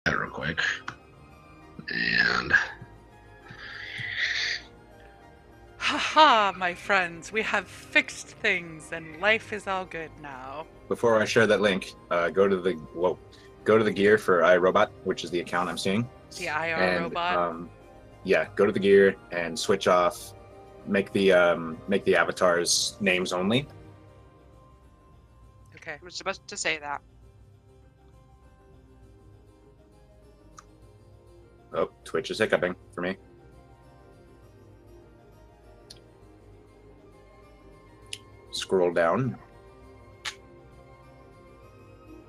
that real quick. And Haha, my friends, we have fixed things and life is all good now. Before I share that link, go to the gear for iRobot, which is the account I'm seeing. The IR And robot. yeah, go to the gear and switch off. Make the avatars names only. Okay. I was supposed to say that. Oh, Twitch is hiccuping for me. Scroll down.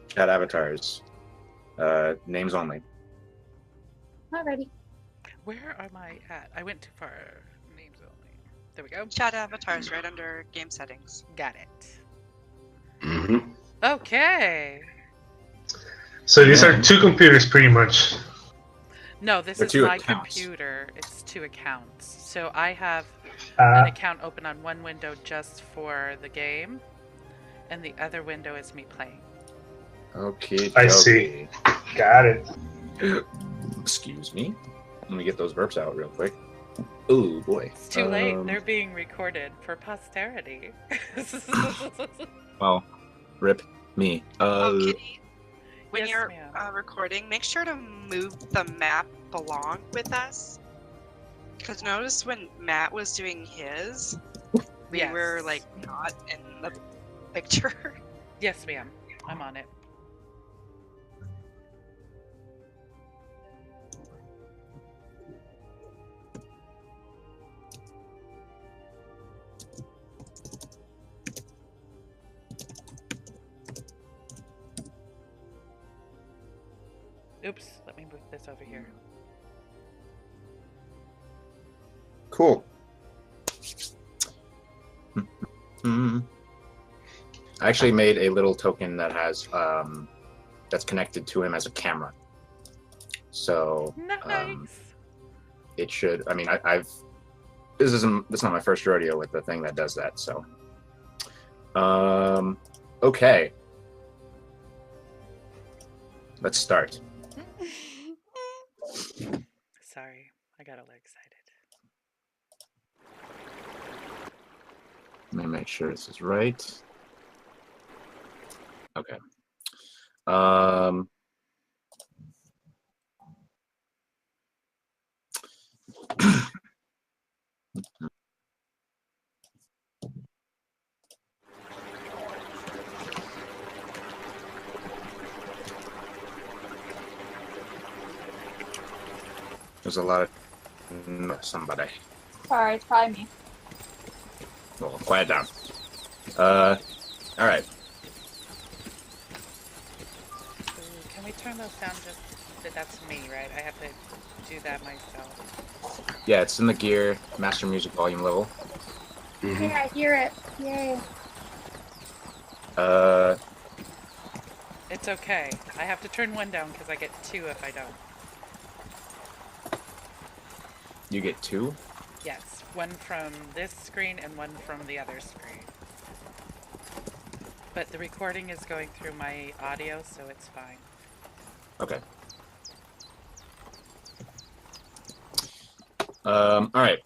Chat avatars. Names only. Alrighty. Where am I at? I went too far. Names only. There we go. Chat avatars right under game settings. Got it. mm-hmm. Okay. So these are two computers, pretty much. No, this They're is two my accounts. computer. It's 2 accounts. So I have Uh, an account open on one window just for the game, and the other window is me playing. Okay. I see. Got it. Excuse me. Let me get those burps out real quick. Ooh, boy. It's too late. They're being recorded for posterity. Well, rip me. Kitty, when Yes, you're ma'am. recording, make sure to move the map along with us. Because notice when Matt was doing his, we Yes. were like not in the picture. Yes, ma'am. I'm on it. Oops, let me move this over here. Cool. I actually made a little token that has that's connected to him as a camera. So Nice. it should. I mean, I've this is not my first rodeo with the thing that does that. So okay, let's start. Sorry, I got a little excited. Let me make sure this is right. Okay. There's a lot of somebody. Sorry, it's probably me. Well, quiet down. All right. Can we turn those down just that's me, right? I have to do that myself. Yeah, it's in the gear, master music volume level. Mm-hmm. Hey, I hear it. Yay. It's okay. I have to turn one down because I get 2 if I don't. You get 2? Yes, one from this screen and one from the other screen. But the recording is going through my audio, so it's fine. Okay. All right.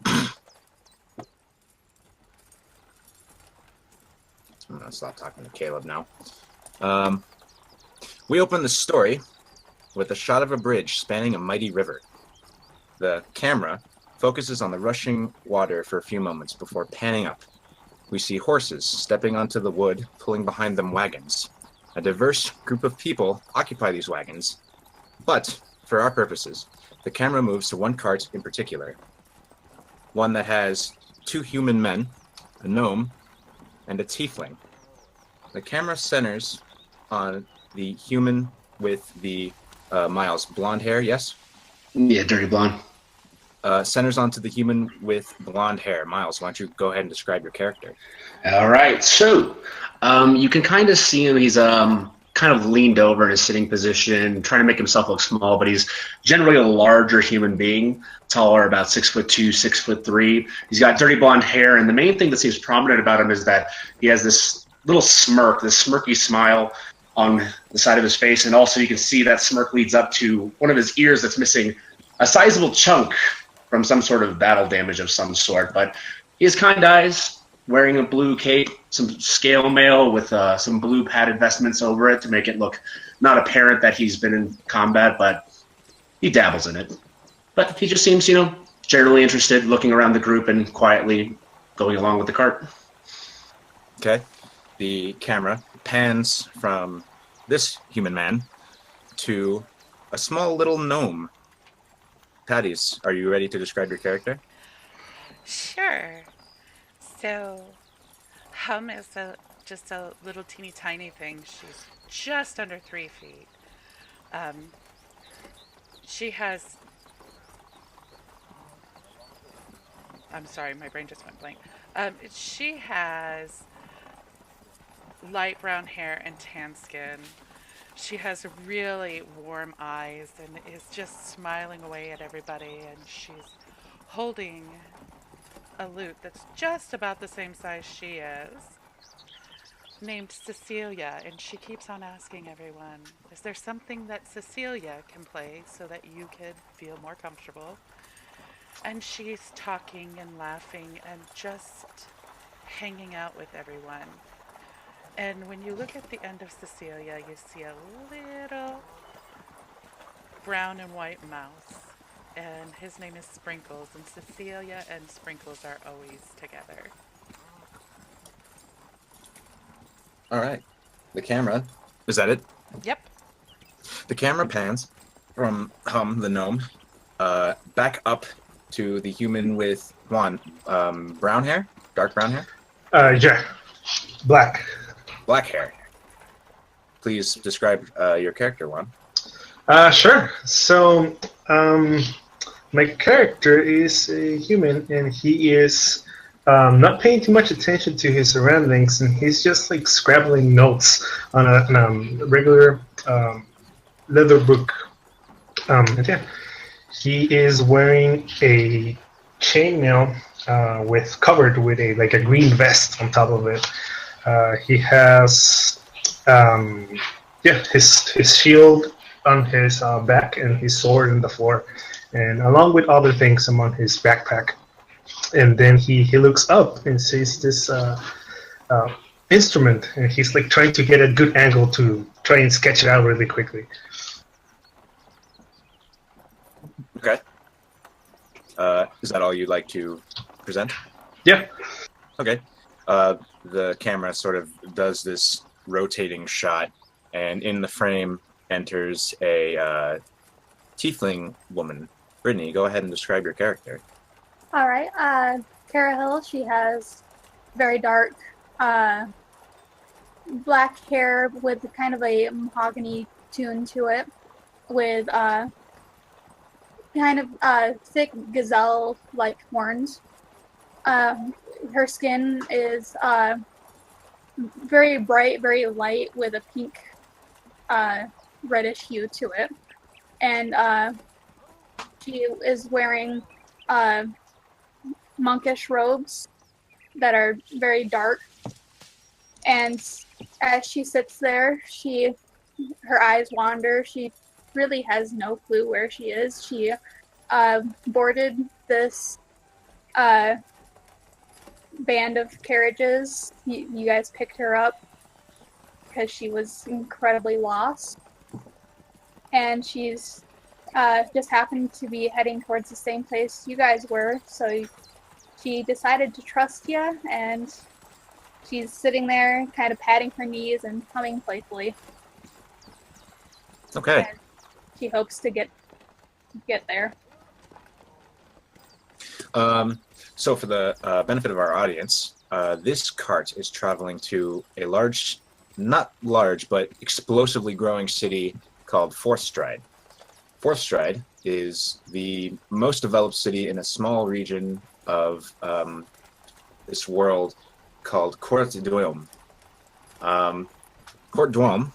I'm gonna stop talking to Caleb now. We open the story with a shot of a bridge spanning a mighty river. The camera focuses on the rushing water for a few moments before panning up. We see horses stepping onto the wood, pulling behind them wagons. A diverse group of people occupy these wagons, but for our purposes, the camera moves to one cart in particular. One that has 2 human men, a gnome, and a tiefling. The camera centers on the human with the Miles blonde hair, yes? Yeah, dirty blonde. Centers onto the human with blonde hair. Miles, why don't you go ahead and describe your character? All right, so you can kind of see him. He's kind of leaned over in a sitting position, trying to make himself look small, but he's generally a larger human being, taller, about 6'2", 6'3". He's got dirty blonde hair, and the main thing that seems prominent about him is that he has this little smirk, this smirky smile. on the side of his face, and also you can see that smirk leads up to one of his ears that's missing a sizable chunk from some sort of battle damage of some sort. But he has kind eyes, wearing a blue cape, some scale mail with some blue padded vestments over it to make it look not apparent that he's been in combat, but he dabbles in it. But he just seems, generally interested, looking around the group and quietly going along with the cart. Okay. The camera pans from this human man to a small little gnome. Patties, are you ready to describe your character? Sure. So, Hum is just a little teeny tiny thing. She's just under 3 feet. She has... I'm sorry, my brain just went blank. She has light brown hair and tan skin. She has really warm eyes and is just smiling away at everybody, and she's holding a lute that's just about the same size she is, named Cecilia, and she keeps on asking everyone, is there something that Cecilia can play so that you could feel more comfortable? And she's talking and laughing and just hanging out with everyone. And when you look at the end of Cecilia, you see a little brown and white mouse. And his name is Sprinkles, and Cecilia and Sprinkles are always together. All right. The camera, is that it? Yep. The camera pans from Hum, the gnome, back up to the human with brown hair, dark brown hair? Yeah. Black. Black hair. Please describe your character, Juan. Sure. So, my character is a human, and he is not paying too much attention to his surroundings, and he's just like scribbling notes on a regular leather book. And yeah, he is wearing a chainmail covered with a green vest on top of it. He has his shield on his back and his sword in the floor, and along with other things on his backpack. And then he looks up and sees this instrument, and he's like trying to get a good angle to try and sketch it out really quickly. Okay. Is that all you'd like to present? Yeah. Okay. The camera sort of does this rotating shot, and in the frame enters a tiefling woman. Brittany, go ahead and describe your character. All right. Cara Hill. She has very dark black hair with kind of a mahogany tune to it, with kind of thick gazelle-like horns. Her skin is very bright, very light, with a pink, reddish hue to it, and she is wearing monkish robes that are very dark. And as she sits there, her eyes wander. She really has no clue where she is. She boarded this band of carriages. You guys picked her up because she was incredibly lost. And she's just happened to be heading towards the same place you guys were, so she decided to trust you, and she's sitting there kind of patting her knees and humming playfully. Okay. And she hopes to get there. So for the benefit of our audience, this cart is traveling to a not large, but explosively growing city called Fourth Stride. Fourth Stride is the most developed city in a small region of this world called Court d'Ouom. Court d'Ouom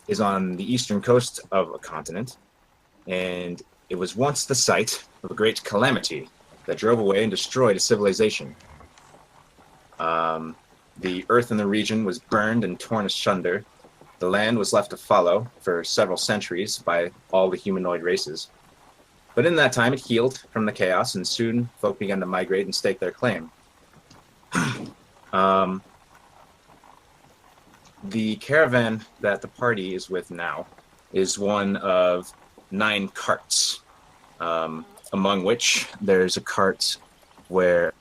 is on the eastern coast of a continent, and it was once the site of a great calamity that drove away and destroyed a civilization. The earth in the region was burned and torn asunder, The land was left to fallow for several centuries by all the humanoid races. But in that time, it healed from the chaos, and soon folk began to migrate and stake their claim. The caravan that the party is with now is one of 9 carts, among which there's a cart with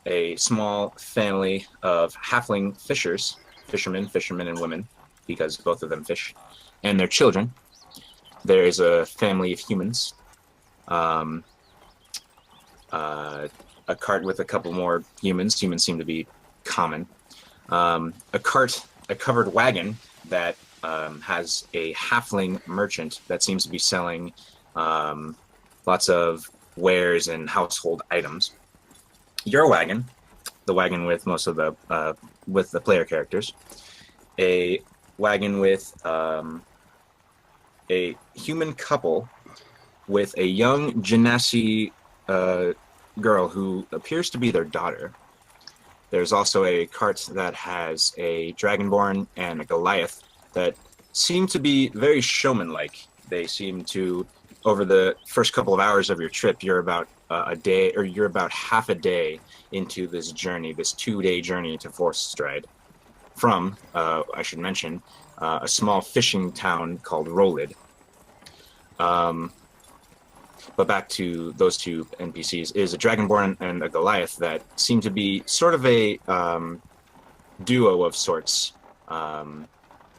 a small family of halfling fishermen and women, because both of them fish, and their children. There is a family of humans, a cart with a couple more humans. Humans seem to be common. A covered wagon that has a halfling merchant that seems to be selling lots of wares and household items. Your wagon, the wagon with most of the player characters, a wagon with a human couple with a young genasi girl who appears to be their daughter. There's also a cart that has a dragonborn and a Goliath that seem to be very showman-like. They seem to, over the first couple of hours of your trip, you're about you're about half a day into this journey, this 2-day journey to Forest Stride, from, I should mention, a small fishing town called Rolid. But back to those 2 NPCs, is a Dragonborn and a Goliath that seem to be sort of a duo of sorts.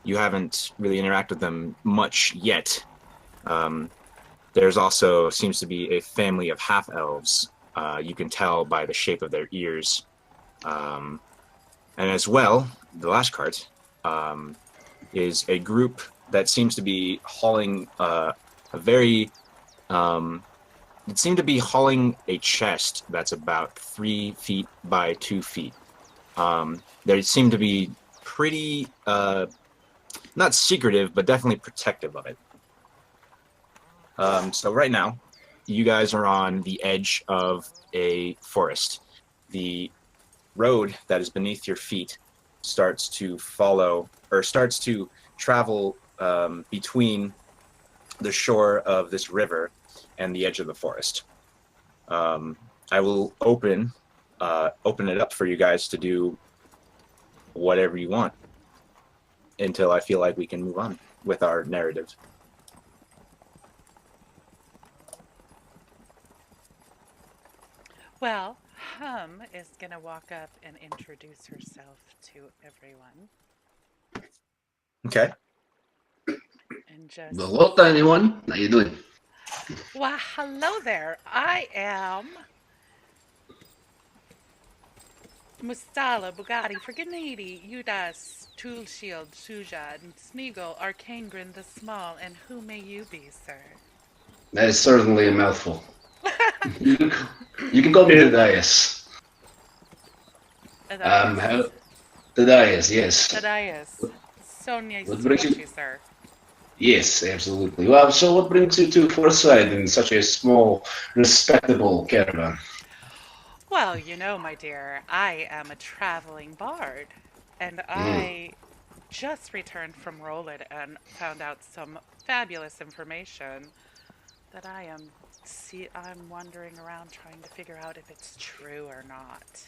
You haven't really interacted with them much yet. There's also seems to be a family of half-elves. You can tell by the shape of their ears. And as well, the last cart is a group that seems to be hauling it seemed to be hauling a chest that's about 3 feet by 2 feet. They seem to be pretty, not secretive, but definitely protective of it. So right now, you guys are on the edge of a forest. The road that is beneath your feet starts to travel between the shore of this river and the edge of the forest. I will open it up for you guys to do whatever you want until I feel like we can move on with our narrative. Well, Hum is going to walk up and introduce herself to everyone. Okay. And just... Hello, anyone. How you doing? Well, hello there. I am Mustala, Bugatti, Forganadi, Udas, Toolshield, Sujin, Smeagol, Arcanegrin the Small, and who may you be, sir? That is certainly a mouthful. You can call me Thaddeus. Thaddeus, yes. Thaddeus. So nice What to brings meet you- you, sir. Yes, absolutely. Well, so what brings you to Forsyth in such a small, respectable caravan? Well, you know, my dear, I am a traveling bard, and I just returned from Roland and found out some fabulous information that I'm wandering around trying to figure out if it's true or not.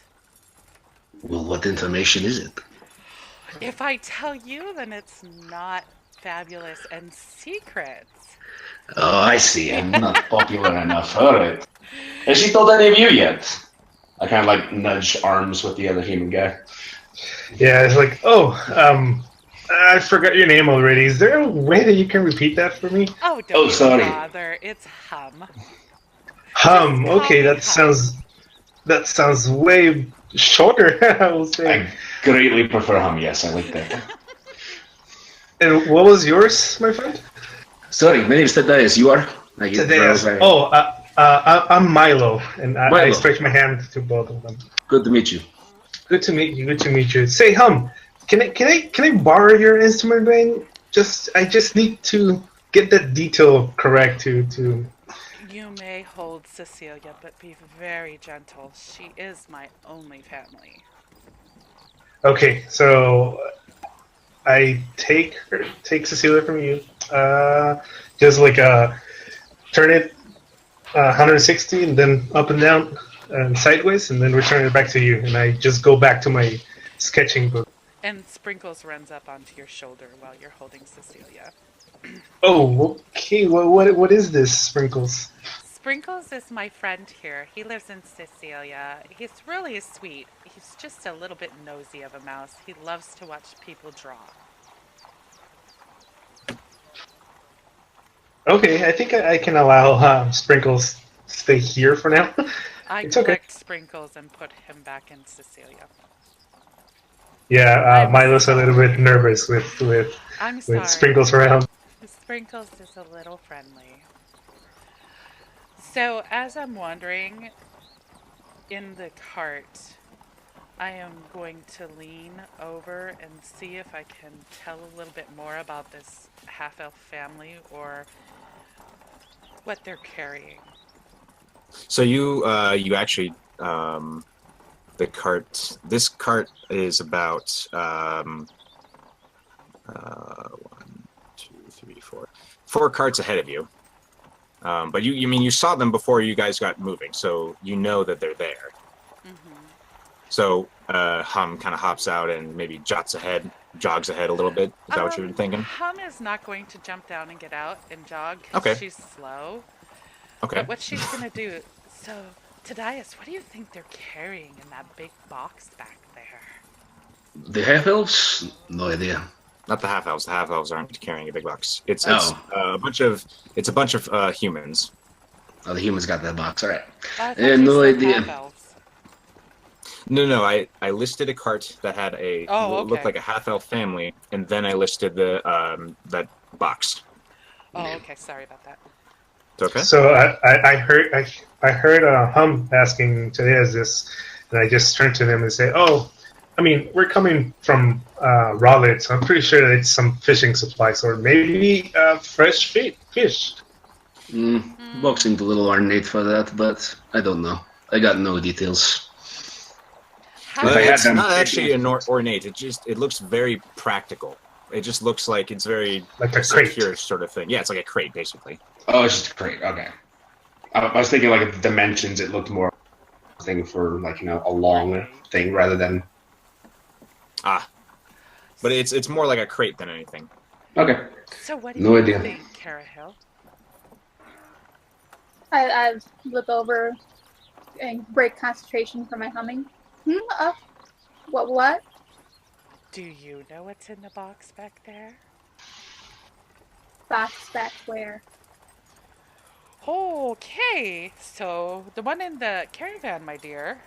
Well, what information is it? If I tell you, then it's not fabulous and secrets. Oh, I see. I'm not popular enough. All right. Has she told any of you yet? I kind of like nudge arms with the other human guy. Yeah, it's like, I forgot your name already. Is there a way that you can repeat that for me? Oh, don't even sorry. bother. It's Hum. Hum. Just call Okay, me that Hum. sounds way shorter. I will say. I greatly prefer hum. Yes, I like that. And what was yours, my friend? Sorry, my name is Thaddeus. You are? Thaddeus. I'm Milo, and I Milo. stretch my hand to both of them. Good to meet you. Good to meet you. Good to meet you. Say, Hum, can I borrow your instrument, man? I just need to get that detail correct to. You may hold Cecilia, but be very gentle. She is my only family. Okay, so I take Cecilia from you, just like turn it 160 and then up and down and sideways, and then return it back to you. And I just go back to my sketching book. And Sprinkles runs up onto your shoulder while you're holding Cecilia. Oh, okay. What is this, Sprinkles? Sprinkles is my friend here. He lives in Cecilia. He's really sweet. He's just a little bit nosy of a mouse. He loves to watch people draw. Okay, I think I can allow Sprinkles stay here for now. I It's okay. collect Sprinkles and put him back in Cecilia. Yeah, I'm Milo's a little bit sorry. nervous I'm with sorry. Sprinkles around. Sprinkles is a little friendly. So, as I'm wandering in the cart, I am going to lean over and see if I can tell a little bit more about this half elf family or what they're carrying. So you actually the cart. This cart is about 1, 2, 3, 4 carts ahead of you. But you saw them before you guys got moving, so you know that they're there. Mm-hmm. So Hum kind of hops out and maybe jogs ahead a little bit. Is that what you were thinking? Hum is not going to jump down and get out and jog because Okay. she's slow. Okay. But what she's going to do... So, Tadias, what do you think they're carrying in that big box back there? The half elves? No idea. Not the half elves. The half elves aren't carrying a big box. It's Oh. a bunch of humans. Oh, the humans got that box. All right. I thought Yeah, you no said idea. half-elves. No. I listed a cart that had looked like a half elf family, and then I listed the that box. Oh, okay. Sorry about that. It's okay. So I heard Hum asking today is this, and I just turned to them and say, "Oh, I mean, we're coming from Raleigh, so I'm pretty sure that it's some fishing supplies or maybe fresh fish." Box seemed a little ornate for that, but I don't know. I got no details. How If I had It's them not fishing- actually ornate. It looks very practical. It just looks like it's very Like a crate. secure sort of thing. Yeah, it's like a crate basically. Oh, it's just great. Okay. I was thinking like the dimensions. It looked more thing for like a long thing rather than. But it's more like a crate than anything. Okay. So what do No you idea. think, Cara Hill? I look over and break concentration from my humming. What? Do you know what's in the box back there? Box back where? Okay, so the one in the caravan, my dear.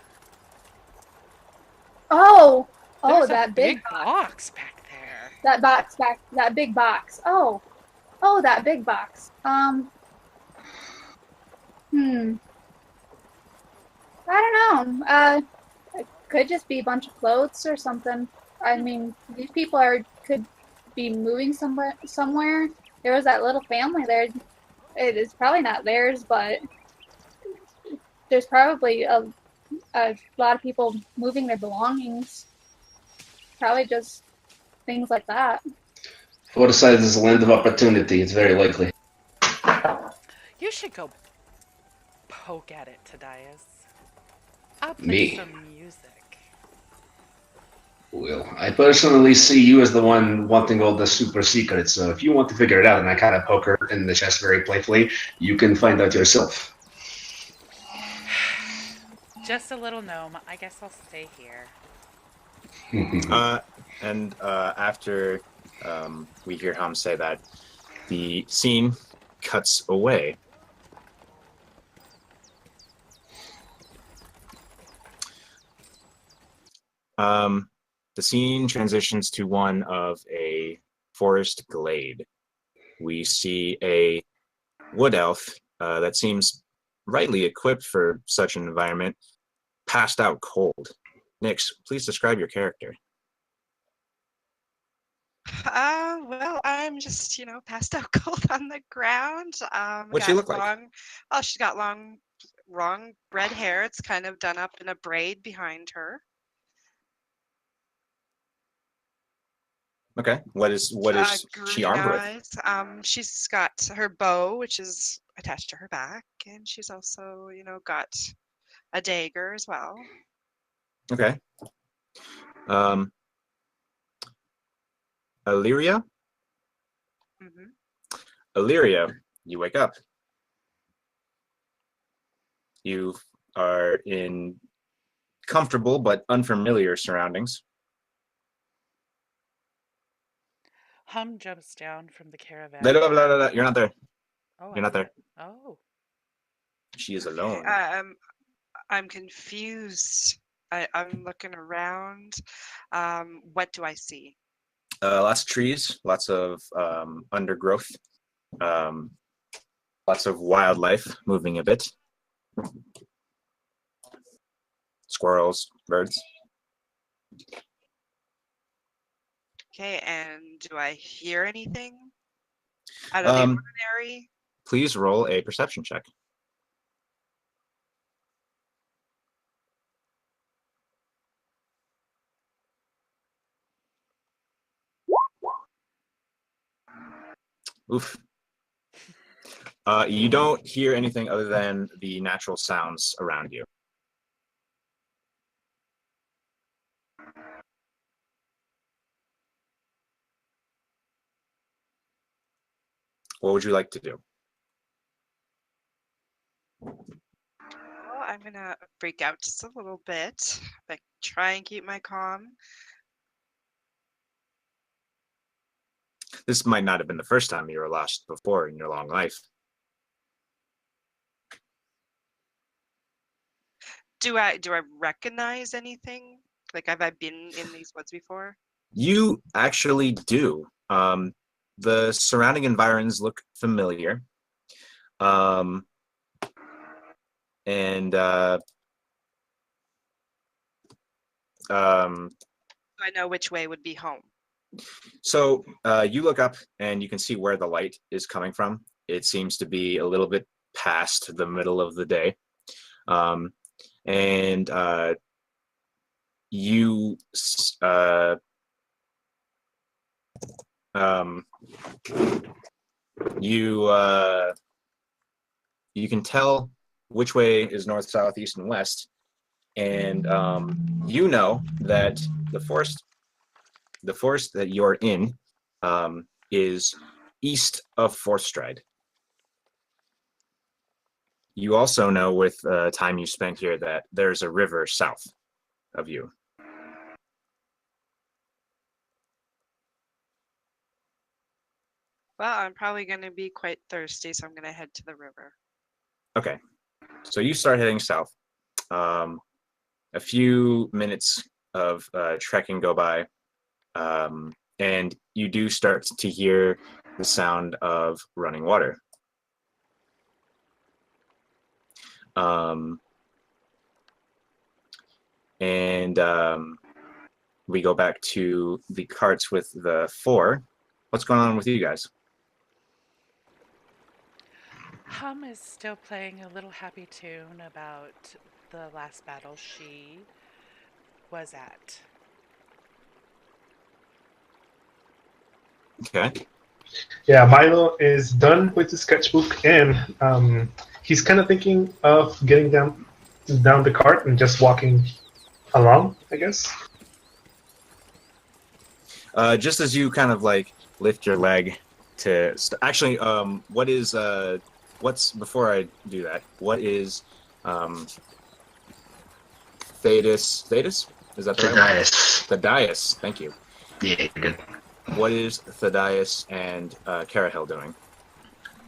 Oh, There's a that big box back there. that big box. Oh, that big box. I don't know. It could just be a bunch of clothes or something. I mean, these people could be moving somewhere. There was that little family there. It is probably not theirs, but there's probably a lot of people moving their belongings. Probably just things like that. Forsyth is a land of opportunity. It's very likely. You should go poke at it, Tadias. I'll play Me? some music. Well, I personally see you as the one wanting all the super secrets. So if you want to figure it out, and I kind of poke her in the chest very playfully, you can find out yourself. Just a little gnome. I guess I'll stay here. And after we hear Hum say that, the scene cuts away. The scene transitions to one of a forest glade. We see a wood elf that seems rightly equipped for such an environment, passed out cold. Nix, please describe your character. Well, I'm just, passed out cold on the ground. What's she look like? She's got long red hair. It's kind of done up in a braid behind her. Okay. What is she Green armed with? eyes. She's got her bow, which is attached to her back, and she's also, got a dagger as well. Okay. Illyria? Hmm. Illyria, you wake up. You are in comfortable but unfamiliar surroundings. Hum jumps down from the caravan. Blah, blah, blah, blah, blah. You're not there. Oh, You're not there. Oh. She is Okay. alone. I'm confused. I'm looking around. What do I see? Lots of trees, lots of undergrowth, lots of wildlife moving a bit. Squirrels, birds. Okay, and do I hear anything out of the ordinary? Please roll a perception check. Oof. You don't hear anything other than the natural sounds around you. What would you like to do? Well, I'm gonna freak out just a little bit, but try and keep my calm. This might not have been the first time you were lost before in your long life. Do I recognize anything? Like, have I been in these woods before? You actually do. The surrounding environs look familiar. And Do I know which way would be home? so you look up and you can see where the light is coming from. It seems to be a little bit past the middle of the day. And you you can tell which way is north, south, east, and west, and you know that the forest that you're in is east of Fourth Stride. You also know, with time you spent here, that there's a river south of you. Well, I'm probably going to be quite thirsty, so I'm going to head to the river. Okay, so you start heading south. A few minutes of trekking go by, and you do start to hear the sound of running water. And we go back to the carts with the 4. What's going on with you guys? Hum is still playing a little happy tune about the last battle she was at. Okay. Yeah, Milo is done with the sketchbook, and he's kind of thinking of getting down the cart and just walking along, I guess. Just as you kind of like lift your leg to actually, what is what's before I do that? What is Thetis? Thetis? Is that the right one? Thaddeus. Thaddeus. Thank you. Yeah, good. What is Thaddeus and Cara Hill doing?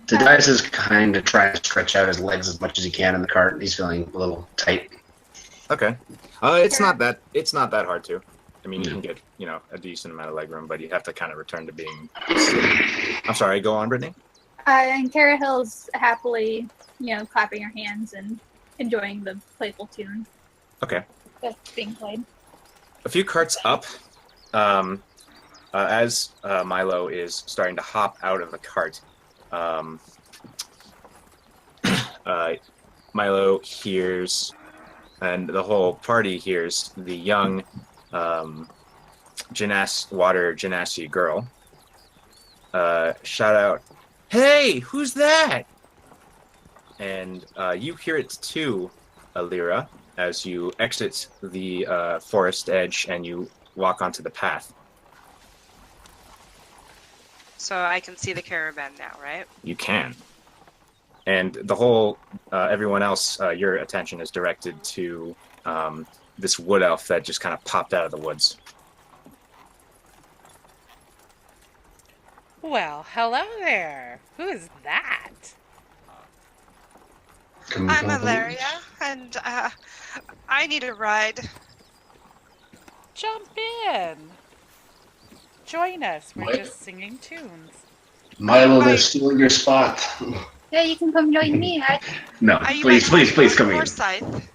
Thaddeus is kind of trying to stretch out his legs as much as he can in the cart. He's feeling a little tight. Okay. It's not that hard to. I mean, you can get, a decent amount of leg room, but you have to kind of return to being. I'm sorry. Go on, Brittany. And Cara Hill's happily, clapping her hands and enjoying the playful tune Okay. that's being played. A few carts up, as Milo is starting to hop out of the cart, Milo hears, and the whole party hears, the young water genasi girl shout out, "Hey, who's that?" And you hear it too, Illyria, as you exit the forest edge and you walk onto the path. So I can see the caravan now, right? You can. And the whole, everyone else, your attention is directed to this wood elf that just kind of popped out of the woods. Well, hello there. Who is that? I'm Illyria, and I need a ride. Jump in. Join us. We're What? just singing tunes. Milo, they're stealing your spot. Yeah, you can come join me. No, Are you please, by please, chance please going come in. Forsyth?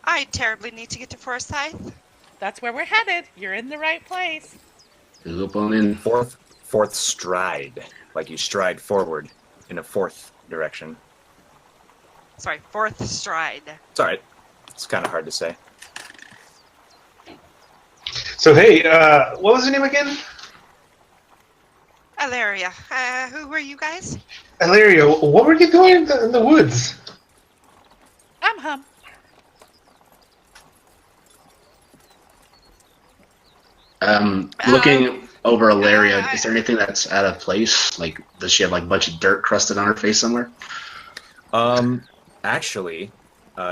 I terribly need to get to Forsyth. That's where we're headed. You're in the right place. Loop on in. Fourth stride, like you stride forward in a fourth direction. Sorry, fourth stride. It's all right. It's kind of hard to say. So hey, what was your name again? Illyria. Who were you guys? Illyria, what were you doing in the woods? I'm Hum. Looking over Illyria, is there anything that's out of place? Like, does she have like a bunch of dirt crusted on her face somewhere? Actually,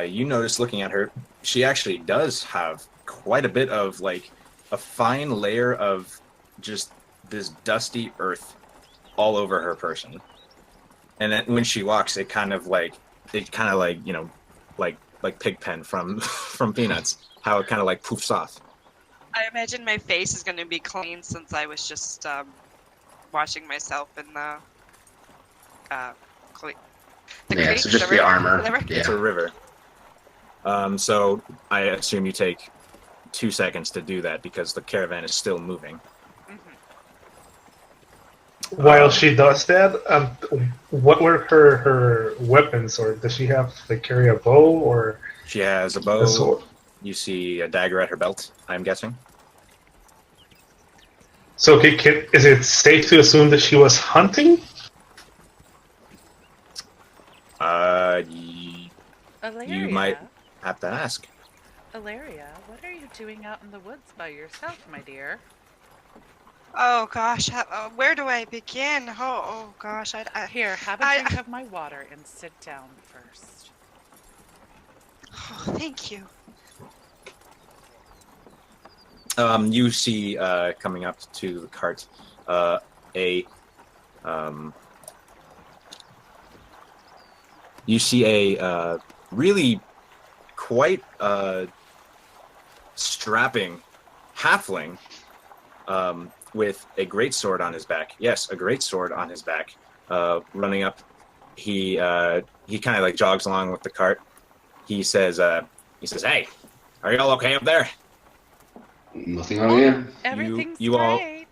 you notice looking at her, she actually does have quite a bit of like a fine layer of just this dusty earth all over her person. And then when she walks, it kind of like you know, like Pigpen from from Peanuts, how it kind of like poofs off. I imagine my face is going to be clean since I was just washing myself in the Yeah, creek, so just the the river, armor. whatever. Yeah. It's a river. So I assume you take 2 seconds to do that because the caravan is still moving. While she does that, what were her weapons, or does she have like carry a bow or She has a a bow. sword? You see a dagger at her belt, I'm guessing. So is it safe to assume that she was hunting? Illyria. You might have to ask. Illyria, what are you doing out in the woods by yourself, my dear? Oh gosh, where do I begin? Oh gosh, Here, have a drink of my water and sit down first. Oh, thank you. You see coming up to the cart you see a really quite strapping halfling with a great sword on his back. Yes, a great sword on his back. Running up, he kind of like jogs along with the cart. He says, "Hey, are y'all okay up there?" Nothing wrong here. Everything's you great.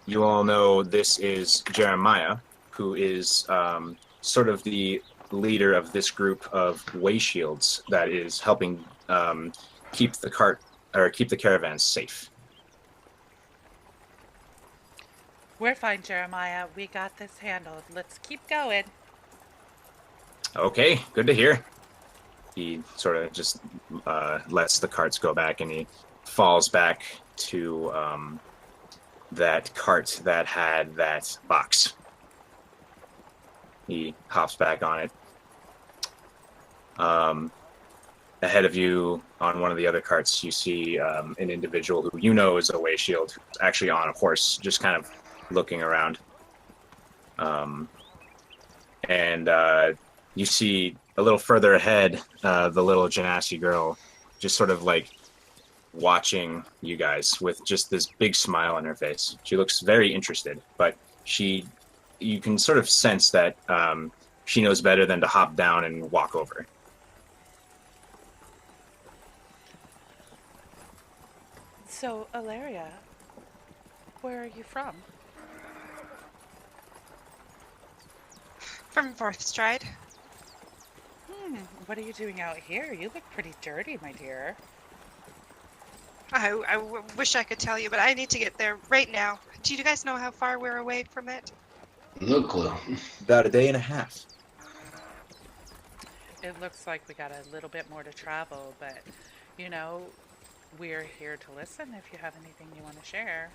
You all know this is Jeremiah, who is sort of the leader of this group of way shields that is helping keep the caravan safe. We're fine, Jeremiah. We got this handled. Let's keep going. Okay, good to hear. He sort of just lets the carts go back, and he falls back to that cart that had that box. He hops back on it. Ahead of you, on one of the other carts, you see an individual who you know is a way shield, who's actually on a horse, just kind of looking around. And you see a little further ahead, the little genasi girl, just sort of like watching you guys with just this big smile on her face. She looks very interested, but you can sort of sense that she knows better than to hop down and walk over. So, Illyria, where are you from? From Fourth Stride. What are you doing out here? You look pretty dirty, my dear. Wish I could tell you, but I need to get there right now. Do you guys know how far we're away from it? No clue. About a day and a half. It looks like we got a little bit more to travel, but you know, we're here to listen if you have anything you want to share.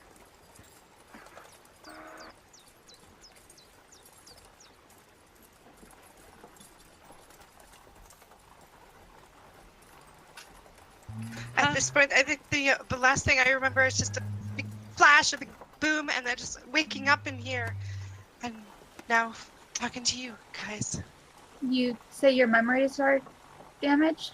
At this point, I think the last thing I remember is just a big flash, a big boom, and then just waking up in here, and now talking to you guys. You say your memories are damaged?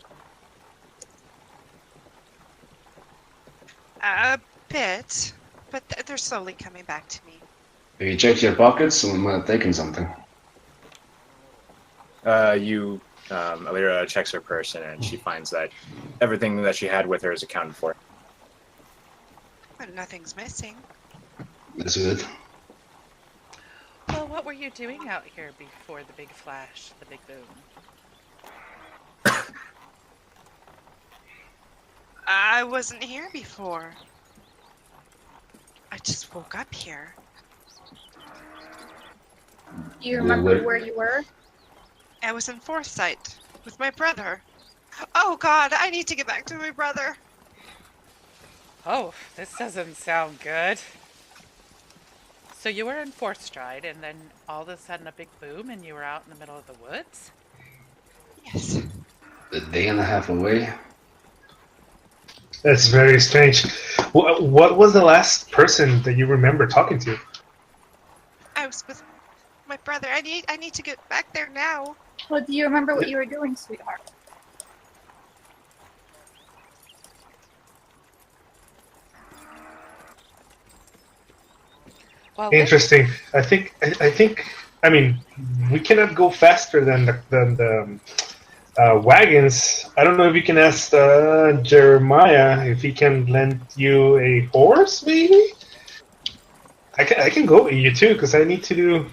A bit, but they're slowly coming back to me. Have you checked your pockets? I might have taken something. Illyria checks her purse and she finds that everything that she had with her is accounted for. But nothing's missing. That's good. Well, what were you doing out here before the big flash, the big boom? I wasn't here before. I just woke up here. Do you remember where you were? I was in Foresight with my brother. Oh God, I need to get back to my brother. Oh, this doesn't sound good. So you were in Fourth Stride, and then all of a sudden a big boom, and you were out in the middle of the woods? Yes. A day and a half away. That's very strange. What was the last person that you remember talking to? I was with my brother. I need to get back there now. Well, do you remember what you were doing, sweetheart? Well, Interesting. I think. I mean, we cannot go faster than the wagons. I don't know if you can ask Jeremiah if he can lend you a horse, maybe. I can go with you too because I need to do.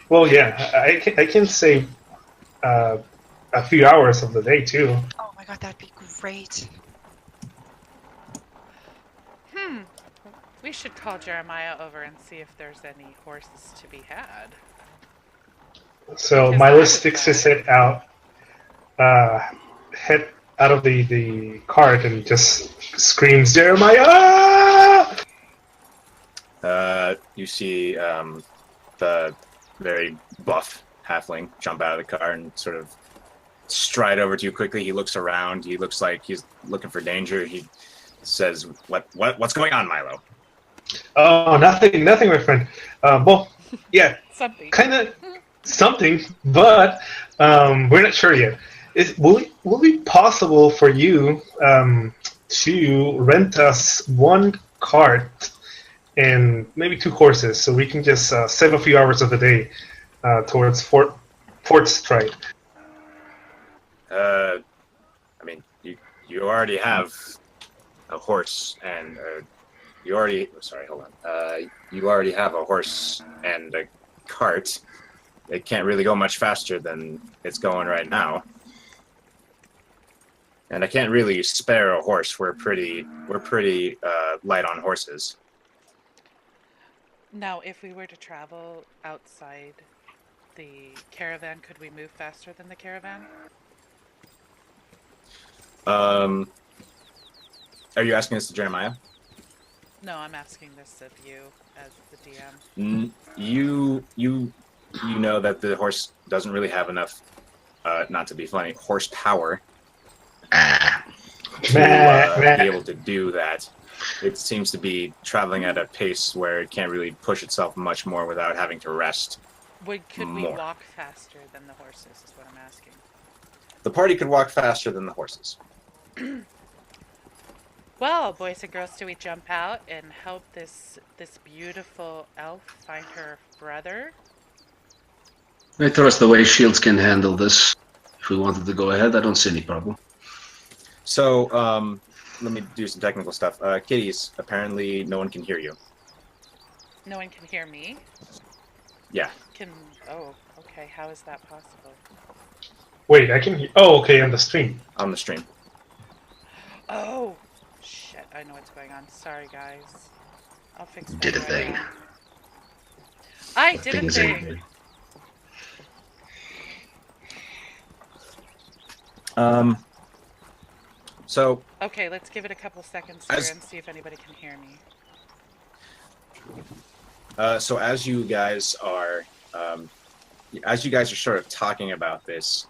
Well, yeah, I can save a few hours of the day too. Oh my God, that'd be great. we should call Jeremiah over and see if there's any horses to be had. So Because Milo I would sticks buy his head out of the cart and just screams, Jeremiah! You see the very buff halfling jump out of the car and sort of stride over to you quickly. He looks around. He looks like he's looking for danger. He says, "What's going on, Milo?" Oh, nothing, my friend. Well, yeah, Something. kind of something, but we're not sure yet. Will it be possible for you to rent us one cart and maybe two horses so we can just save a few hours of the day towards Fort Stride? I mean, you already have a horse and you already have a horse and a cart. It can't really go much faster than it's going right now. And I can't really spare a horse. We're pretty light on horses. Now, if we were to travel outside the caravan, could we move faster than the caravan? Are you asking this to Jeremiah? No, I'm asking this of you as the DM. You know that the horse doesn't really have enough, not to be funny, horsepower to be able to do that. It seems to be traveling at a pace where it can't really push itself much more without having to rest. Could we more. walk faster than the horses, is what I'm asking. The party could walk faster than the horses. Well, boys and girls, do we jump out and help this beautiful elf find her brother? I trust the way Shields can handle this. If we wanted to go ahead, I don't see any problem. So, let me do some technical stuff. Kitties, apparently no one can hear you. No one can hear me? Yeah. Oh, okay, how is that possible? Wait, I can hear. Oh, okay, on the stream. On the stream. Oh, shit. I know what's going on. Sorry, guys. I'll fix Did a right thing. now. I The did a things that he thing. did. So Okay, let's give it a couple seconds here As- and see if anybody can hear me. so as you guys are sort of talking about this,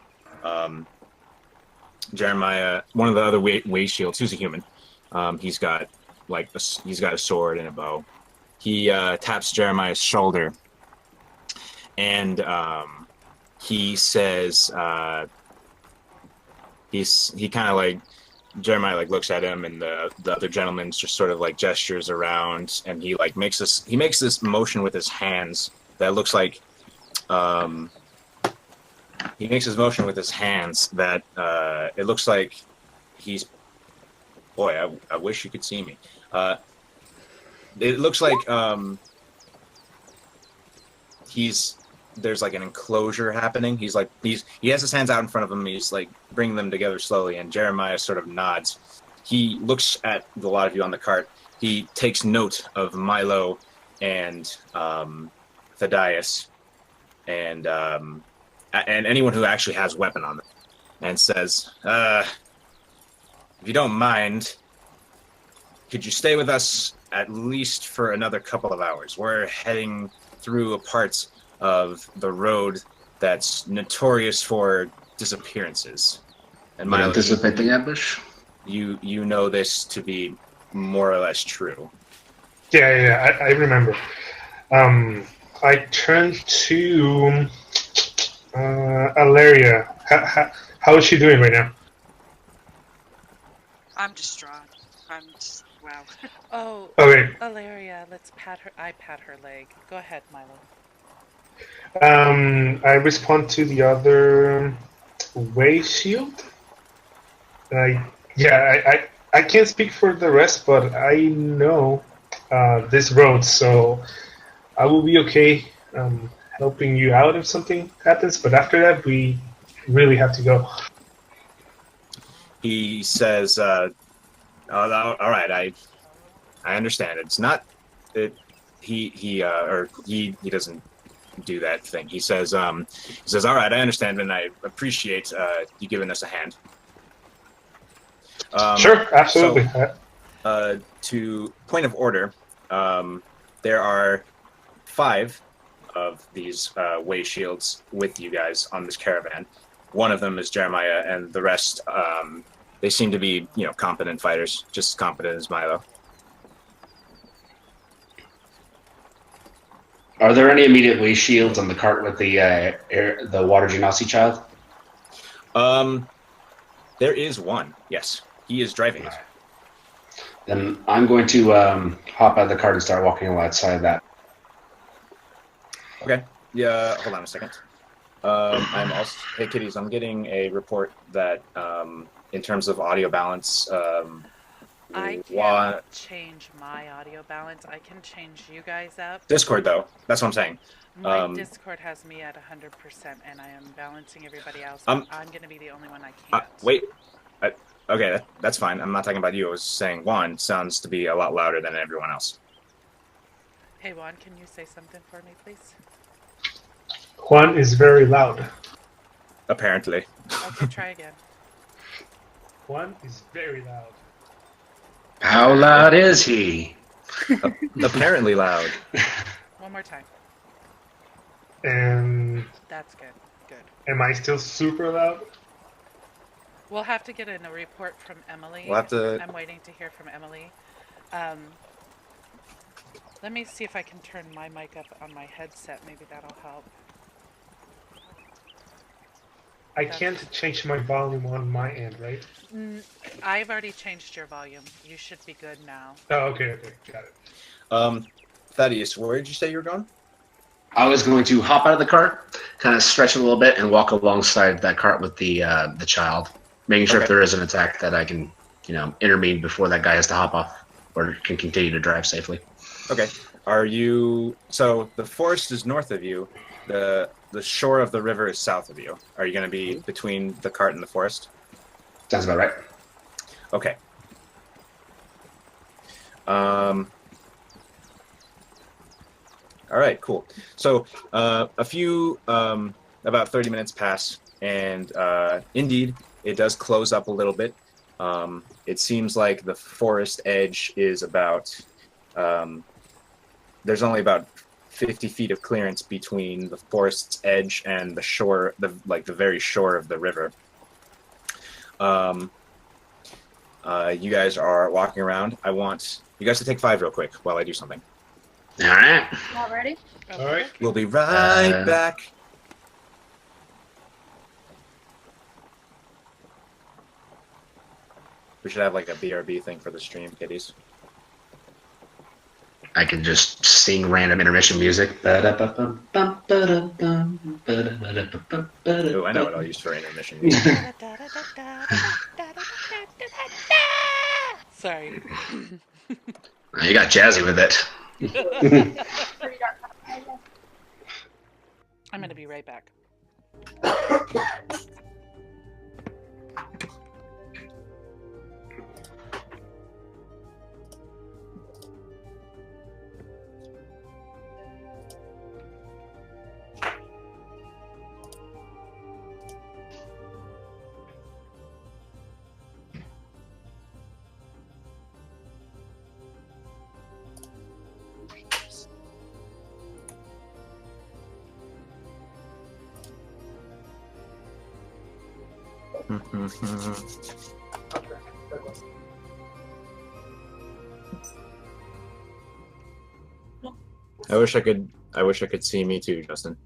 Jeremiah, one of the other way shields, who's a human, he's got he's got a sword and a bow. He taps Jeremiah's shoulder, and he says, he kind of like Jeremiah like looks at him, and the other gentleman just sort of like gestures around, and he like makes this motion with his hands that looks like he makes his motion with his hands that it looks like he's boy, I wish you could see me. It looks like there's like an enclosure happening. He has his hands out in front of him. He's like bringing them together slowly, and Jeremiah sort of nods. He looks at the lot of you on the cart. He takes note of Milo and Thaddeus and anyone who actually has weapon on them, and says, if you don't mind, could you stay with us at least for another couple of hours? We're heading through a part of the road that's notorious for disappearances. And Might Milo, anticipate the ambush. you know this to be more or less true. Yeah, I remember. I turned to Illyria. How is she doing right now? I'm distraught. I'm just wow. Oh, Okay. Illyria, let's pat her. I pat her leg. Go ahead, Milo. I respond to the other way shield. I can't speak for the rest, but I know this road, so I will be okay helping you out if something happens. But after that, we really have to go. He says, all right, I understand. It's not it. He doesn't do that thing. He says, all right, I understand, and I appreciate you giving us a hand. Sure, absolutely. To point of order, there are 5 of these way shields with you guys on this caravan. One of them is Jeremiah, and the rest, they seem to be, competent fighters, just as competent as Milo. Are there any immediate way shields on the cart with the water genasi child? There is one. Yes, he is driving it. Then I'm going to hop out of the cart and start walking alongside that. Okay. Yeah. Hold on a second. I'm also. Hey, kiddies. I'm getting a report that, in terms of audio balance, I can't change my audio balance. I can change you guys up. Discord though. That's what I'm saying. My Discord has me at 100%, and I am balancing everybody else. I'm going to be the only one I can't. Wait. Okay, that's fine. I'm not talking about you. I was saying Juan sounds to be a lot louder than everyone else. Hey, Juan, can you say something for me, please? Juan is very loud. Apparently. Okay, try again. Juan is very loud. How loud is he? Apparently loud. One more time. And That's good. Good. am I still super loud? We'll have to get in a report from Emily. We'll have to. I'm waiting to hear from Emily. Let me see if I can turn my mic up on my headset. Maybe that'll help. I can't change my volume on my end, right? I've already changed your volume. You should be good now. Oh, okay, got it. Thaddeus, where did you say you were going? I was going to hop out of the cart, kind of stretch a little bit, and walk alongside that cart with the child, making sure if there is an attack that I can, intervene before that guy has to hop off or can continue to drive safely. Okay. So the forest is north of you. The shore of the river is south of you. Are you going to be between the cart and the forest? Sounds about right. Okay. All right, cool. So a few, about 30 minutes pass, and indeed, it does close up a little bit. It seems like the forest edge is about, there's only about 50 feet of clearance between the forest's edge and the shore, the very shore of the river. You guys are walking around. I want you guys to take 5 real quick while I do something. All right. All ready? Okay. All right. We'll be right back. We should have like a BRB thing for the stream, kiddies. I can just sing random intermission music. Oh, I know what I'll use for intermission music. Sorry. You got jazzy with it. Pretty dark. I'm going to be right back. I wish I could see me too, Justin.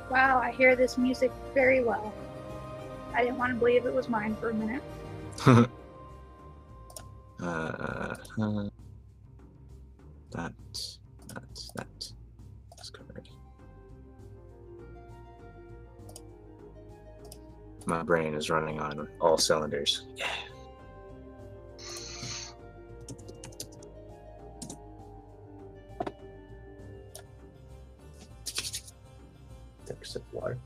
Wow, I hear this music very well. I didn't want to believe it was mine for a minute. That. That's covered. My brain is running on all cylinders. Yeah. Take a sip of water.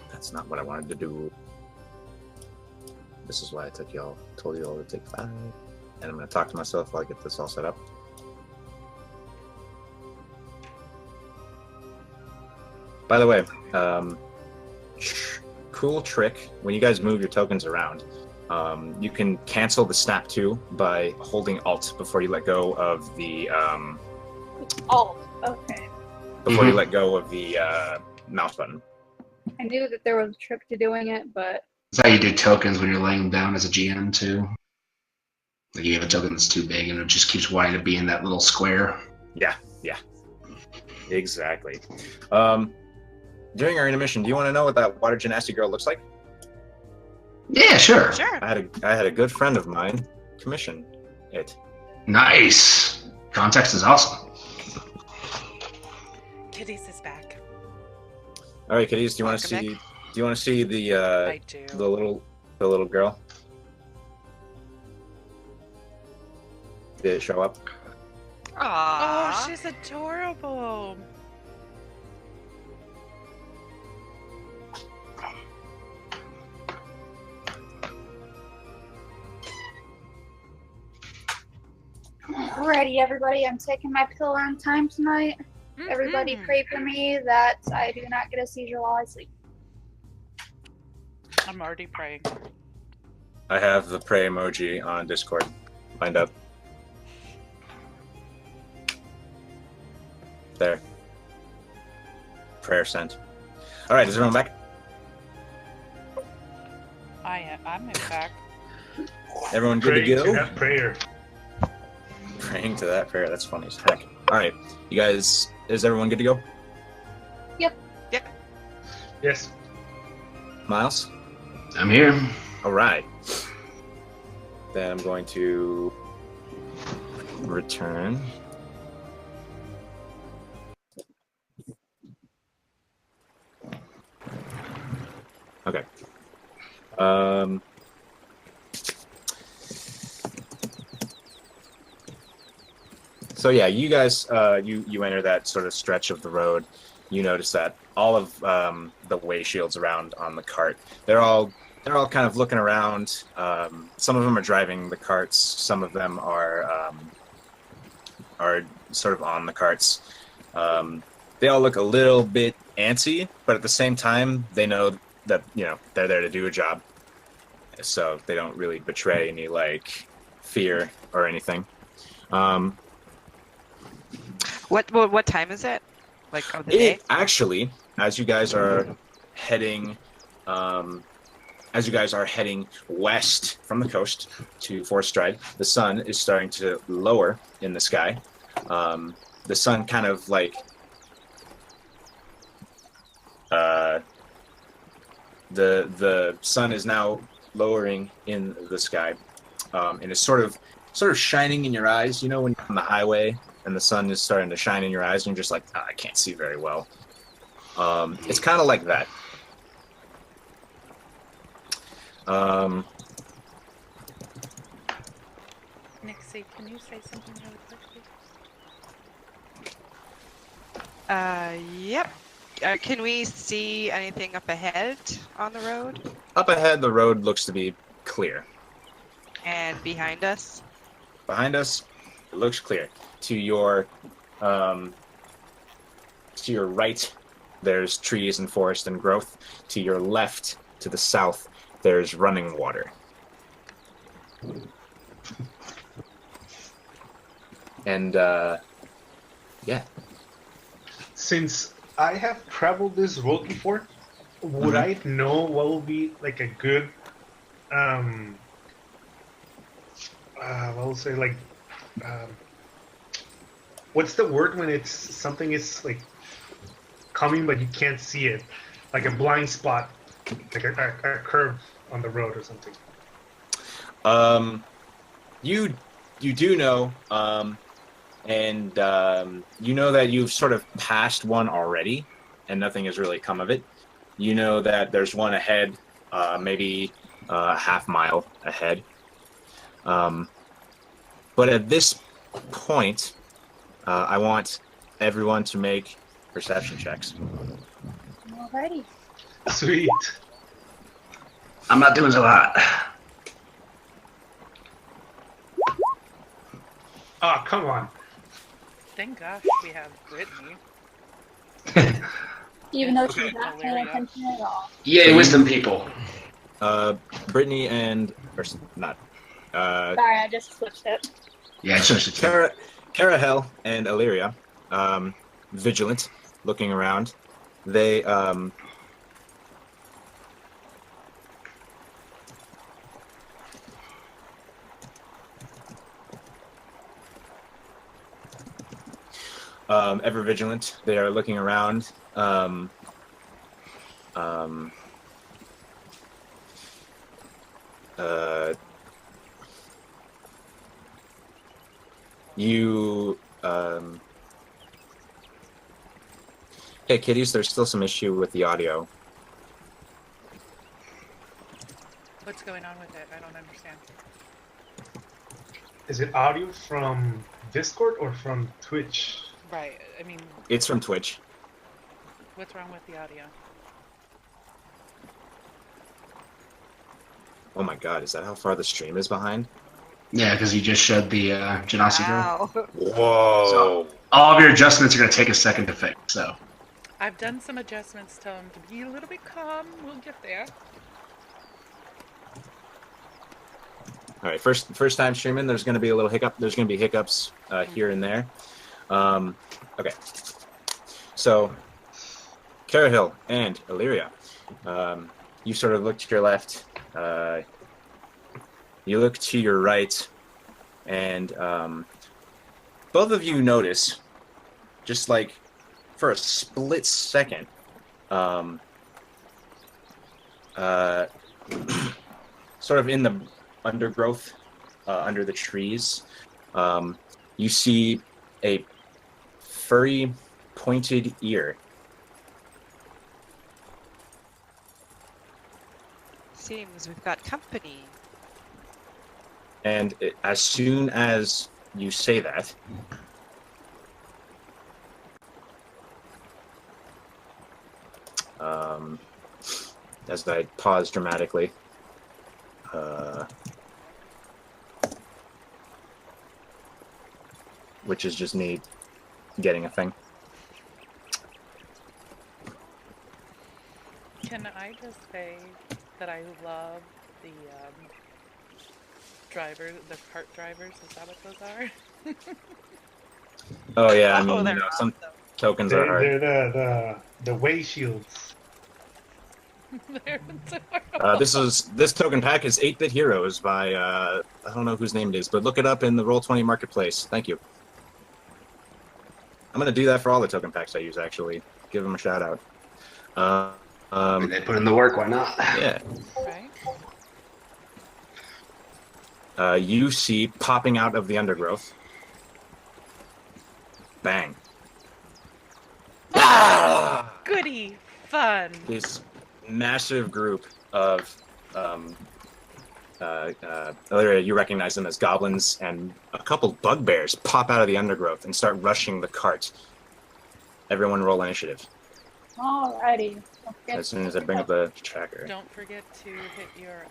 That's not what I wanted to do. This is why I told you all to take 5. And I'm going to talk to myself while I get this all set up. By the way, cool trick. When you guys move your tokens around, you can cancel the snap 2 by holding Alt before you let go of the Alt. Okay. before you let go of the mouse button. I knew that there was a trick to doing it, but That's how you do tokens when you're laying them down as a GM too. Like you have a token that's too big and it just keeps wanting to be in that little square. Yeah, exactly. During our intermission, do you want to know what that water genasi girl looks like? Yeah, sure. Sure. I had a good friend of mine commission it. Nice. Context is awesome. Kitty's is back. All right, kiddies, do you want to Welcome see? Do you want to see the I do. the little girl? Did it show up? Oh, Aww. she's adorable. alrighty, everybody, I'm taking my pill on time tonight. Everybody pray for me that I do not get a seizure while I sleep. I'm already praying. I have the pray emoji on Discord lined up. There. Prayer sent. All right, is everyone back? I'm in fact. Everyone good to Praying to go? that prayer. Praying to that prayer. That's funny as heck. All right, you guys. Is everyone good to go? Yes. Miles. I'm here. All right. Then I'm going to return. Okay. So yeah, you guys, you enter that sort of stretch of the road. You notice that all of the way shields around on the cart, they're all kind of looking around. Some of them are driving the carts. Some of them are sort of on the carts. They all look a little bit antsy, but at the same time, they know that they're there to do a job, so they don't really betray any like fear or anything. What time is it? Like of the day? Actually, as you guys are heading west from the coast to Forest Stride, the sun is starting to lower in the sky. The sun kind of like the sun is now lowering in the sky, and it's sort of shining in your eyes. You know, when you're on the highway and the sun is starting to shine in your eyes, and you're just like, I can't see very well. It's kind of like that. Nixie, can you say something really quickly? Yep. Can we see anything up ahead on the road? Up ahead, the road looks to be clear. And behind us? Behind us, it looks clear. To your right, there's trees and forest and growth. To your left, to the south, there's running water. And yeah. Since I have traveled this road before, would I know what will be like a good we'll say like what's the word when it's something is like coming but you can't see it, like a blind spot, like a curve on the road or something? You do know, and you know that you've sort of passed one already, and nothing has really come of it. You know that there's one ahead, maybe a half mile ahead. But at this point, I want everyone to make perception checks. Alrighty. Sweet. I'm not doing so hot. Oh, come on. Thank gosh we have Brittany. Even though she's not paying Illyria. attention at all. Yay, wisdom people. Brittany and or not. Sorry, I just switched it. Yeah, it's just a Cara Hill and Illyria, vigilant, looking around. They ever vigilant. They are looking around. Hey, kiddies, there's still some issue with the audio. What's going on with it? I don't understand. Is it audio from Discord or from Twitch? Right. I mean, It's from Twitch. what's wrong with the audio? Oh my god, is that how far the stream is behind? Yeah, because you just showed the genasi girl. Wow. Whoa. So all of your adjustments are going to take a second to fix. So I've done some adjustments. Tell him to be a little bit calm. We'll get there. All right, first time streaming. There's going to be a little hiccup. There's going to be hiccups here and there. Okay. So, Cara Hill and Illyria, you sort of look to your left, You look to your right, and both of you notice, just like for a split second, sort of in the undergrowth, under the trees, you see a furry, pointed ear. Seems we've got company. And as soon as you say that, as I pause dramatically, which is just me getting a thing. Can I just say that I love the drivers, the cart drivers? Is that what those are? Oh yeah, I Oh, mean, they're some awesome. tokens are hard. They're the way shields. They're adorable. This token pack is 8-Bit Heroes by I don't know whose name it is, but look it up in the Roll20 marketplace. Thank you. I'm gonna do that for all the token packs I use. Actually, give them a shout out. When they put in the work, why not? Right? Yeah. You see popping out of the undergrowth. Bang. Ah! Goody fun. This massive group of you recognize them as goblins, and a couple bugbears pop out of the undergrowth and start rushing the cart. Everyone roll initiative. Alrighty. Okay. As soon as I bring up the tracker. Don't forget to hit your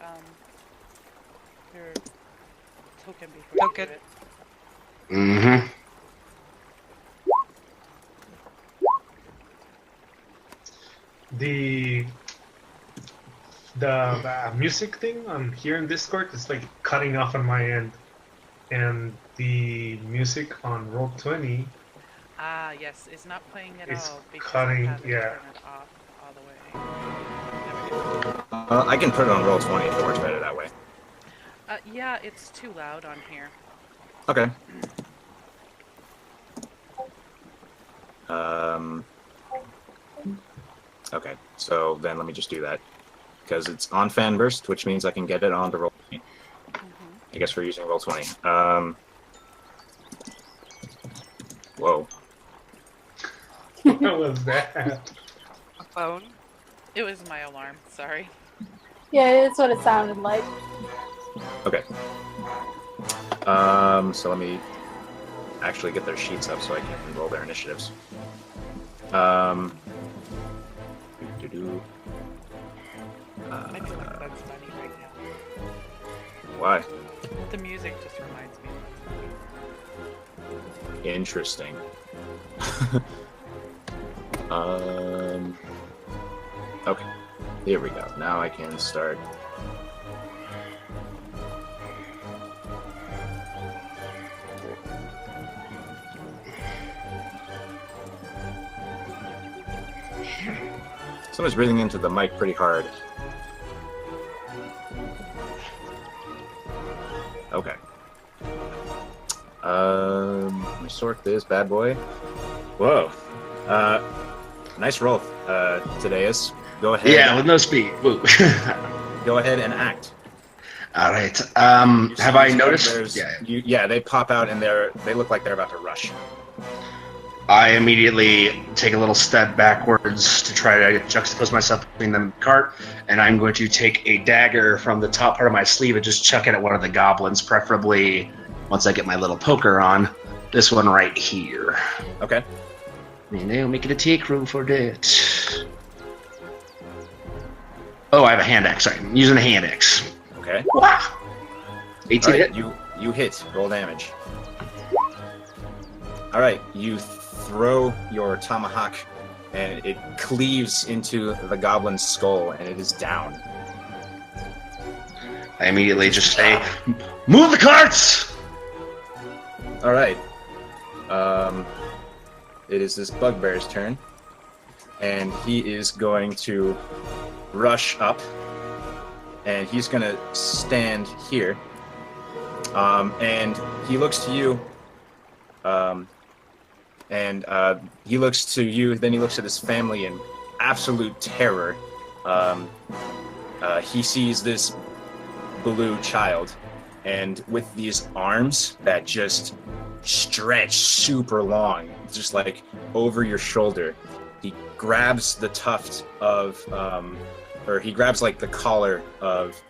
token before you do it. Mm-hmm. The music thing on here in Discord is like cutting off on my end, and the music on Roll20 Ah, yes, it's not playing at It's all because cutting, I had to yeah. turn it off all the way. I can put it on Roll20 if it works better that way. Yeah, it's too loud on here. Okay. Okay, so then let me just do that. Because it's on Fanburst, which means I can get it onto Roll20. I guess we're using Roll20. Whoa. What was that? A phone? It was my alarm, sorry. Yeah, it's what it sounded like. Okay. So let me actually get their sheets up so I can roll their initiatives. I feel like Bugs Bunny right now. Why? The music just reminds me of Bugs Bunny. Interesting. Okay. Here we go. Now I can start. Someone's breathing into the mic pretty hard. Okay. Let me sort this bad boy. Whoa. Nice roll, Tadeus. Go ahead. Yeah, with no speed. Woo. Go ahead and act. All right. You Have see I these noticed? bugbears- Yeah. Yeah, they pop out and they look like they're about to rush. I immediately take a little step backwards to try to juxtapose myself between them and the cart, and I'm going to take a dagger from the top part of my sleeve and just chuck it at one of the goblins, preferably once I get my little poker on. This one right here. Okay. And they'll make it a take room for that. Oh, I have a hand axe. Sorry, I'm using a hand axe. Okay. Wow. 18 All right, hit. you hit. Roll damage. All right, you throw your tomahawk, and it cleaves into the goblin's skull, and it is down. I immediately just say, "Move the carts!" All right. It is this bugbear's turn, and he is going to rush up and he's gonna stand here. And he looks to you. He looks to you. Then he looks at his family in absolute terror. He sees this blue child, and with these arms that just stretch super long, just like over your shoulder, he grabs the tuft of, or he grabs like the collar of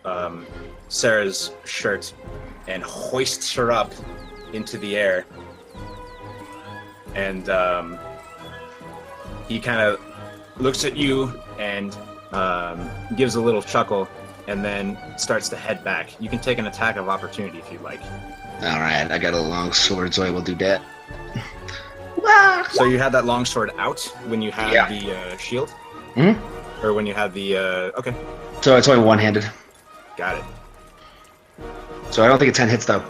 Sarah's shirt and hoists her up into the air. And he kind of looks at you and gives a little chuckle, and then starts to head back. You can take an attack of opportunity if you'd like. All right, I got a long sword, so I will do that. So you had that long sword out when you had the shield? Mm-hmm. Or when you had the... okay. So it's only one-handed. Got it. So I don't think a 10 hits, though.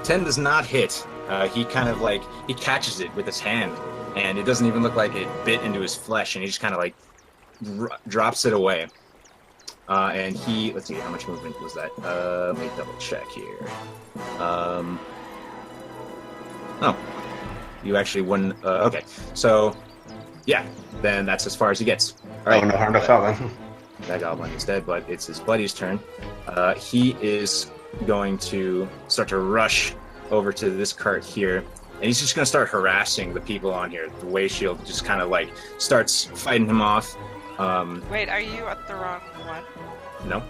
10 does not hit. He kind of like... He catches it with his hand, and it doesn't even look like it bit into his flesh, and he just kind of like drops it away. And he... Let's see, how much movement was that? Let me double check here. Oh. You actually won... okay, so... Yeah, then that's as far as he gets. All right. Oh, no harm, no foul, then. That goblin is dead, but it's his buddy's turn. He is going to start to rush over to this cart here, and he's just going to start harassing the people on here. The way shield just kind of like starts fighting him off. Wait, are you at the wrong one? No.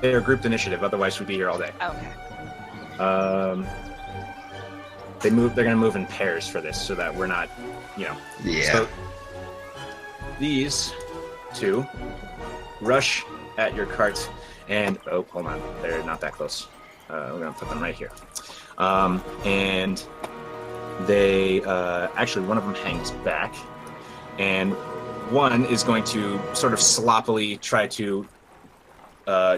They're grouped initiative, otherwise we'd be here all day. Okay. They're going to move in pairs for this so that we're not, Yeah. So these two rush at your cart, and oh, hold on, they're not that close. We're going to put them right here. And they actually, one of them hangs back, and one is going to sort of sloppily try to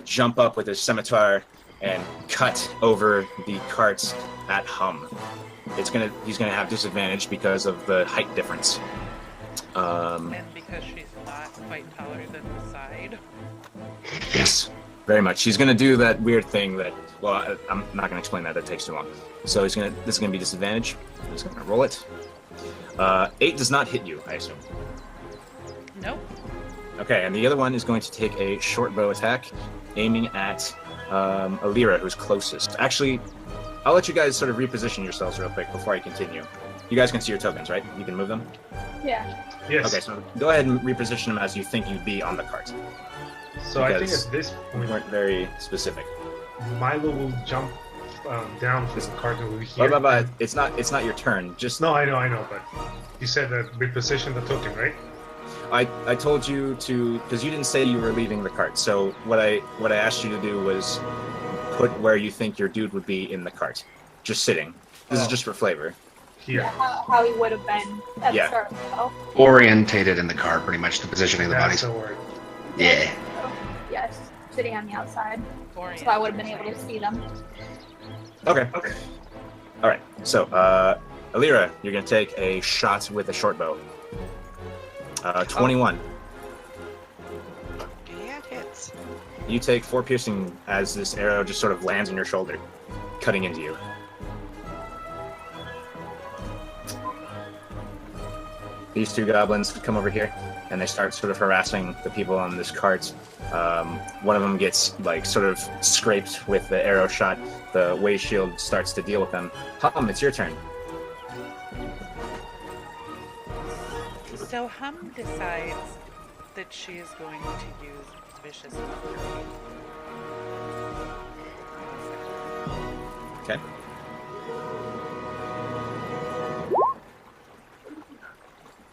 jump up with his scimitar and cut over the carts at Hum. He's gonna have disadvantage because of the height difference. And because she's not quite taller than the side. Yes, very much. She's gonna do that weird thing that, well, I'm not gonna explain that. That takes too long. So this is gonna be disadvantage. He's gonna roll it. 8 does not hit you, I assume. Nope. Okay, and the other one is going to take a short bow attack, aiming at Illyria, who's closest. Actually, I'll let you guys sort of reposition yourselves real quick before I continue. You guys can see your tokens, right? You can move them? Yeah. Yes. Okay, so go ahead and reposition them as you think you'd be on the cart. So I think at this We point, weren't very specific. Milo will jump down from the cart over here. But it's not your turn. Just No, I know, but you said that reposition the token, right? I told you to, because you didn't say you were leaving the cart. So what I asked you to do was put where you think your dude would be in the cart, just sitting. This is just for flavor. Here. How he would have been at the start. Oh, Orientated in the car, pretty much, the positioning of the That's bodies. the word. Yeah. yes, sitting on the outside, Orient. so I would have been able to see them. Okay. All right. So, Illyria, you're gonna take a shot with a short bow. 21. Yeah, it hits. You take 4 piercing as this arrow just sort of lands on your shoulder, cutting into you. These 2 goblins come over here, and they start sort of harassing the people on this cart. One of them gets like sort of scraped with the arrow shot. The way shield starts to deal with them. Hum, it's your turn. So Hum decides that she is going to use vicious mockery. Okay.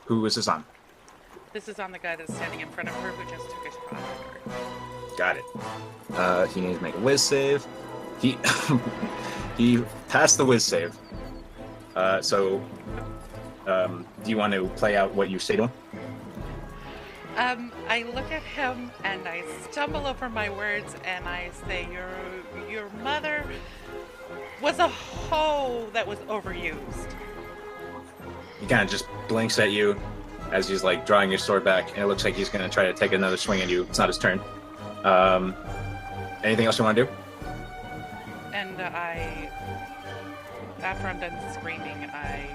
Who is this on? This is on the guy that's standing in front of her who just took a shot at her. Got it. He needs to make a whiz save. He he passed the whiz save. Do you want to play out what you say to him? I look at him and I stumble over my words and I say, your mother was a hoe that was overused. He kind of just blinks at you, as he's like drawing his sword back, and it looks like he's going to try to take another swing at you. It's not his turn. Anything else you want to do? And after I'm done screaming, I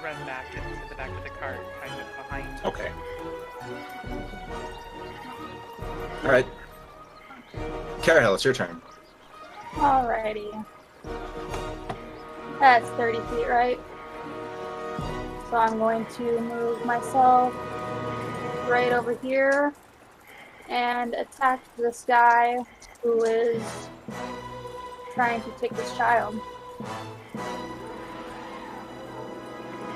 run back into the back of the cart, kind of behind. Okay. All right. Cara Hill, it's your turn. Alrighty. That's 30 feet, right? So I'm going to move myself right over here and attack this guy who is trying to take this child.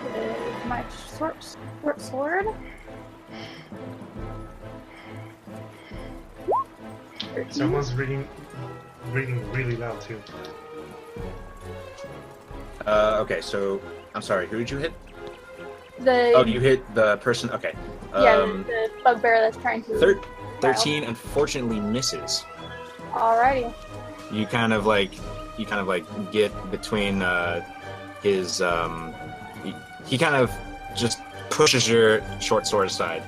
With my short sword. 13. Someone's reading really loud too. Okay, so I'm sorry. Who did you hit? The Oh, you hit the person. Okay. the bugbear that's trying to. 13 unfortunately misses. Alrighty. You kind of like get between his he kind of just pushes your short sword aside.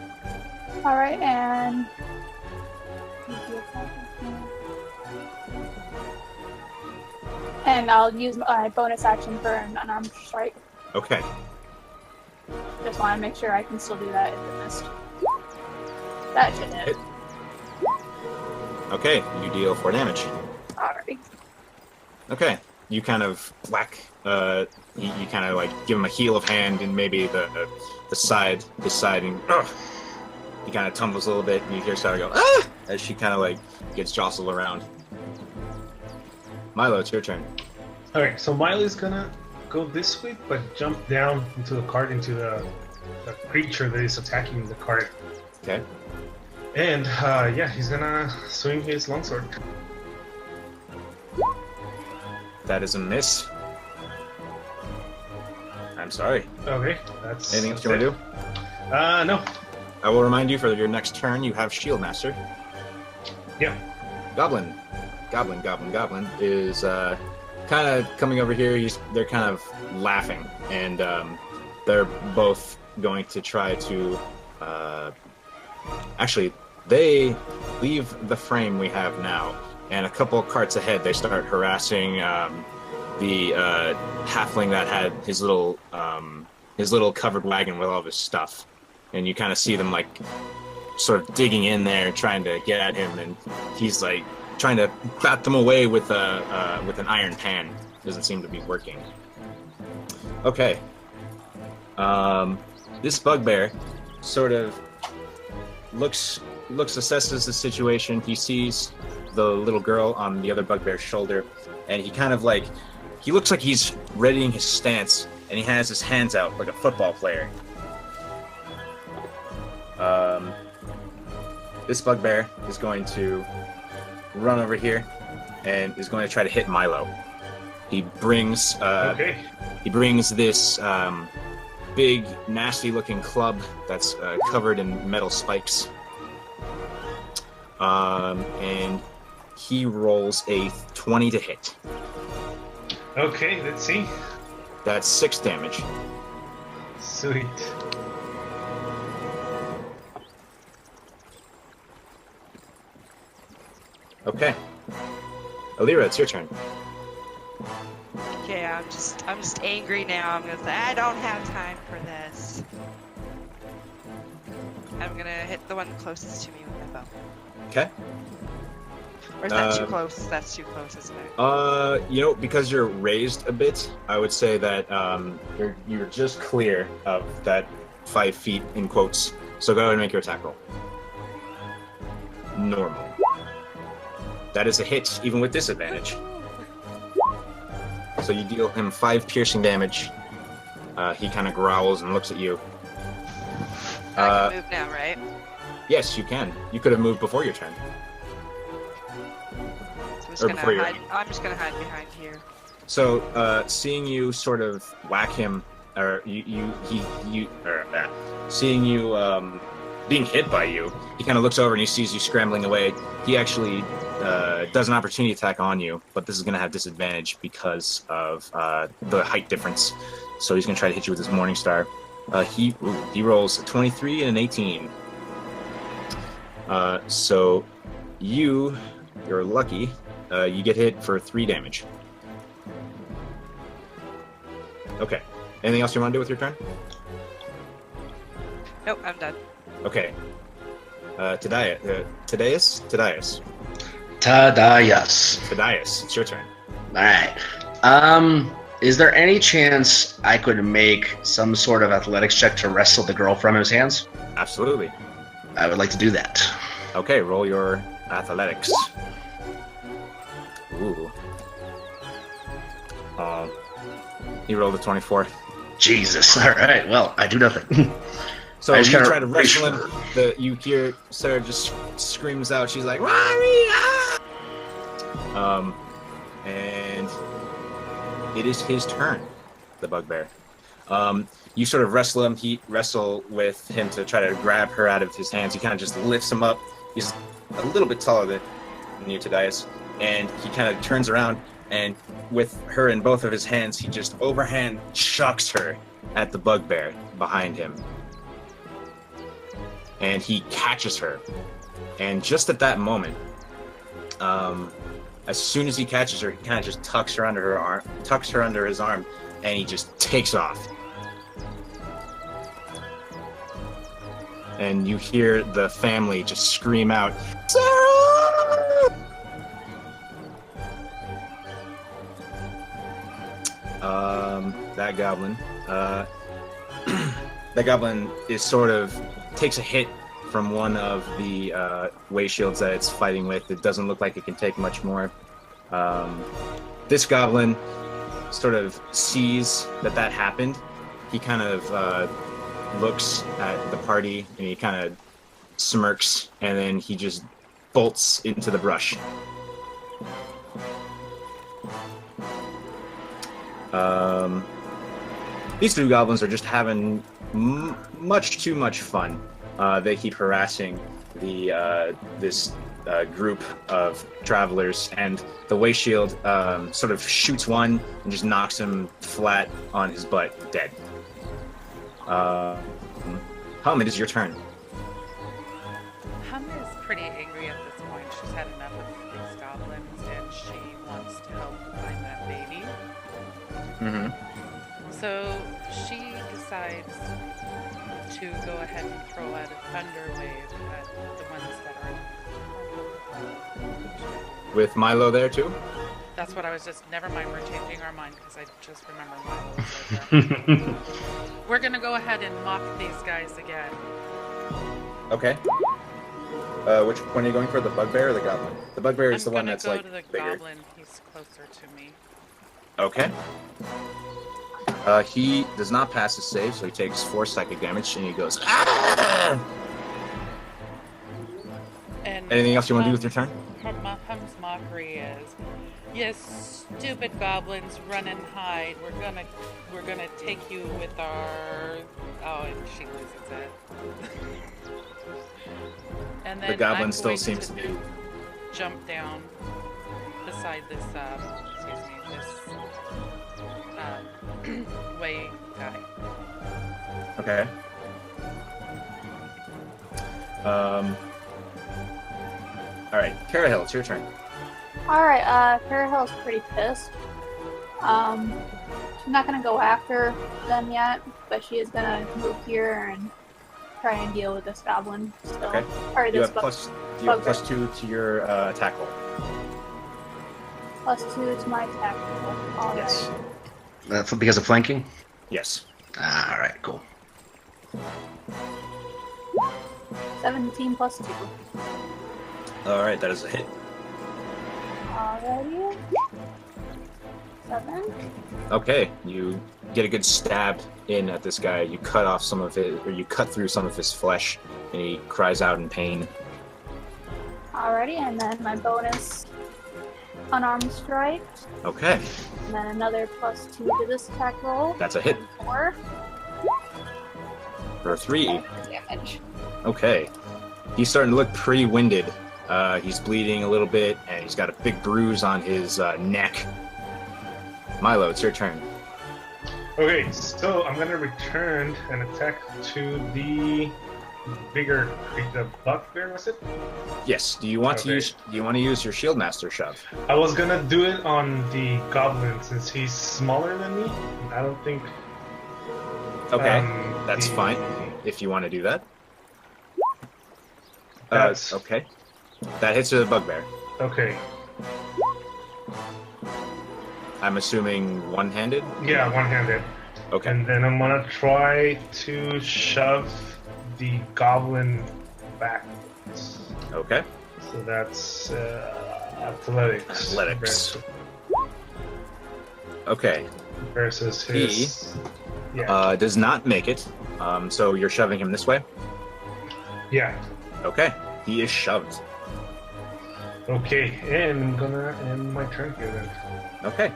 Alright, and I'll use my bonus action for an unarmed strike. Okay. Just want to make sure I can still do that if it missed. That should hit. Okay, you deal 4 damage. Alrighty. Okay, you kind of whack. You kind of like give him a heel of hand and maybe his side, and he kind of tumbles a little bit, and you hear Sarah go ah! As she kind of like gets jostled around. Milo, it's your turn. Alright, so Miley's gonna go this way, but jump down into the cart, into the creature that is attacking the cart. Okay. And, yeah, he's gonna swing his longsword. That is a miss. I'm sorry. Okay, that's... Anything else you want to do? No. I will remind you for your next turn, you have Shield Master. Yeah. Goblin is kind of coming over here. They're kind of laughing, and they're both going to try to. Actually, they leave the frame we have now, and a couple of carts ahead, they start harassing the halfling that had his little covered wagon with all of his stuff, and you kind of see them like sort of digging in there, trying to get at him, and he's like trying to bat them away with an iron pan. Doesn't seem to be working. Okay. This bugbear sort of assesses the situation. He sees the little girl on the other bugbear's shoulder, and he kind of like, he looks like he's readying his stance, and he has his hands out like a football player. This bugbear is going to run over here and is going to try to hit Milo. He brings this big, nasty-looking club that's covered in metal spikes, and he rolls a 20 to hit. Okay, let's see. That's 6 damage. Sweet. Okay. Illyria, it's your turn. Okay, I'm just angry now. I'm gonna say I don't have time for this. I'm gonna hit the one closest to me with my bow. Okay. Or is that too close? That's too close, isn't it? Because you're raised a bit, I would say that you're just clear of that 5 feet in quotes. So go ahead and make your attack roll. Normal. That is a hit, even with disadvantage. So you deal him 5 piercing damage. He kind of growls and looks at you. I can move now, right? Yes, you can. You could have moved before your turn. So I'm just gonna hide behind here. So, seeing you sort of whack him, or seeing you being hit by you, he kind of looks over and he sees you scrambling away. He actually does an opportunity attack on you, but this is going to have disadvantage because of the height difference. So he's going to try to hit you with his Morning Star. He rolls a 23 and an 18. So you're lucky. You get hit for 3 damage. Okay. Anything else you want to do with your turn? Nope, I'm done. Okay. Tadias. Tadayas. Tadias, it's your turn. Alright. Is there any chance I could make some sort of athletics check to wrestle the girl from his hands? Absolutely. I would like to do that. Okay, roll your athletics. Ooh. He rolled a 24. Jesus. Alright, well, I do nothing. So I you just kinda try to wrestle reach him. You hear Sarah just screams out. She's like, "Rory!" And it is his turn. The bugbear. You sort of wrestle him. He wrestle with him to try to grab her out of his hands. He kind of just lifts him up. He's a little bit taller than you, Tadias, and he kind of turns around and with her in both of his hands, he just overhand chucks her at the bugbear behind him. And he catches her. And just at that moment, as soon as he catches her, he kind of just tucks her under his arm, and he just takes off. And you hear the family just scream out, "Sarah!" That goblin. That goblin is sort of takes a hit from one of the way shields that it's fighting with. It doesn't look like it can take much more. This goblin sort of sees that happened. He kind of looks at the party and he kind of smirks, and then he just bolts into the brush. These two goblins are just having much too much fun. They keep harassing this group of travelers, and the way shield sort of shoots one and just knocks him flat on his butt, dead. Hum, it is your turn. Hum is pretty angry at this point. She's had enough of these goblins, and she wants to help find that baby. Mm-hmm. So she decides to go ahead and throw out a thunder wave at the ones that are. With Milo there too? That's what I was just. Never mind, we're changing our mind because I just remember Milo was right there. We're gonna go ahead and mock these guys again. Okay. Which one are you going for? The bugbear or the goblin? The bugbear is the one that's like I'm gonna go to the bigger. goblin. He's closer to me. Okay. He does not pass his save, so he takes 4 psychic damage, and he goes, "Ah!" And Anything else you want to do with your turn? Hum's mockery is, "Yes, stupid goblins, run and hide. We're gonna take you with our." Oh, and she loses it. And then The goblin I'm still going seems to be. jump down beside this. Way guy. Okay. All right, Cara Hill, it's your turn. Alright, Cara Hill's pretty pissed. She's not gonna go after them yet, but she is gonna move here and try and deal with this goblin still. Okay. Or You this have +2 to your attack roll. +2 to my attack roll. Alright. Yes. That's because of flanking? Yes. Alright, cool. 17 +2. All right, that is a hit. Alrighty. 7. Okay, you get a good stab in at this guy. You cut off some of it, or you cut through some of his flesh, and he cries out in pain. Alrighty, and then my bonus unarmed strike. Okay, And then another +2 to this attack roll. that's a hit 4 for 3. damage. Okay, he's starting to look pretty winded. He's bleeding a little bit, and he's got a big bruise on his neck. Milo, it's your turn. Okay, so I'm gonna return an attack to the bigger creature. The bugbear, was it? Yes. Do you want to Okay. use? Do you want to use your shield master shove? I was gonna do it on the goblin since he's smaller than me. I don't think. Okay, um, that's the- fine. If you want to do that. That's Okay. That hits the bugbear. okay. I'm assuming one-handed. Yeah, one-handed. Okay. And then I'm gonna try to shove the goblin back. Okay. So that's athletics. Athletics. Okay. Versus his. Does not make it. So you're shoving him this way. Yeah. Okay. He is shoved. Okay, and I'm gonna end my turn here then. Okay.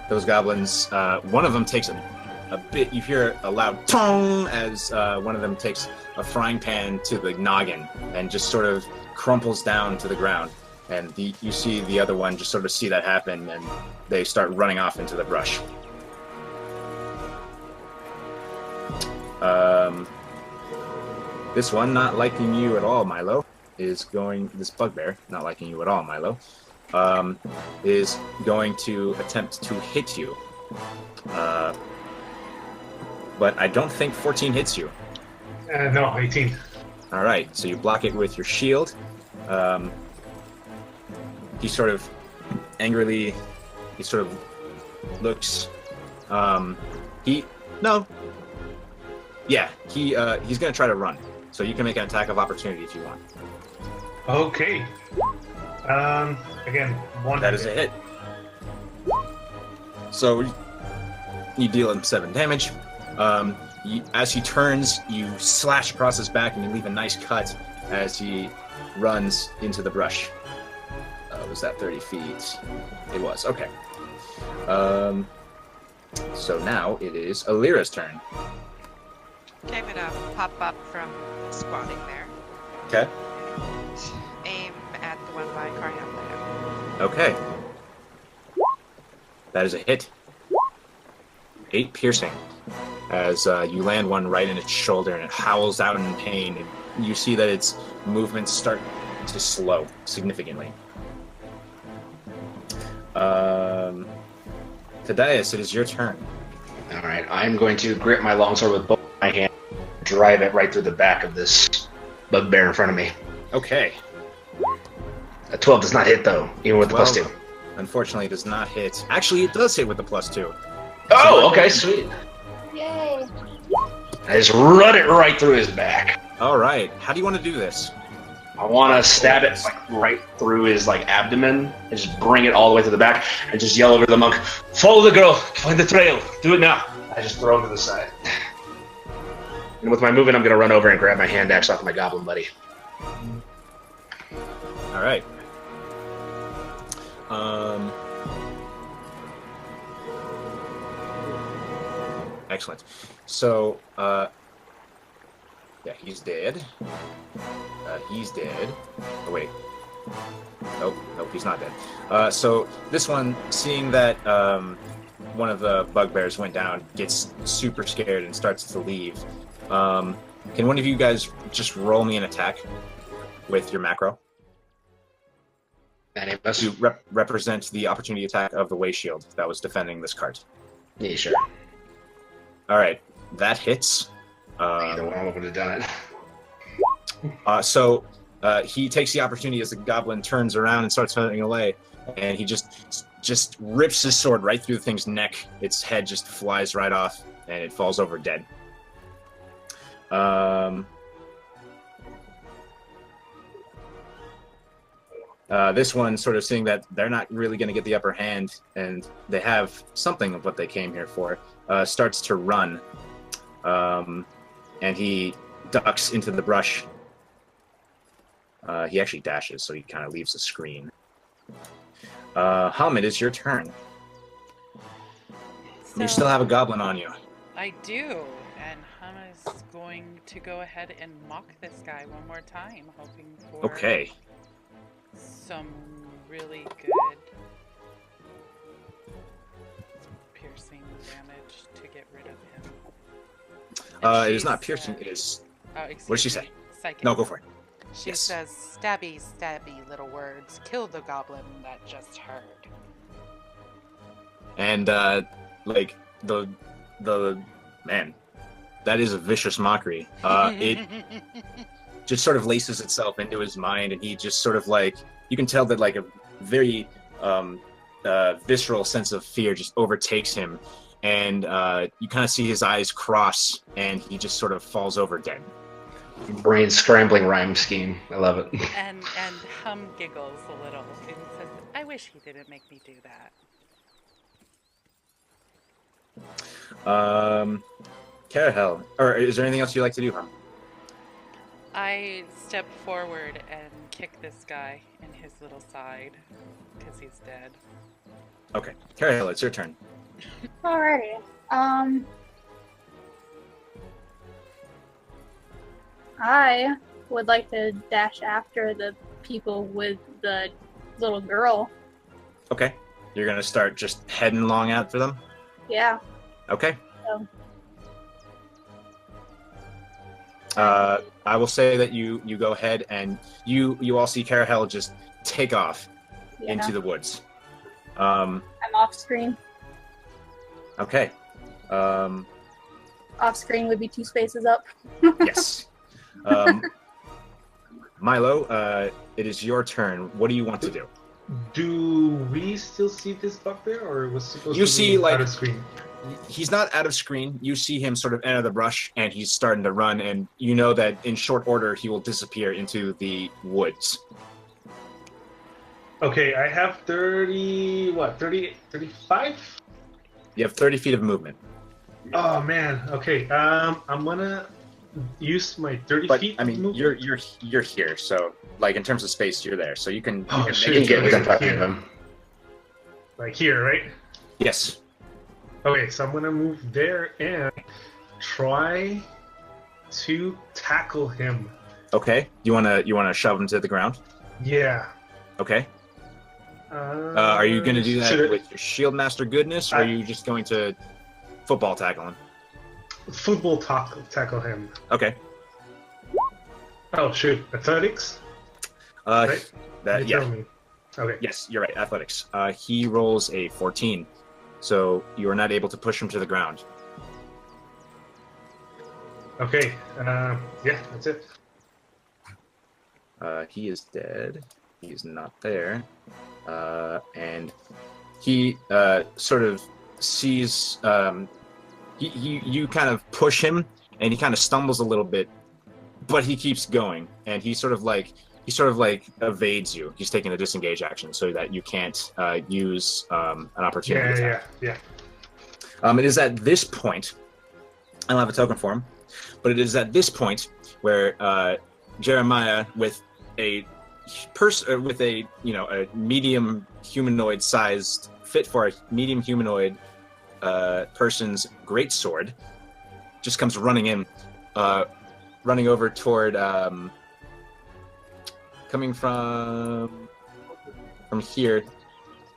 Those goblins, one of them takes a bit, you hear a loud tong as one of them takes a frying pan to the noggin and just sort of crumples down to the ground. And you see the other one just sort of see that happen, and they start running off into the brush. This one, not liking you at all, Milo, this bugbear, not liking you at all, Milo, is going to attempt to hit you. But I don't think 14 hits you. No, 18. All right, so you block it with your shield. He sort of angrily, he sort of looks. He's gonna try to run. So you can make an attack of opportunity if you want. Okay. Again, one. That is a hit. So you deal him 7 damage. As he turns, you slash across his back and you leave a nice cut as he runs into the brush. Was that 30 feet? It was. Okay. So now it is Illyria's turn. Okay, I'm gonna pop up from spawning there. Okay. Aim at the one by Cara Hill. Okay. That is a hit. 8 piercing. As you land one right in its shoulder and it howls out in pain. And you see that its movements start to slow significantly. Thaddeus, it is your turn. All right, I'm going to grip my longsword with both my hands, drive it right through the back of this bugbear in front of me. Okay. A 12 does not hit though, even with the +2. Unfortunately, it does not hit. Actually, it does hit with the +2. Oh, okay, sweet. Yay! I just run it right through his back. All right. How do you want to do this? I want to stab it right through his abdomen and just bring it all the way to the back and just yell over to the monk, "Follow the girl, find the trail, do it now." I just throw him to the side. And with my movement, I'm going to run over and grab my hand axe off my goblin buddy. All right. Excellent. So, yeah, he's dead. He's dead. Oh, wait. Nope, he's not dead. So this one, seeing that one of the bugbears went down, gets super scared and starts to leave. Can one of you guys just roll me an attack with your macro? Any of us? To represent the opportunity attack of the way shield that was defending this cart. Yeah, sure. All right, that hits. Either one would have done it. So he takes the opportunity as the goblin turns around and starts running away, and he just rips his sword right through the thing's neck. Its head just flies right off, and it falls over dead. This one, sort of seeing that they're not really going to get the upper hand, and they have something of what they came here for, starts to run, and he ducks into the brush. He actually dashes, so he kind of leaves the screen. Hum, it is your turn. So, You still have a goblin on you. I do, and Hum is going to go ahead and mock this guy one more time, hoping for Okay. some really good get rid of him. It is not She piercing. said- It is. Oh, What did excuse she me, say? Psychic. No, go for it. She Yes. says, "Stabby, stabby little words. Kill the goblin that just heard." And like the man, that is a vicious mockery. It just sort of laces itself into his mind, and he just sort of like, you can tell that like a very visceral sense of fear just overtakes him, and you kind of see his eyes cross, and he just sort of falls over dead. Brain scrambling rhyme scheme. I love it. and Hum giggles a little and says, "I wish he didn't make me do that." Cara Hill, or is there anything else you'd like to do, Hum? I step forward and kick this guy in his little side because he's dead. Okay, Cara Hill, it's your turn. Alrighty. I would like to dash after the people with the little girl. Okay, you're gonna start just heading long out for them. Yeah. Okay. So, I will say that you go ahead and you all see Cara Hill just take off yeah. into the woods. I'm off screen. Okay. Off screen would be 2 spaces up. Yes. Milo, it is your turn. What do you want to do? Do we still see this bug there, or was it supposed You to see, be like- out of screen? He's not out of screen. You see him sort of enter the brush, and he's starting to run, and you know that in short order he will disappear into the woods. Okay, I have 30, 35? You have 30 feet of movement. Oh man. Okay. I'm gonna use my 30 But feet. I mean, movement. you're here, so like in terms of space, you're there, so you can. Oh, you shit. You can get within Okay, 5 feet of here. him. Like here, right? Yes. Okay, so I'm gonna move there and try to tackle him. Okay. You wanna shove him to the ground? Yeah. Okay. Are you gonna do that should I- with your shield master goodness, or are you just going to football tackle him? football tackle him? Okay. Oh shoot, athletics. Right? You Yeah. tell me. Okay. Yes, you're right. Athletics. He rolls a 14, so you are not able to push him to the ground. Okay. Yeah, that's it. He is dead. He is not there. And he sort of sees you kind of push him, and he kind of stumbles a little bit, but he keeps going, and he sort of like evades you. He's taking a disengage action so that you can't use an opportunity attack. Yeah. It is at this point, I don't have a token for him, but it is at this point where Jeremiah, with a a medium humanoid sized, fit for a medium humanoid person's great sword, just comes running in, running over toward, coming from here.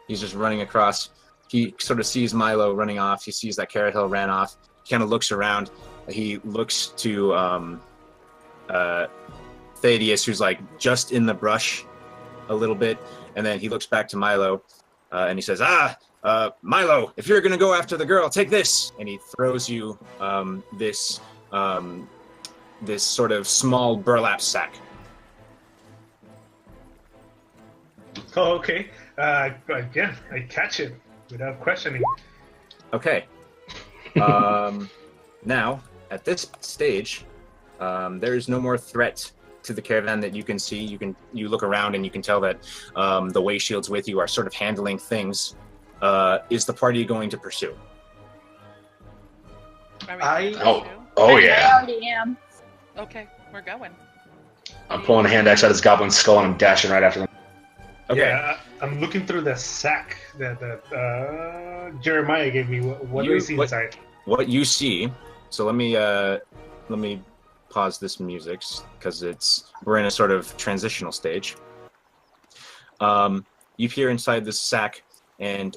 He's just running across. He sort of sees Milo running off. He sees that Cara Hill ran off. He kind of looks around. He looks to Thaddeus, who's like just in the brush a little bit, and then he looks back to Milo, and he says, Milo, if you're gonna go after the girl, take this, and he throws you this sort of small burlap sack. Oh, okay. Yeah, I catch it without questioning. Okay. Now, at this stage, there is no more threat to the caravan that you can see. You look around and you can tell that the way shields with you are sort of handling things. Is the party going to pursue? Are we I- going to pursue? Oh I yeah. already am. Okay, we're going. I'm pulling a hand axe out of his goblin skull and I'm dashing right after them. Okay. Yeah, I'm looking through the sack that Jeremiah gave me. What do You- I see what- inside? What you see? So let me pause this music because we're in a sort of transitional stage. You peer inside this sack, and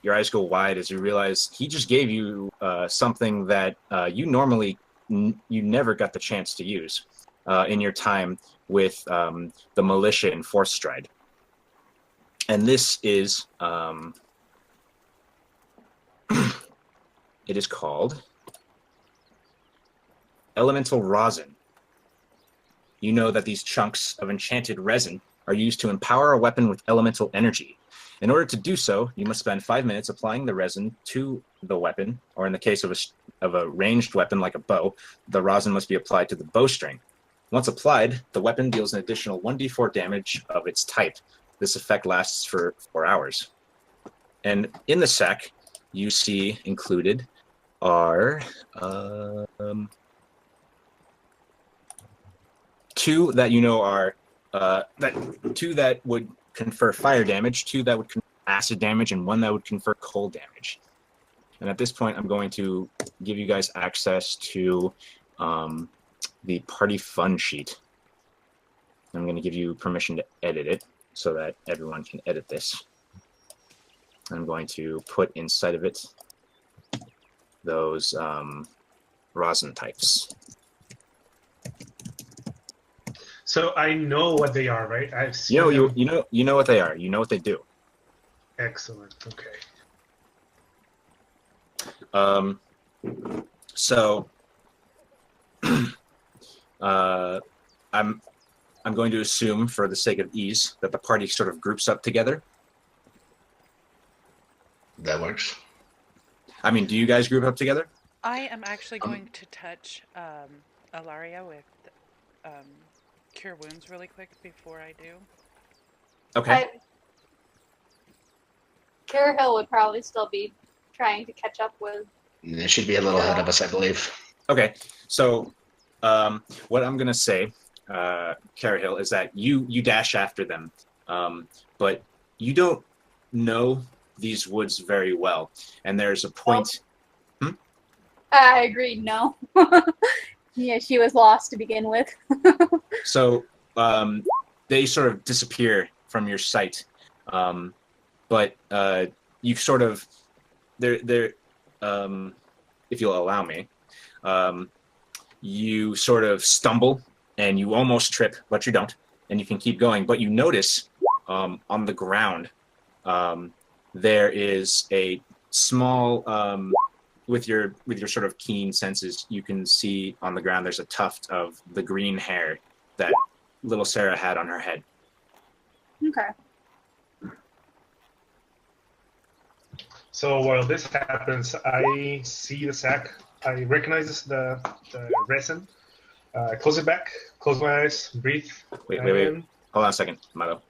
your eyes go wide as you realize he just gave you something that you normally you never got the chance to use in your time with the militia in Force Stride. And this is it is called Elemental Rosin. You know that these chunks of enchanted resin are used to empower a weapon with elemental energy. In order to do so, you must spend 5 minutes applying the resin to the weapon, or in the case of a ranged weapon like a bow, the rosin must be applied to the bowstring. Once applied, the weapon deals an additional 1d4 damage of its type. This effect lasts for 4 hours. And in the sack, you see included are 2 that you know are 2 that would confer fire damage, 2 that would confer acid damage, and 1 that would confer cold damage. And at this point, I'm going to give you guys access to the party fun sheet. I'm going to give you permission to edit it so that everyone can edit this. I'm going to put inside of it those rosin types. So I know what they are, right? I've seen You know what they are. You know what they do. Excellent. Okay. So I'm going to assume, for the sake of ease, that the party sort of groups up together. That works. I mean, do you guys group up together? I am actually going to touch Illyria with Cure Wounds really quick before I do. Okay. Cara Hill would probably still be trying to catch up with. They should be a little ahead of us, I believe. Okay. So what I'm going to say, Cara Hill, is that you dash after them, but you don't know these woods very well. And there's a point... I agreed, no. Yeah, she was lost to begin with. So they sort of disappear from your sight, but you sort of they're if you'll allow me, you sort of stumble and you almost trip, but you don't, and you can keep going. But you notice on the ground there is a small with your sort of keen senses, you can see on the ground there's a tuft of the green hair that little Sarah had on her head. Okay. So while this happens, I see the sack. I recognize the resin. Close it back. Close my eyes. Breathe. Wait. Hold on a second, Milo.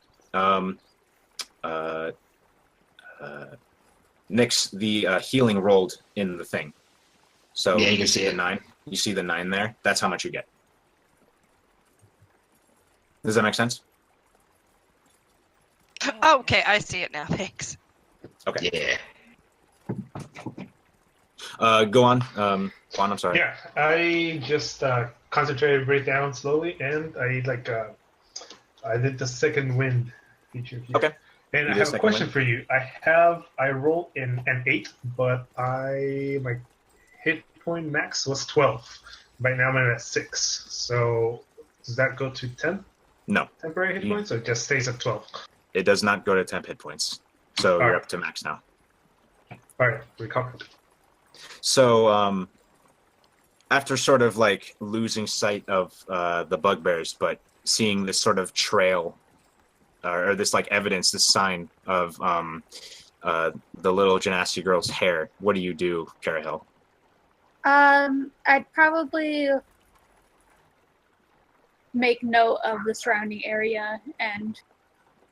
Nix, the healing rolled in the thing. So yeah, you can see the it. 9. You see the 9 there? That's how much you get. Does that make sense? Oh, okay, I see it now. Thanks. Okay. Yeah. Go on. Juan, I'm sorry. Yeah, I just concentrated, breathe down slowly, and I did the second wind feature here. Okay. And You I did have a second question wind. for you. I rolled in an 8, but my hit point max was 12. Right now I'm at 6. So does that go to 10 No, temporary hit points, or it just stays at 12? it does not go to temp hit points. So you're Alright. up to max now. All right, recovered. So after sort of like losing sight of the bugbears, but seeing this sort of trail or this like evidence, this sign of the little genasi girl's hair, what do you do, Cara Hill? I'd probably make note of the surrounding area and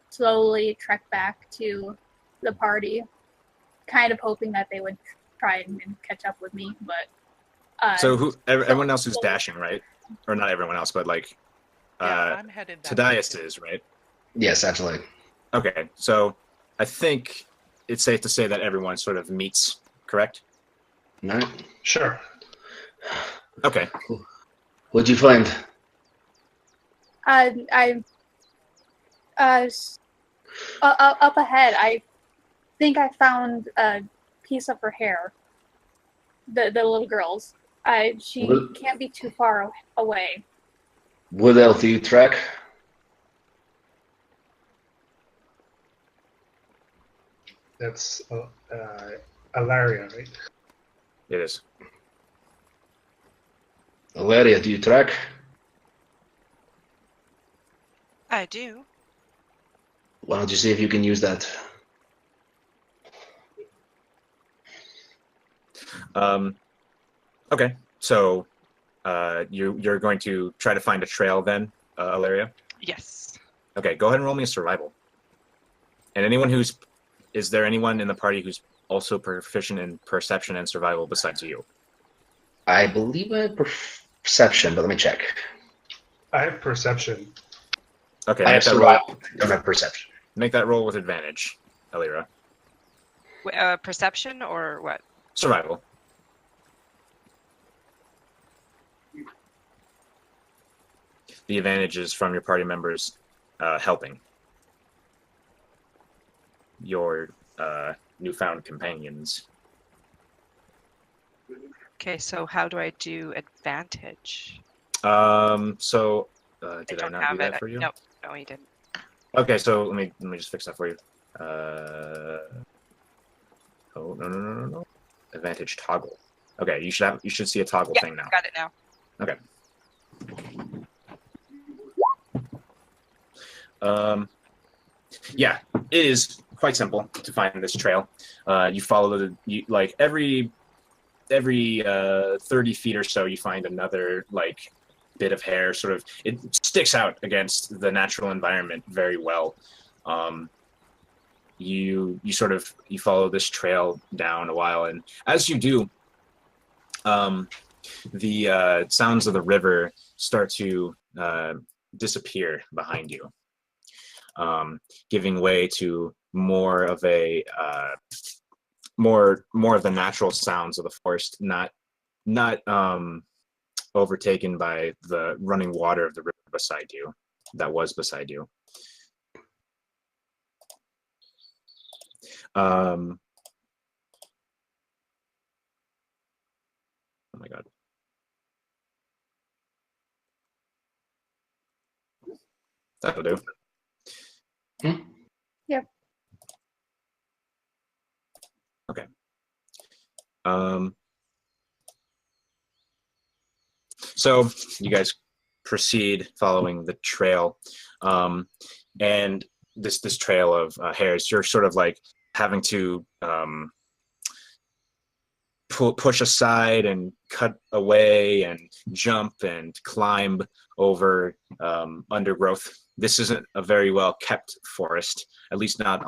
slowly trek back to the party, kind of hoping that they would try and catch up with me. But So everyone else is dashing, right? Or not everyone else, but like I'm headed that way, Tadias too. is, right? Yes, absolutely. Okay, so I think it's safe to say that everyone sort of meets, correct? All right. Sure. Okay. What'd you find? up ahead, think I found a piece of her hair. The little girl's. She What, can't be too far away. what else do you track? That's Illyria, right? It is. Illyria, do you track? I do. Why don't you see if you can use that? Okay, so you're going to try to find a trail then, Illyria? Yes. Okay, go ahead and roll me a survival. And is there anyone in the party who's also proficient in perception and survival besides you? I believe I have perception, but let me check. I have perception. Okay, I make have that roll. survival. I don't have perception. Make that roll with advantage, Illyria. Perception or what? Survival. The advantage is from your party members helping your newfound companions. Okay, so how do I do advantage? Did I don't not do have that it. for you? No, you didn't. Okay, so let me just fix that for you. Oh no. Advantage toggle. Okay, you should see a toggle thing now. Got it now. Okay. Yeah, it is quite simple to find this trail. You follow like every 30 feet or so, you find another like bit of hair. Sort of, it sticks out against the natural environment very well. You follow this trail down a while, and as you do, the sounds of the river start to disappear behind you, giving way to more of the natural sounds of the forest, not overtaken by the running water of the river beside you. Oh my god. That'll do. Yep. Okay. So you guys proceed following the trail, and this trail of hairs. You're sort of like having to push aside and cut away and jump and climb over undergrowth. This isn't a very well kept forest, at least not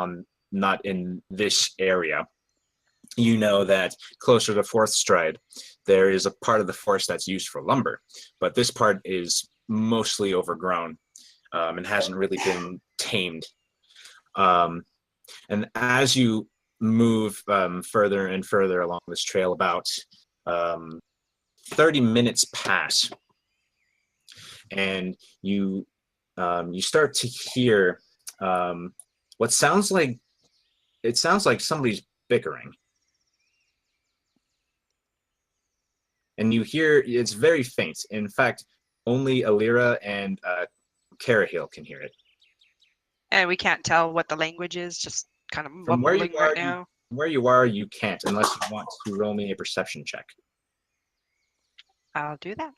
in this area. You know that closer to Fourth Stride, there is a part of the forest that's used for lumber, but this part is mostly overgrown and hasn't really been tamed. And as you move further and further along this trail, about 30 minutes pass, and you start to hear what sounds like somebody's bickering. And you hear, it's very faint. In fact, only Illyria and Cara Hill can hear it. And we can't tell what the language is, just kind of From where mumbling you are, right now. where you are, you can't, unless you want to roll me a perception check. I'll do that.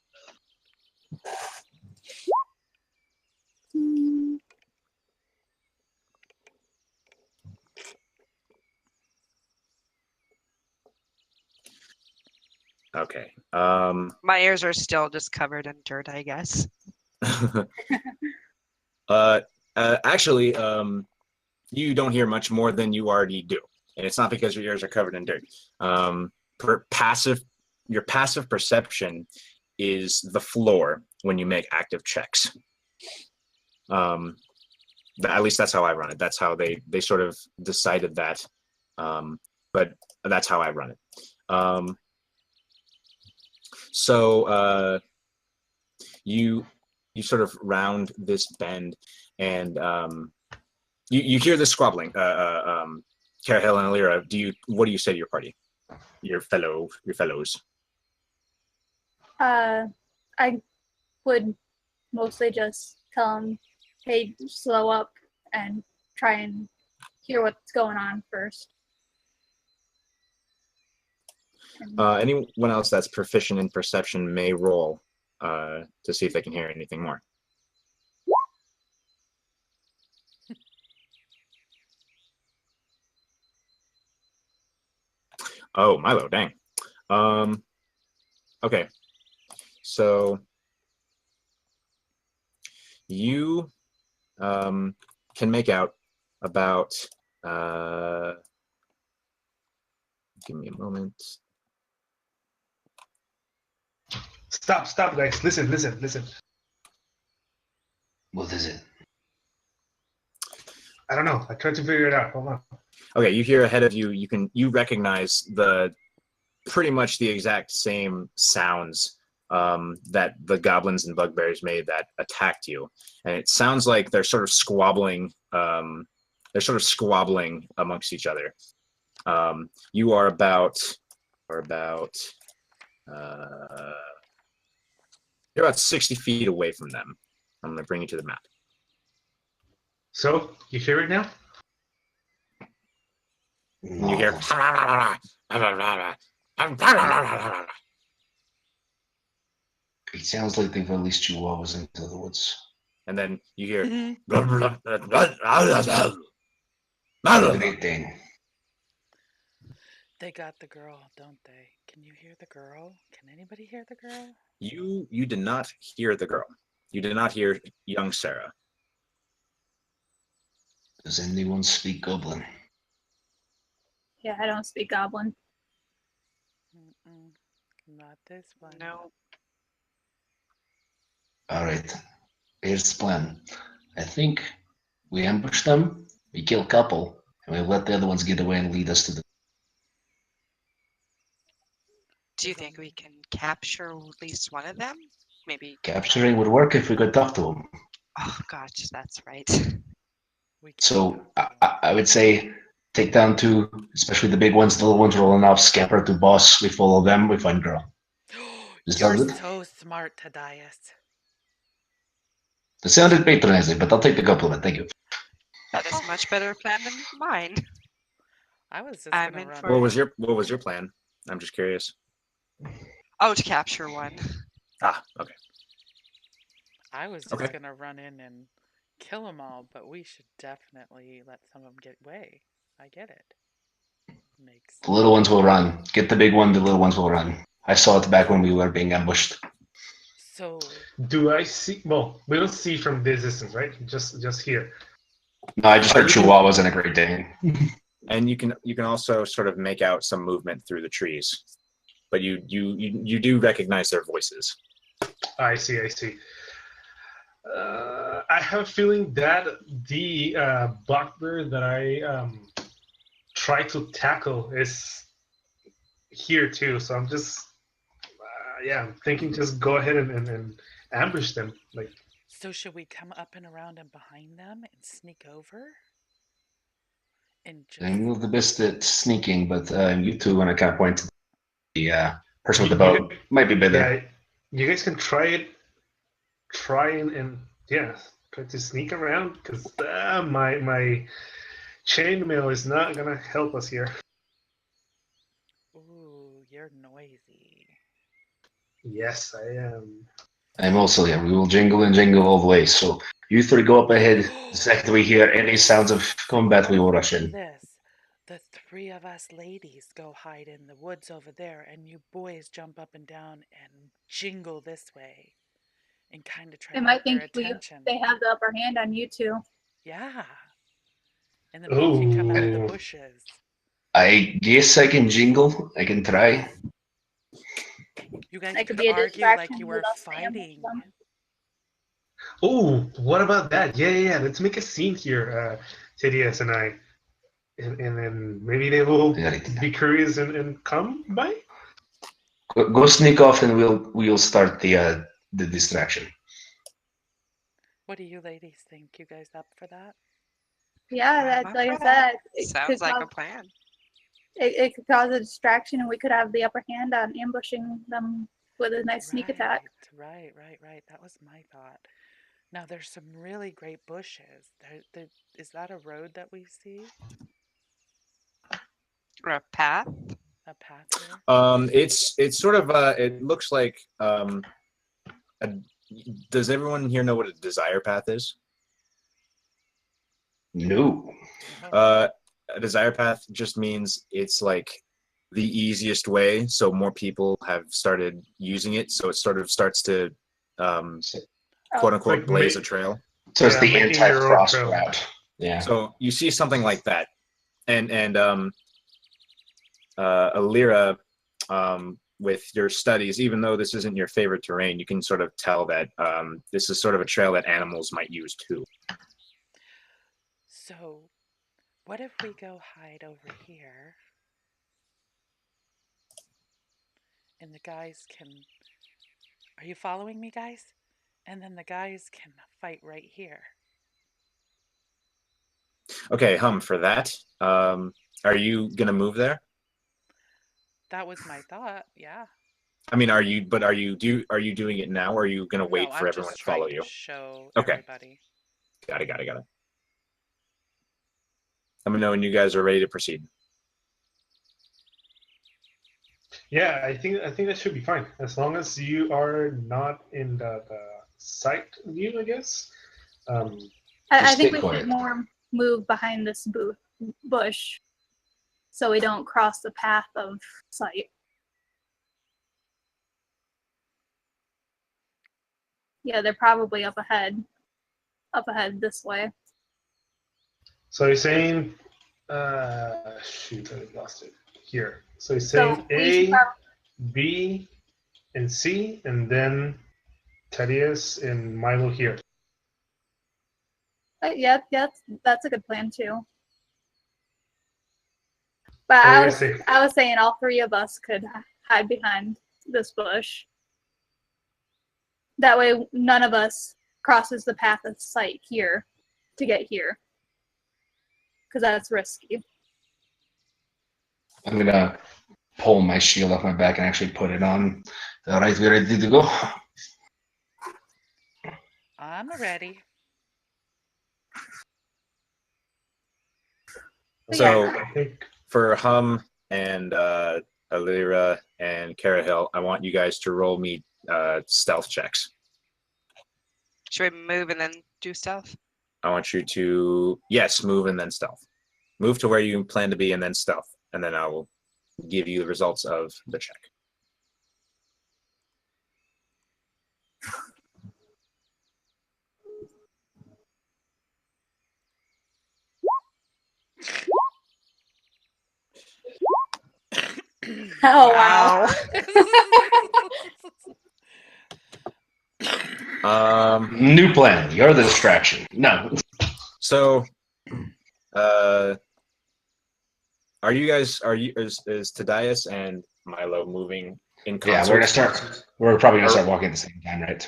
Okay. My ears are still just covered in dirt, I guess. Actually, you don't hear much more than you already do, and it's not because your ears are covered in dirt. Your passive perception is the floor when you make active checks. At least that's how I run it. That's how they sort of decided that. But that's how I run it. So you sort of round this bend, and you hear the squabbling. Cara Hill and Illyria, what do you say to your party? Your fellows. I would mostly just tell them, hey, slow up and try and hear what's going on first. Anyone else that's proficient in perception may roll to see if they can hear anything more. Oh, Milo, dang. Okay. So you can make out about give me a moment. Stop, guys. Listen. What is it? I don't know. I tried to figure it out. Hold on. Okay, you hear ahead of you. You recognize pretty much the exact same sounds that the goblins and bugbears made that attacked you, and it sounds like they're sort of squabbling. They're sort of squabbling amongst each other. You are about you're about 60 feet away from them. I'm going to bring you to the map. So, you hear it now? And you hear It sounds like they've released chihuahuas into the woods. and then you hear Everything. They got the girl, don't they? Can you hear the girl? Can anybody hear the girl? you did not hear the girl. You did not hear young Sarah. Does anyone speak Goblin? Yeah, I don't speak Goblin. Mm-mm. Not this one. No. All right. Here's the plan. I think we ambush them, we kill a couple, and we let the other ones get away and lead us to the... Do you think we can capture at least one of them? Maybe. Capturing would work if we could talk to them. Oh, gosh, that's right. We can't So talk to 'em. I would say take down two, especially the big ones, the little ones rolling off, scamper to boss, we follow them, we find girl. This You're sounds good? so smart, Tadias. That sounded patronizing, but I'll take the compliment, thank you. That is a much better plan than mine. I was just I'm gonna in run. for- What was your plan? I'm just curious. Oh, to capture one. Ah, okay. I was just Okay. gonna run in and kill them all, but we should definitely let some of them get away. I get it. Makes The little ones will run. Get the big one, the little ones will run. I saw it back when we were being ambushed. so. Do I see? Well, we don't see from this distance, right? Just here. No, I just heard chihuahuas and a Great Dane. And you can also sort of make out some movement through the trees, but you do recognize their voices. I see. I have a feeling that the bugbear that I try to tackle is here too. So I'm just, I'm thinking just go ahead and ambush them. Like, So should we come up and around and behind them and sneak over? And just I'm not the best at sneaking, but you two, when I kind of point to the person with the You- bow, might be better. yeah, you guys can try it. Try and try to sneak around because my chainmail is not gonna help us here. ooh, you're noisy. Yes, I am. I'm also here. We will jingle and jingle all the way. So you three go up ahead. The second we hear any sounds of combat, we will rush Do in. this. The three of us ladies go hide in the woods over there, and you boys jump up and down and jingle this way, and kind of try They to might get their think attention. they have the upper hand on you two. Yeah. And then we can come out of the Ooh. bushes. I guess I can jingle. I can try. You guys That could could be a argue like distraction you with were us to ambush fighting. them. Oh, what about that? Yeah. Let's make a scene here, Tidias and I, and then maybe they will be curious and come by. Go sneak off, and we'll start the distraction. What do you ladies think? You guys up for that? Yeah, I'm that's up like I for that. said. It Sounds could like cause, a plan. it could cause a distraction, and we could have the upper hand on ambushing them with a nice sneak attack. Right. That was my thought. Now there's some really great bushes. Is that a road that we see? Or a path. A path here? It's sort of it looks like a, does everyone here know what a desire path is? No. Uh, a desire path just means it's like the easiest way, so more people have started using it, so it sort of starts to quote unquote Like blaze a trail. So it's the making your own anti-cross trail. route. Yeah. So you see something like that, and Illyria, with your studies, even though this isn't your favorite terrain, you can sort of tell that this is sort of a trail that animals might use too. So, what if we go hide over here and the guys can. Are you following me, guys? And then the guys can fight right here. Okay, for that, are you gonna move there? That was my thought, yeah. I mean, are you doing it now, or are you gonna No, wait for I'm everyone just to follow trying to you? show Okay. everybody. Got it. Let me know when you guys are ready to proceed. Yeah, I think that should be fine as long as you are not in the sight view, I guess. I Just think stay we quiet. should more move behind this bush so we don't cross the path of sight. Yeah, they're probably up ahead this way. So you're saying, shoot, I lost it here. So you're So saying we should A, B, and C, and then Thaddeus and Milo here. yeah, that's a good plan too. But What do you say? I was saying all three of us could hide behind this bush. That way, none of us crosses the path of sight here to get here, because that's risky. I'm gonna pull my shield off my back and actually put it on. All right, we're ready to go. I'm ready. So I think for and Illyria and Cara Hill, I want you guys to roll me stealth checks. Should we move and then do stuff? I want you to move and then stealth. Move to where you plan to be and then stealth, and then I will give you the results of the check. Oh wow! New plan. You're the distraction. No. So, are you guys? Is Thaddeus and Milo moving in concert? Yeah, we're probably gonna start walking at the same time, right?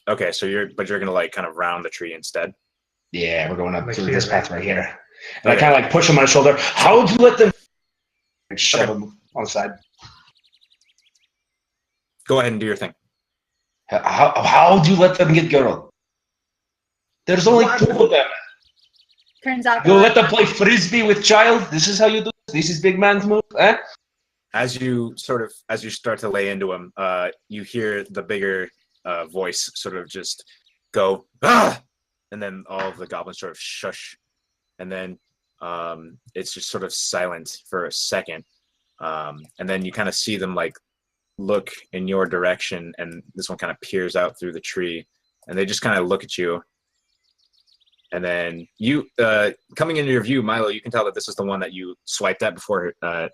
Okay, so you're gonna like kind of round the tree instead. Yeah, we're going up Like through here, this right? path right here. And I Okay. kind of like push him on his shoulder. How would you let them shove him on the side? Go ahead and do your thing. How do you let them get girl? There's only two of them. Turns out You let them play frisbee with child? This is how you do this? This is big man's move, eh? As you start to lay into him, you hear the bigger voice sort of just go, ah! And then all of the goblins sort of shush. And then it's just sort of silent for a second. And then you kind of see them like look in your direction, and this one kind of peers out through the tree, and they just kind of look at you. And then you, coming into your view, Milo, you can tell that this is the one that you swiped at before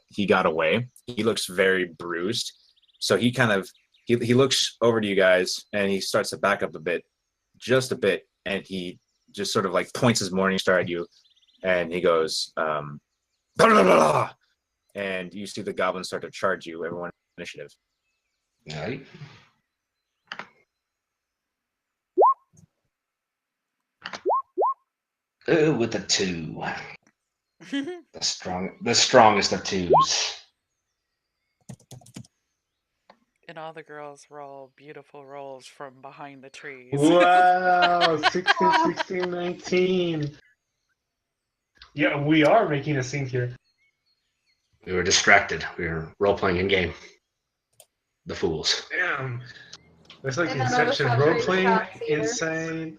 he got away. He looks very bruised. So he kind of, he looks over to you guys, and he starts to back up a bit, just a bit, and he just sort of like points his morning star at you, and he goes, blah, blah, blah, and you see the goblins start to charge you. Everyone initiative. All right. With a 2. The strongest of 2s. And all the girls roll beautiful rolls from behind the trees. Wow, 16, 16, 19. Yeah, we are making a scene here. We were distracted. We were role playing in game. The fools. Damn. There's like And none of us Inception have role great playing shots either. inside.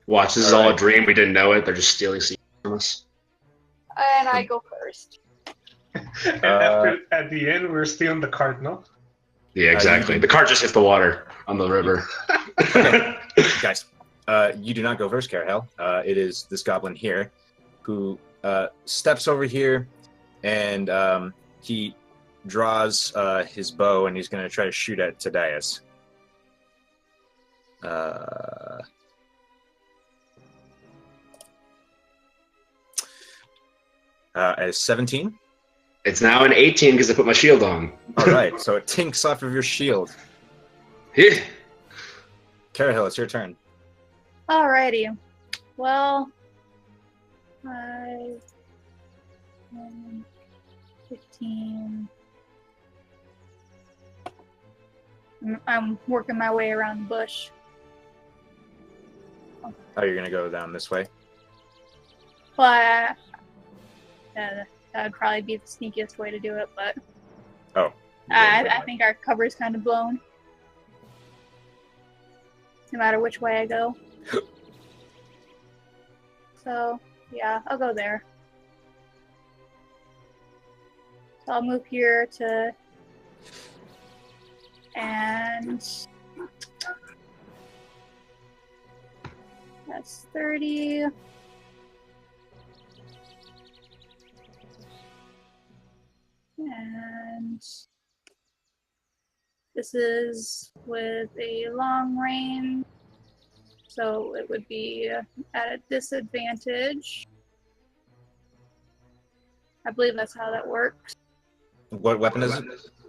Watch, this is all a dream. We didn't know it. They're just stealing secrets from us. And I go first. And at the end, we're still in the cart, no? Yeah, exactly. The cart just hit the water on the river. Okay. Guys, you do not go first, Cara Hill. It is this goblin here who steps over here and he draws his bow and he's going to try to shoot at Tadias. As 17. It's now an 18 because I put my shield on. All right, so it tinks off of your shield. Yeah. Cara Hill, it's your turn. Alrighty. Well, 5, 10, 15. I'm working my way around the bush. Oh, you're going to go down this way? But that would probably be the sneakiest way to do it, but Oh. I think our cover is kind of blown. No matter which way I go. So, yeah, I'll go there. So I'll move here to... And... That's 30... And this is with a long range, so it would be at a disadvantage. I believe that's how that works. What weapon is it?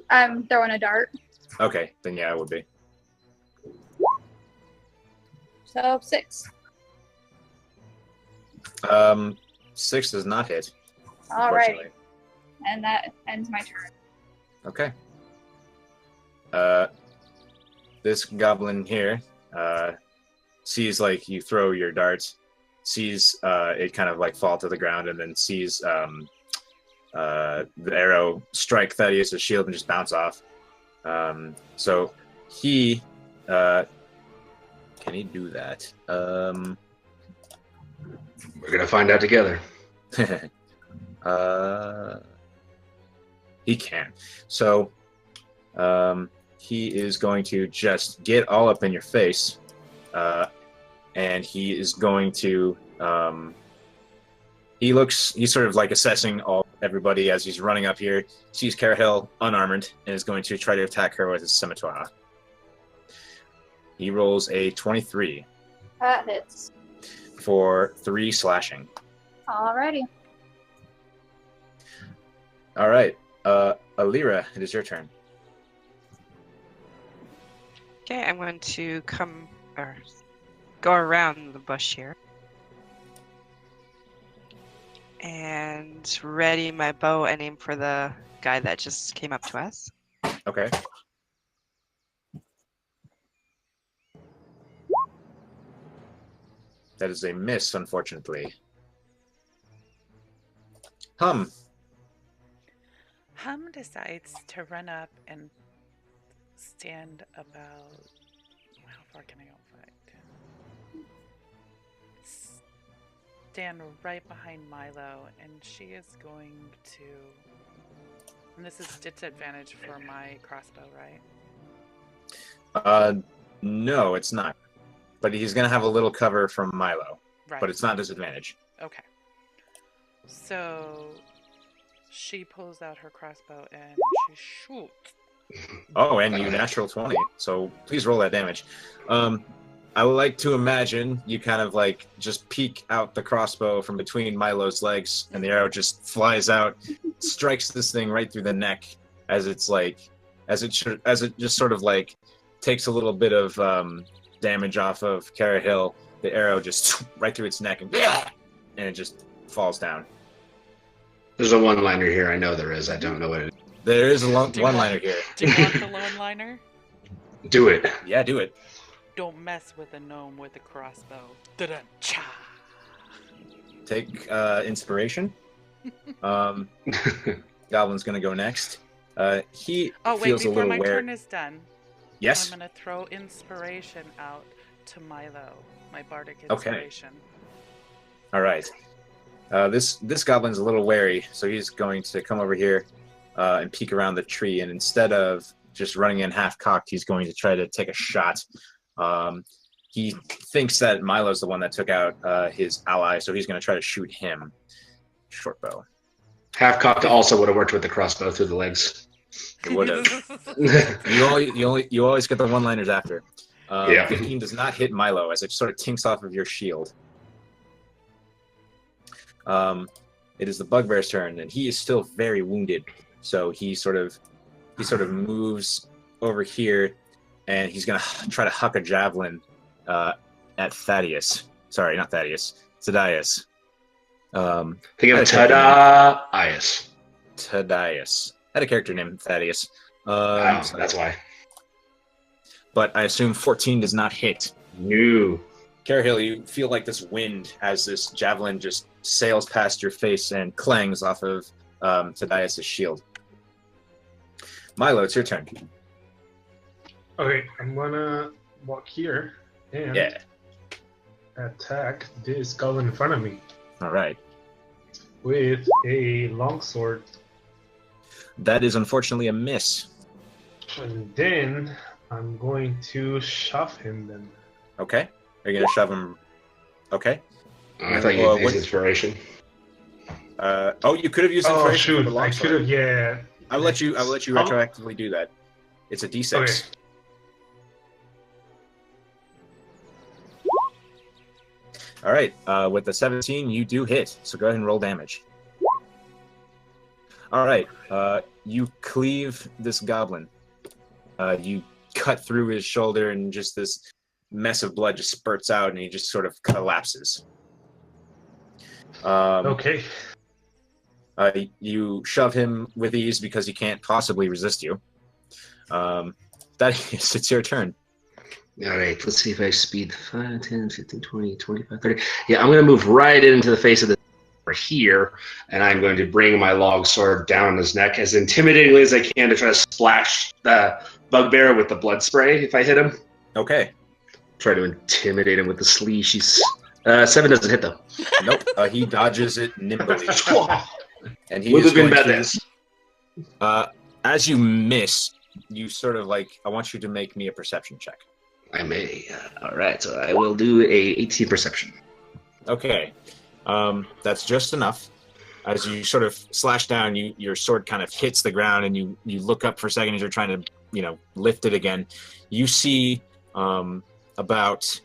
I'm throwing a dart. Okay, then yeah, it would be. So 6. 6 does not hit. Alrighty. Unfortunately. And that ends my turn. Okay. This goblin here sees like you throw your darts, sees it kind of like fall to the ground, and then sees the arrow strike Thaddeus' shield and just bounce off. So he can he do that? We're gonna find out together. He can. So he is going to just get all up in your face, and he is going to. He's sort of like assessing everybody as he's running up here. Sees Cara Hill unarmored and is going to try to attack her with his scimitar. He rolls a 23 That hits. for 3 slashing. Alrighty. All right. Illyria, it is your turn. Okay, I'm going to go around the bush here. And ready my bow and aim for the guy that just came up to us. Okay. That is a miss, unfortunately. Hum. Hum decides to run up and stand about... How far can I go? Stand right behind Milo, and she is going to... And this is disadvantage for my crossbow, right? No, it's not. But he's going to have a little cover from Milo. Right. But it's not disadvantage. Okay. So she pulls out her crossbow and she shoots. Oh, and you natural 20. So please roll that damage. I would like to imagine you kind of like just peek out the crossbow from between Milo's legs, and the arrow just flies out, strikes this thing right through the neck as it just sort of like takes a little bit of damage off of Cara Hill, the arrow just right through its neck, and it just falls down. There's a one-liner here. I know there is. I don't know what it is. There is a Do you one-liner here. Do you want the one-liner? Do it. Yeah, do it. Don't mess with a gnome with a crossbow. Da-dun-cha. Take inspiration. Goblin's gonna go next. He Oh, wait, feels a before little my wary. turn is done, Yes. I'm going to throw inspiration out to Milo, my bardic Okay. inspiration. All right. This goblin's a little wary, so he's going to come over here and peek around the tree. And instead of just running in half-cocked, he's going to try to take a shot. He thinks that Milo's the one that took out his ally, so he's going to try to shoot him. Short bow. Half-cocked also would have worked with the crossbow through the legs. It would have. You always get the one-liners after. Yeah. 15 does not hit Milo as it sort of tinks off of your shield. It is the bugbear's turn, and he is still very wounded. So he sort of moves over here, and he's gonna try to huck a javelin at Thaddeus. Sorry, not Thaddeus. Thaddeus. Think of Tadaius. Thaddeus. I had a character named Thaddeus. Wow, that's why. But I assume 14 does not hit. No. Cara Hill, you feel like this wind as this javelin just sails past your face and clangs off of Thaddeus' shield. Milo, it's your turn. Okay, I'm gonna walk here and Yeah. attack this goblin in front of me All right. with a longsword. That is unfortunately a miss. And then I'm going to shove him then. Okay. Are you going to shove him? Okay. I thought you What- used inspiration. You could have used Oh inspiration shoot, for the I longsword. could have, yeah. I'll let you Oh. retroactively do that. It's a D6. Okay. All right. With the 17, you do hit. So go ahead and roll damage. All right. You cleave this goblin. You cut through his shoulder, and just this mess of blood just spurts out, and he just sort of collapses. Okay. You shove him with ease because he can't possibly resist you. It's your turn. All right, let's see if I speed 5, 10, 15, 20, 25, 30. Yeah, I'm going to move right into the face of the here, and I'm going to bring my long sword down his neck as intimidatingly as I can to try to splash the bugbear with the blood spray if I hit him. Okay. Try to intimidate him with the sleeve. 7 doesn't hit though. Nope. He dodges it nimbly. And he Would is have been going better. to, as you miss, you sort of like, I want you to make me a perception check. I may. All right, so I will do a 18 perception. Okay. That's just enough. As you sort of slash down, your sword kind of hits the ground, and you look up for a second as you're trying to, lift it again. You see about,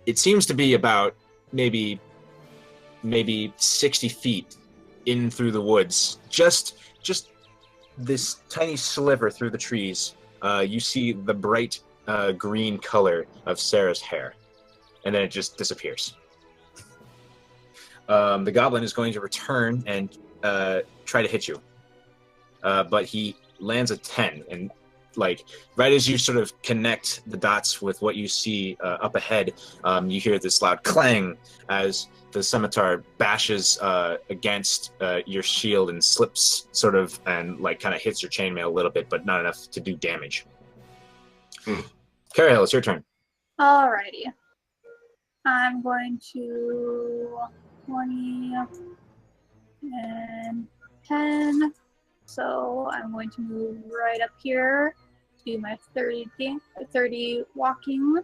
it seems to be about maybe 60 feet in through the woods. Just this tiny sliver through the trees. You see the bright green color of Sarah's hair, and then it just disappears. The goblin is going to return and try to hit you, but he lands a 10, and right as you sort of connect the dots with what you see up ahead, you hear this loud clang as the scimitar bashes against your shield and slips sort of, and kind of hits your chainmail a little bit, but not enough to do damage. Cara Hill, it's your turn. Alrighty. I'm going to 20 and 10. So I'm going to move right up here to my 30 walking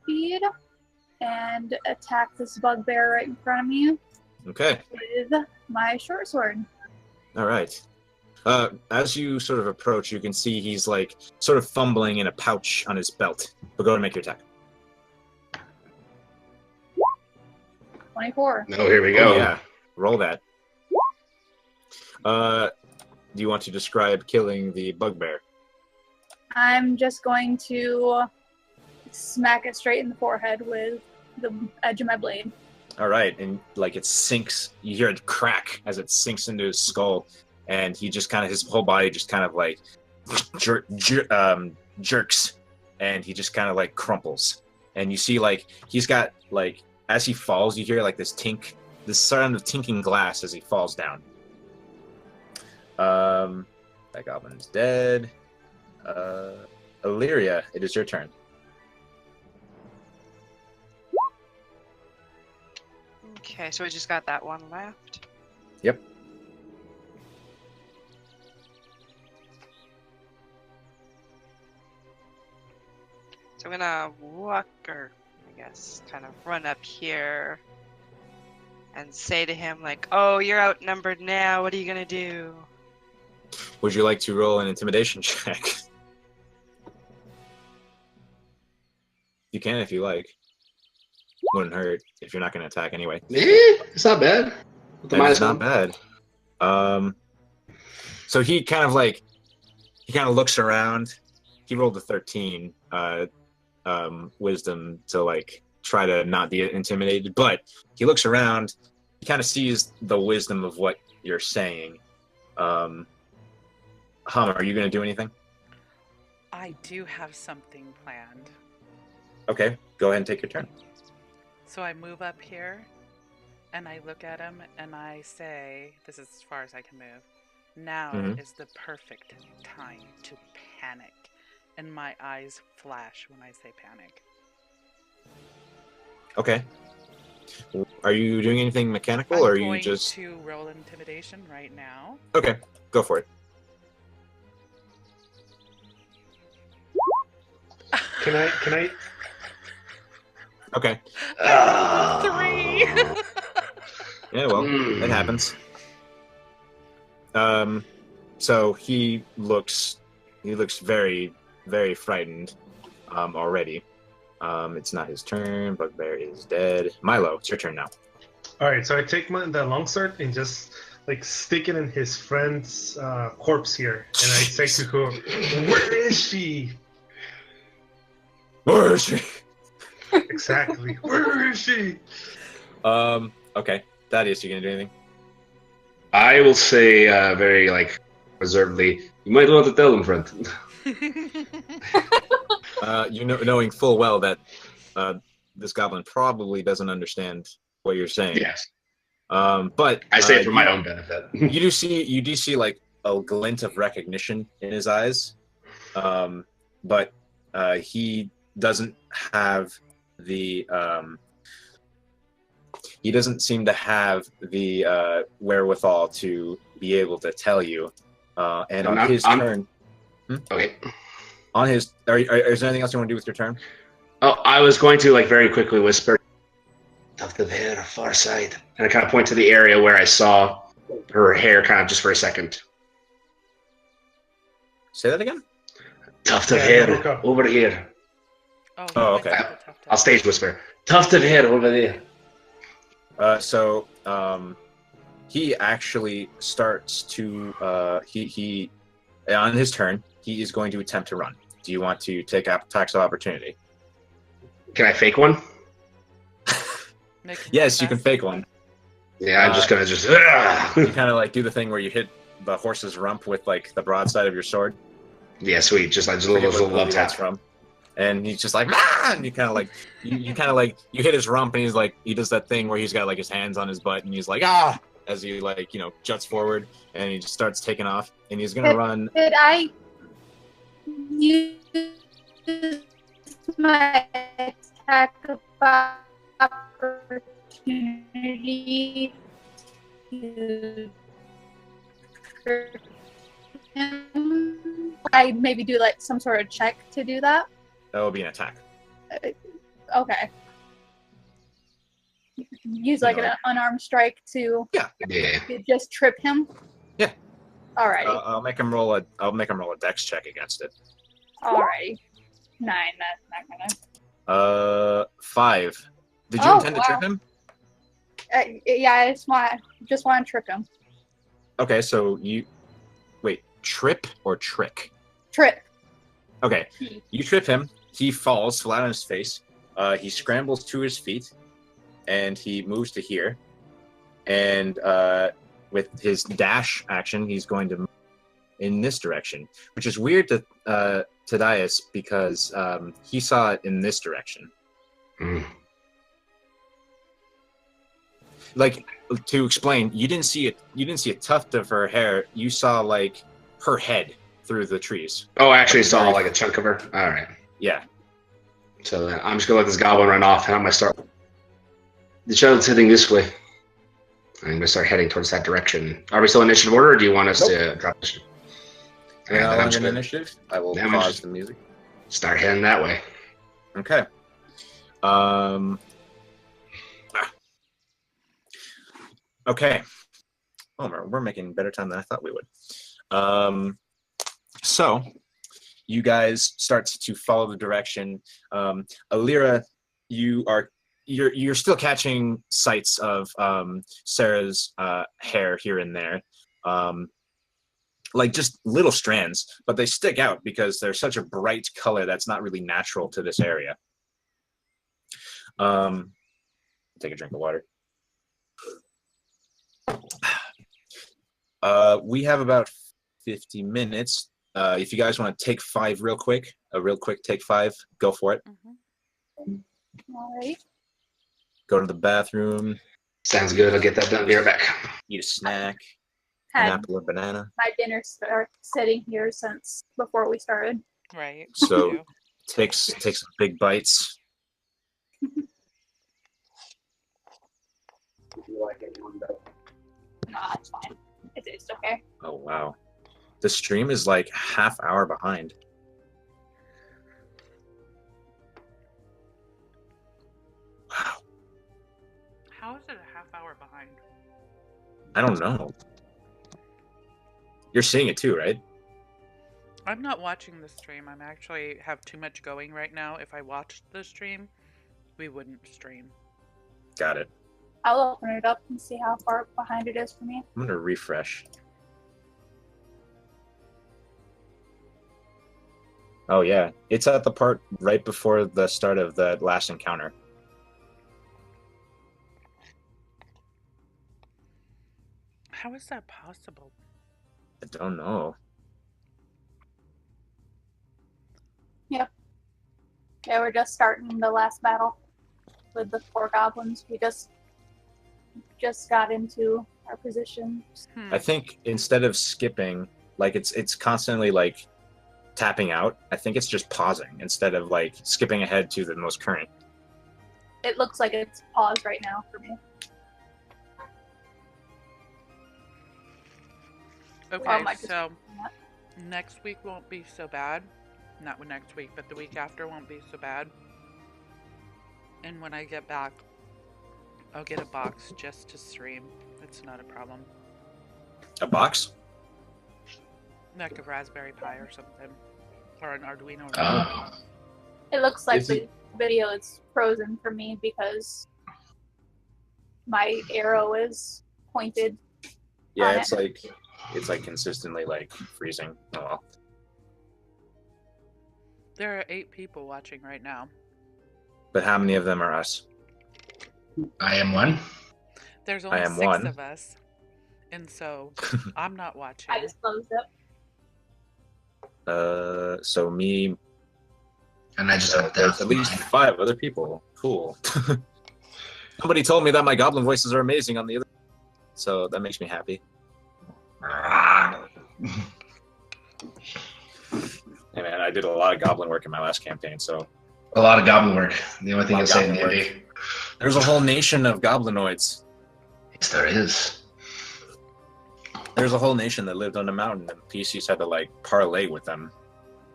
speed and attack this bugbear right in front of me Okay. with my short sword. All right. As you sort of approach, you can see he's sort of fumbling in a pouch on his belt. But go ahead and make your attack. 24. Oh, here we go. Oh, yeah. Roll that. Do you want to describe killing the bugbear? I'm just going to smack it straight in the forehead with the edge of my blade. All right, and like it sinks. You hear it crack as it sinks into his skull, and he just kind of, his whole body just kind of like jerks, and he just kind of like crumples. And you see like he's got like, as he falls, you hear like this sound of tinking glass as he falls down. That goblin is dead. Illyria, it is your turn. Okay, so we just got that one left. Yep. So I'm gonna walk, or I guess kind of run up here and say to him, like, oh, you're outnumbered now, what are you gonna do? Would you like to roll an intimidation check? You can if you like. Wouldn't hurt if you're not going to attack anyway. It's not bad. With the It's minus not one. bad. So he kind of looks around. He rolled a 13 wisdom to like try to not be intimidated, but he looks around. He kind of sees the wisdom of what you're saying. Hum, are you going to do anything? I do have something planned. Okay, go ahead and take your turn. So I move up here, and I look at him, and I say, this is as far as I can move, now is the perfect time to panic. And my eyes flash when I say panic. Okay. Are you doing anything mechanical, or are you just... I'm going to roll intimidation right now. Okay, go for it. Can I? Okay. 3! Yeah, well, it happens. So he looks very, very frightened already. It's not his turn. Bugbear is dead. Milo, it's your turn now. All right, so I take the longsword and just like stick it in his friend's corpse here, and I say to her, "Where is she?" Where is she? Exactly. Where is she? Okay. Thaddeus, you gonna do anything? I will say very like reservedly, you might want to tell them, friend. Knowing full well that this goblin probably doesn't understand what you're saying. Yes. But I say it for my own benefit. you do see like a glint of recognition in his eyes, but he doesn't have the he doesn't seem to have the wherewithal to be able to tell you. And on his turn, Okay. On his, is there anything else you want to do with your turn? Oh, I was going to like very quickly whisper, "Tuft of hair, far side," and I kind of point to the area where I saw her hair, kind of just for a second. Say that again. Tuft of Yeah, hair over here. Oh, okay. I'll stage whisper. Tuft of hair over there. So he actually starts to he on his turn he is going to attempt to run. Do you want to take attacks of opportunity? Can I fake one? Yes, you can fake one. Yeah, I'm just gonna just. You kind of like do the thing where you hit the horse's rump with like the broadside of your sword. Yeah, sweet. Just like just a little love tap. From. And he's just like, ah! And you kind of like, you kind of like, you hit his rump, and he's like, he does that thing where he's got like his hands on his butt, and he's like, ah, as he like, juts forward, and he just starts taking off, and he's gonna run. Did I use my attack of opportunity to trick him? I maybe do like some sort of check to do that. That will be an attack. Okay. Use like an unarmed strike to just trip him. Yeah. Alrighty. I'll make him roll a dex check against it. Alrighty. 9. That's not gonna. 5. Did you intend to trip him? Yeah, I just want to trip him. Okay, so trip or trick? Trip. Okay, you trip him, He falls flat on his face. He scrambles to his feet, and he moves to here. And with his dash action, he's going to move in this direction, which is weird to Tadias because he saw it in this direction. Mm. Like, to explain, you didn't see it. You didn't see a tuft of her hair. You saw like her head through the trees. Oh, I actually saw like a chunk of her. All right. Yeah. So I'm just gonna let this goblin run off, and I'm gonna start. The child's heading this way. I'm gonna start heading towards that direction. Are we still in initiative order, or do you want us to drop initiative? Yeah, then I'm I'm just in gonna initiative. I will Now I'm pause just- the music. start heading that way. Okay. Okay. Oh, we're making better time than I thought we would. So you guys start to follow the direction. Illyria, you're still catching sights of Sarah's hair here and there. Like just little strands, but they stick out because they're such a bright color that's not really natural to this area. Take a drink of water. We have about 50 minutes. If you guys want to take 5 real quick, a real quick take 5, go for it. All right. Go to the bathroom, Sounds good. I'll get that done. Be right back. eat a snack, an Had apple or banana. my dinner sitting here since before we started. Right. So Too. take some big bites. Nah, it's fine. It's okay. Oh wow, the stream is like half hour behind. Wow, How is it a half hour behind? I don't know. You're seeing it too, right? I'm not watching the stream. I'm actually have too much going right now. If I watched the stream, we wouldn't stream. Got it. I'll open it up and see how far behind it is for me. I'm gonna refresh. Oh yeah, it's at the part right before the start of the last encounter. How is that possible? I don't know. Yeah, we're just starting the last battle with the 4 goblins. We just got into our positions. I think instead of skipping, like it's constantly like tapping out. I think it's just pausing instead of like skipping ahead to the most current. It looks like it's paused right now for me. Okay, might just so be that. next week won't be so bad. Not next week, but the week after won't be so bad. And when I get back, I'll get a box just to stream. It's not a problem. A box? Like a Raspberry Pi or something. Or an Arduino. Oh. It looks like Is the video is frozen for me because my arrow is pointed. Yeah, On it's like consistently like freezing. Oh well. There are 8 people watching right now. But how many of them are us? I am one. There's I only am 6 one. of us. And so I'm not watching. I just closed it. So me. And I just have There's at least 5 other people. Cool. Somebody told me that my goblin voices are amazing on the other, so that makes me happy. Hey man, I did a lot of goblin work in my last campaign, so a lot of goblin work. The only thing A I'll lot say of in goblin the there's a whole nation of goblinoids. yes, there is. There's a whole nation that lived on a mountain, and PCs had to like parlay with them.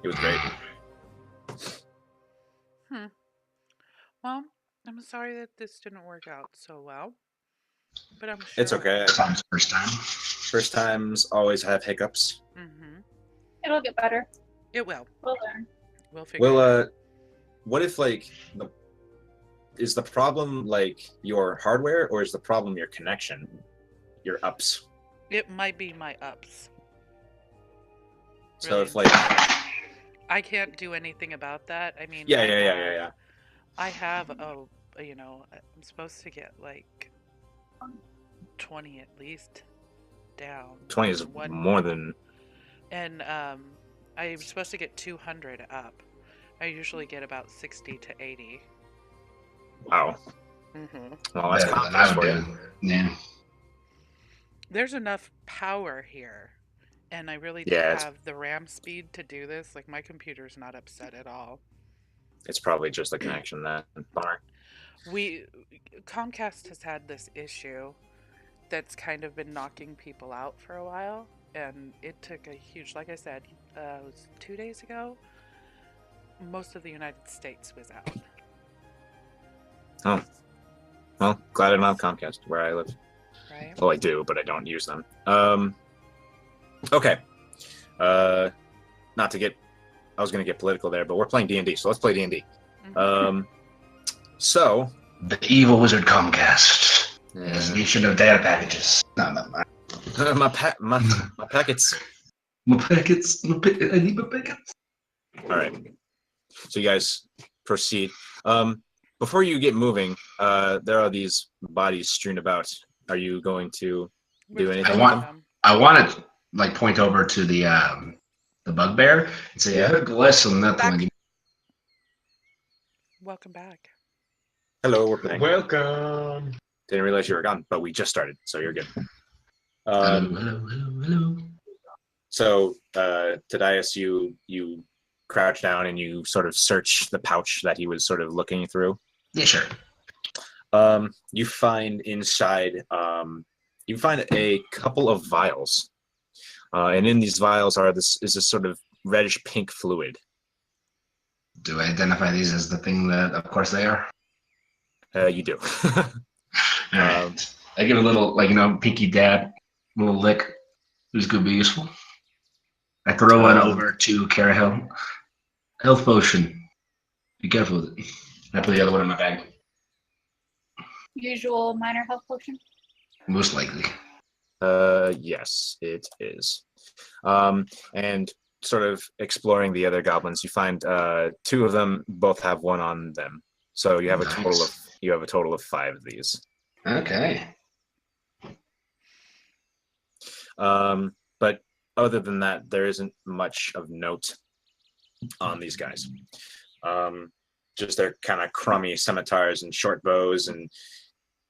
It was great. Well, I'm sorry that this didn't work out so well. But I'm sure It's okay. Time's first time. First times always have hiccups. Mm-hmm. It'll get better. It will. We'll learn. We'll figure it out. Well, what if like is the problem like your hardware, or is the problem your connection, your ups? It might be my ups. So Really. if like I can't do anything about that. I mean, Yeah. I have I'm supposed to get like 20 at least down. 20 is One, more than. and I'm supposed to get 200 up. I usually get about 60 to 80. Wow. Mm-hmm. Well, that's Better than confidence I would for you. do. Yeah. There's enough power here, and I really Yeah, have the RAM speed to do this. Like my computer's not upset at all. it's probably just the connection that. Bummer. We Comcast has had this issue that's kind of been knocking people out for a while, and it took a huge, like I said, it was 2 days ago. Most of the United States was out. Oh. Well, glad I don't have Comcast where I live. Right? Well, I do, but I don't use them. Okay. Not to get. I was going to get political there, but we're playing D&D, so let's play D&D. Mhm. So. The evil wizard Comcast. Yes, nation of data packages. No, my packets. My packets. I need my packets. All right. So you guys proceed. Before you get moving, there are these bodies strewn about. Are you going to do anything? I want to like point over to the bugbear and say, I heard glisten that one. Welcome back. Hello, we're playing. Welcome. Didn't realize you were gone, but we just started, so you're good. Hello. So, Tadias, you crouch down and you sort of search the pouch that he was sort of looking through. Yeah, sure. You find inside, you find a couple of vials, and in these vials is this sort of reddish pink fluid. Do I identify these as the thing that, of course, they are? You do. All right. I give a little, pinky dab, a little lick. This could be useful. I throw one over to Cara Hill. Health potion. Be careful with it. I put the other one in my bag. Usual minor health potion. Most likely. Yes, it is. And sort of exploring the other goblins, you find two of them both have one on them. So you have a total of 5 of these. Okay. But other than that, there isn't much of note on these guys. Just their kind of crummy scimitars and short bows and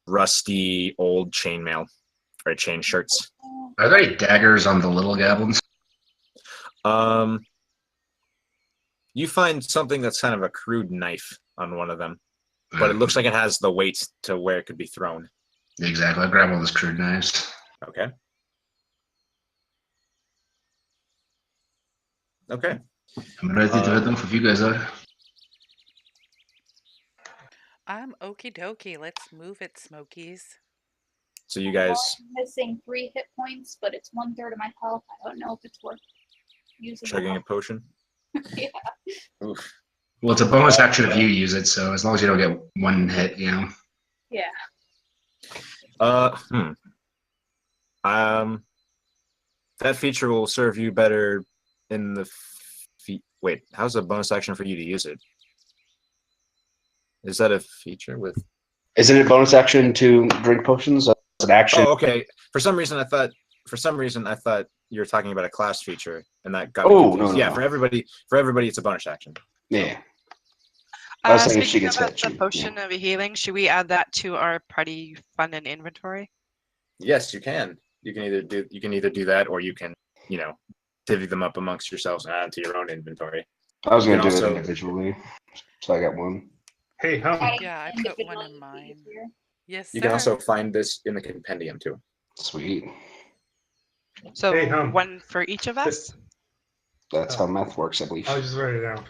rusty old chainmail or chain shirts. Are there any daggers on the little goblins? You find something that's kind of a crude knife on one of them, but it looks like it has the weight to where it could be thrown. Exactly. I'll grab all those crude knives. Okay. I'm ready to head off if you guys are. I'm okie dokie. Let's move it, Smokies. So you guys Missing 3 hit points, but it's 1/3 of my health. I don't know if it's worth using. chugging a potion? Yeah. Oof. Well, it's a bonus action if you use it, so as long as you don't get 1 hit, Yeah. That feature will serve you better in the wait, how's a bonus action for you to use it? Is that a feature with? Isn't it bonus action to drink potions? That's an action. Oh, okay. For some reason, I thought you were talking about a class feature, and that got. Oh, no. Yeah, for everybody, it's a bonus action. Yeah. I was saying if she Speaking gets about hit. the potion of healing, should we add that to our party fund and inventory? Yes, you can. You can either do that, or you can, divvy them up amongst yourselves and add them to your own inventory. I was going You to can do it also- individually, so I got 1. Hey, hum. Yeah, I put 1 in mine. Yes, You sir. can also find this in the compendium too. Sweet. So Hey, hum. 1 for each of us? That's how math works, I believe. I'll just write it down.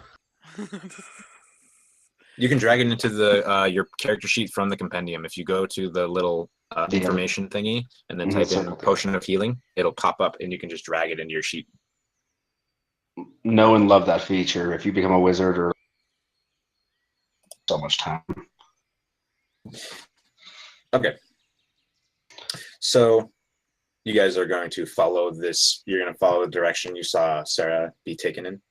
You can drag it into the your character sheet from the compendium. If you go to the little information thingy and then type in potion of healing, it'll pop up and you can just drag it into your sheet. Know and love that feature. If you become a wizard or so much time. Okay. So you guys are going to follow this. You're going to follow the direction you saw Sarah be taken in.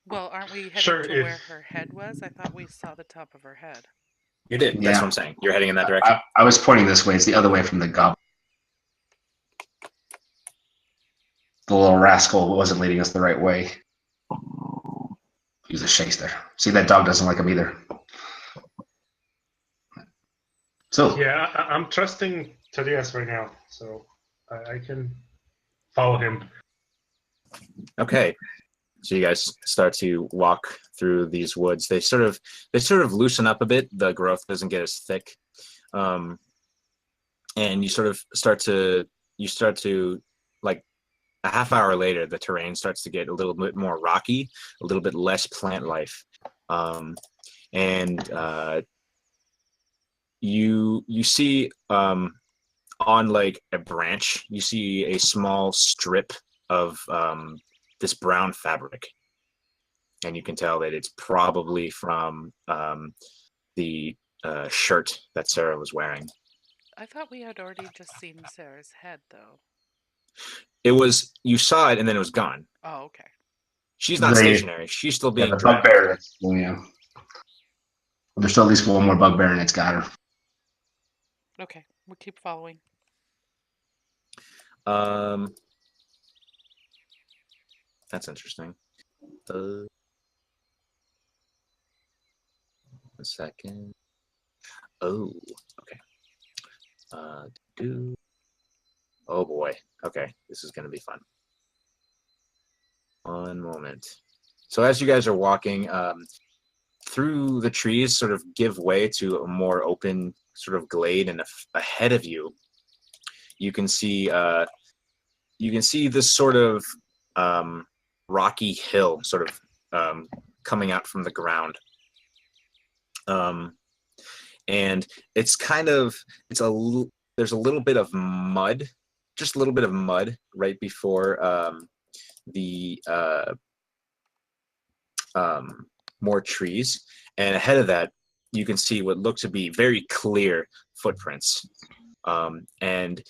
Well, aren't we headed Sure, to where if her head was? I thought we saw the top of her head. You did. That's what I'm saying. You're heading in that direction. I was pointing this way. It's the other way from the goblin. The little rascal wasn't leading us the right way. He was a shyster. See, that dog doesn't like him either. So, yeah, I'm trusting Tadias right now, so I can follow him. Okay. So you guys start to walk through these woods. They sort of loosen up a bit. The growth doesn't get as thick, and you sort of start to like a half hour later, the terrain starts to get a little bit more rocky, a little bit less plant life, and you see on like a branch, you see a small strip of this brown fabric, and you can tell that it's probably from the shirt that Sarah was wearing. I thought we had already just seen Sarah's head, though. It was, you saw it and then it was gone. Oh, okay. She's not stationary. She's still being the dragged. bugbear. Yeah. There's still at least one more bugbear, and it's got her. Okay, we'll keep following. That's interesting. A second. Oh, okay. Oh boy. Okay, this is gonna be fun. One moment. So as you guys are walking through the trees, sort of give way to a more open sort of glade, and ahead of you, you can see this sort of rocky hill, sort of coming out from the ground. And it's kind of, there's a little bit of mud, just a little bit of mud right before the more trees, and ahead of that you can see what look to be very clear footprints, and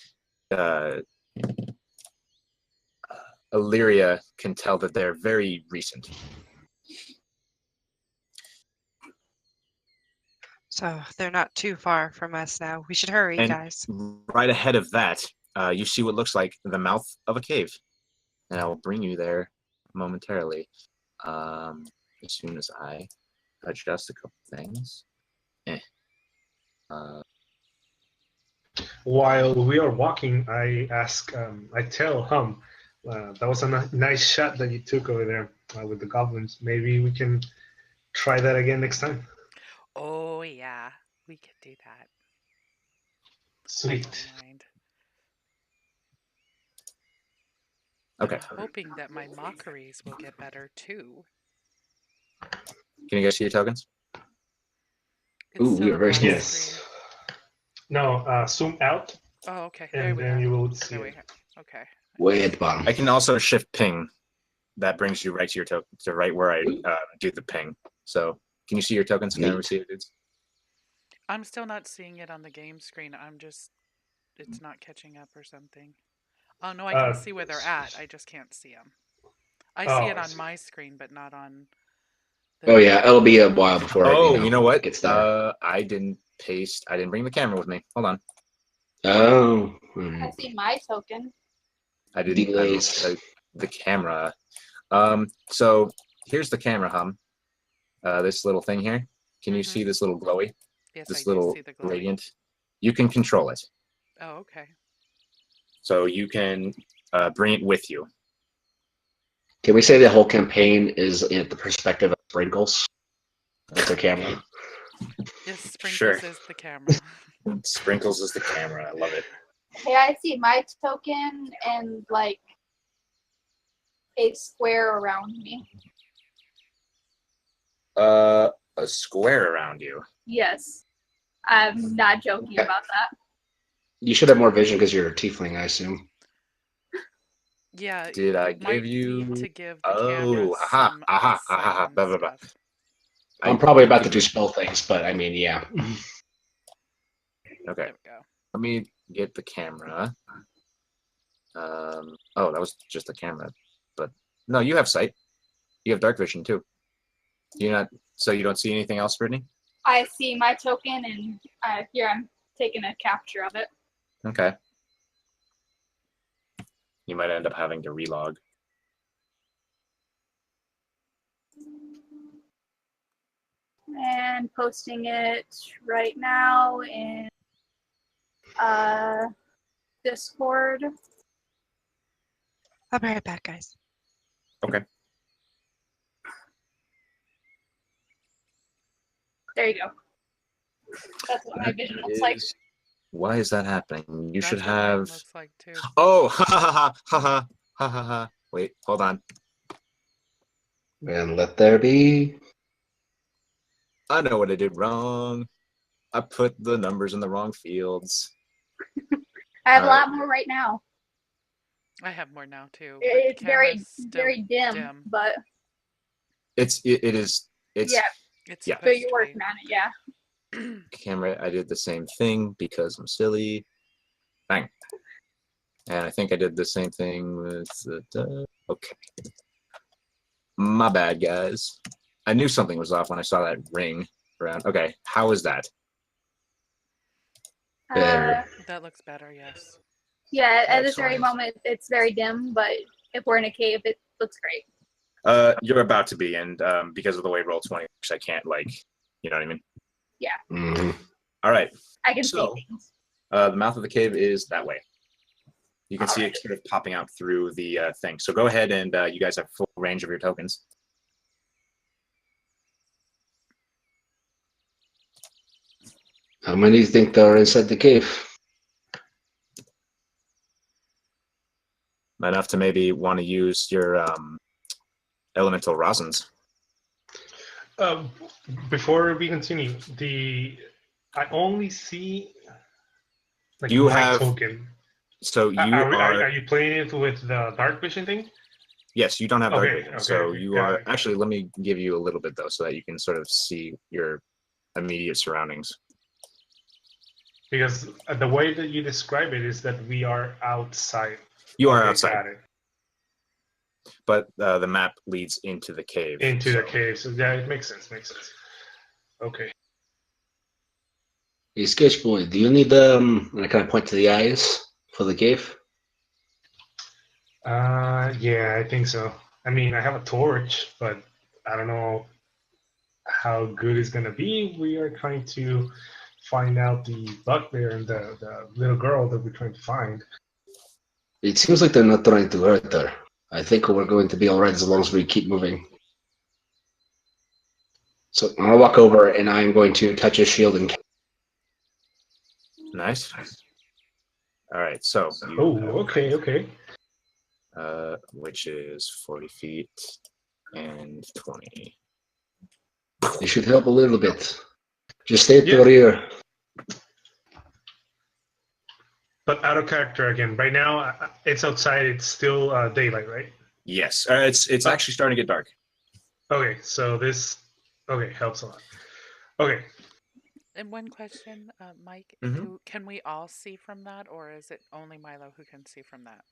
Illyria can tell that they're very recent. So they're not too far from us now. We should hurry, And guys. right ahead of that, you see what looks like the mouth of a cave, and I will bring you there momentarily, as soon as I adjust a couple things. While we are walking, I tell Hum, that was a nice shot that you took over there with the goblins. Maybe we can try that again next time. Oh, yeah, we could do that. Sweet. Don't mind. Okay. I'm hoping that my mockeries will get better too. Can you guys see your tokens? It's Ooh, still we are on very my small. Yes. screen. No, zoom out, Oh, okay. There and we then go. you will see There we it. go. Okay. Way at the bottom. I can also shift ping. That brings you right to your token, to right where I do the ping. So can you see your tokens? Can everyone see it, dudes? I'm still not seeing it on the game screen. It's not catching up or something. Oh, no, I can see where they're at. I just can't see them. I see it I on see. my screen, but not on the... Oh yeah, it'll be a while before. Oh, you know what? It gets there. I didn't bring the camera with me. Hold on. Oh. I see my token. I didn't. Delays. The camera. So here's the camera, Hum. This little thing here. Can you see this little glowy? Yes, This I do little see the glowy. radiant. You can control it. Oh, okay. So you can bring it with you. Can we say the whole campaign is in the perspective of Sprinkles? That's our camera. Yes, Sprinkles Sure. is the camera. Sprinkles is the camera. I love it. Hey, I see my token and like a square around me. A square around you. Yes. I'm not joking about that. You should have more vision because you're a tiefling, I assume. Yeah, Did I might give you? need to give the camera aha, some aha, eyesight aha, and blah, blah, blah. stuff. I'm probably about to do spell things, but I mean, yeah. Okay. There we go. Let me get the camera. Oh, that was just the camera. But no, you have sight. You have dark vision too. You're not. So you don't see anything else, Brittany? I see my token, and here I'm taking a capture of it. Okay. You might end up having to relog. And posting it right now in Discord. I'll be right back, guys. Okay. There you go. That's what my vision looks like. Why is that happening? You should That's what mine have. looks like too. Oh, ha ha ha ha ha ha ha ha. Wait, hold on. And let there be. I know what I did wrong. I put the numbers in the wrong fields. I have a Alright. lot more right now. I have more now too. but It's the very, camera's still very dim, but It is. It's yeah. It's Yeah. So supposed you're to working be. on it, yeah. camera. I did the same thing because I'm silly. Bang. And I think I did the same thing with the. Okay. My bad, guys. I knew something was off when I saw that ring around. Okay, how is that? Better. That looks better, yes. Yeah, at this very Excellent. moment, it's very dim, but if we're in a cave, it looks great. You're about to be, and because of the way Roll20 works, I can't you know what I mean? Mhm. All right. I can So- see things. The mouth of the cave is that way. You can see it Alright. sort of popping out through the thing. So go ahead and you guys have full range of your tokens. How many do you think there are inside the cave? Enough to maybe want to use your elemental rosins. Before we continue, I only see like You my have- token. So you Are you playing it with the dark vision thing? yes, you don't have dark Okay, vision. okay, So okay, you got are it. actually. Let me give you a little bit though, so that you can sort of see your immediate surroundings. Because the way that you describe it is that we are outside. You are Okay, outside, got it. but the map leads into the cave. Into the so- cave. So yeah, it makes sense. Makes sense. Okay. Hey, Sketch Boy, do you need and I kind of point to the eyes for the cave? Yeah, I think so. I mean, I have a torch, but I don't know how good it's gonna be. We are trying to find out the bugbear and the little girl that we're trying to find. It seems like they're not trying to hurt her. I think we're going to be alright as long as we keep moving. So I'm gonna walk over and I'm going to touch his shield and Nice. All right, so you Oh, have, okay. which is 40 feet and 20. it should help a little bit. Just stay at Yeah. the rear. But out of character again. Right now, it's outside. It's still daylight, right? Yes, it's actually starting to get dark. Okay, so this helps a lot. Okay, And one question, Mike, Mhm. can we all see from that, or is it only Milo who can see from that?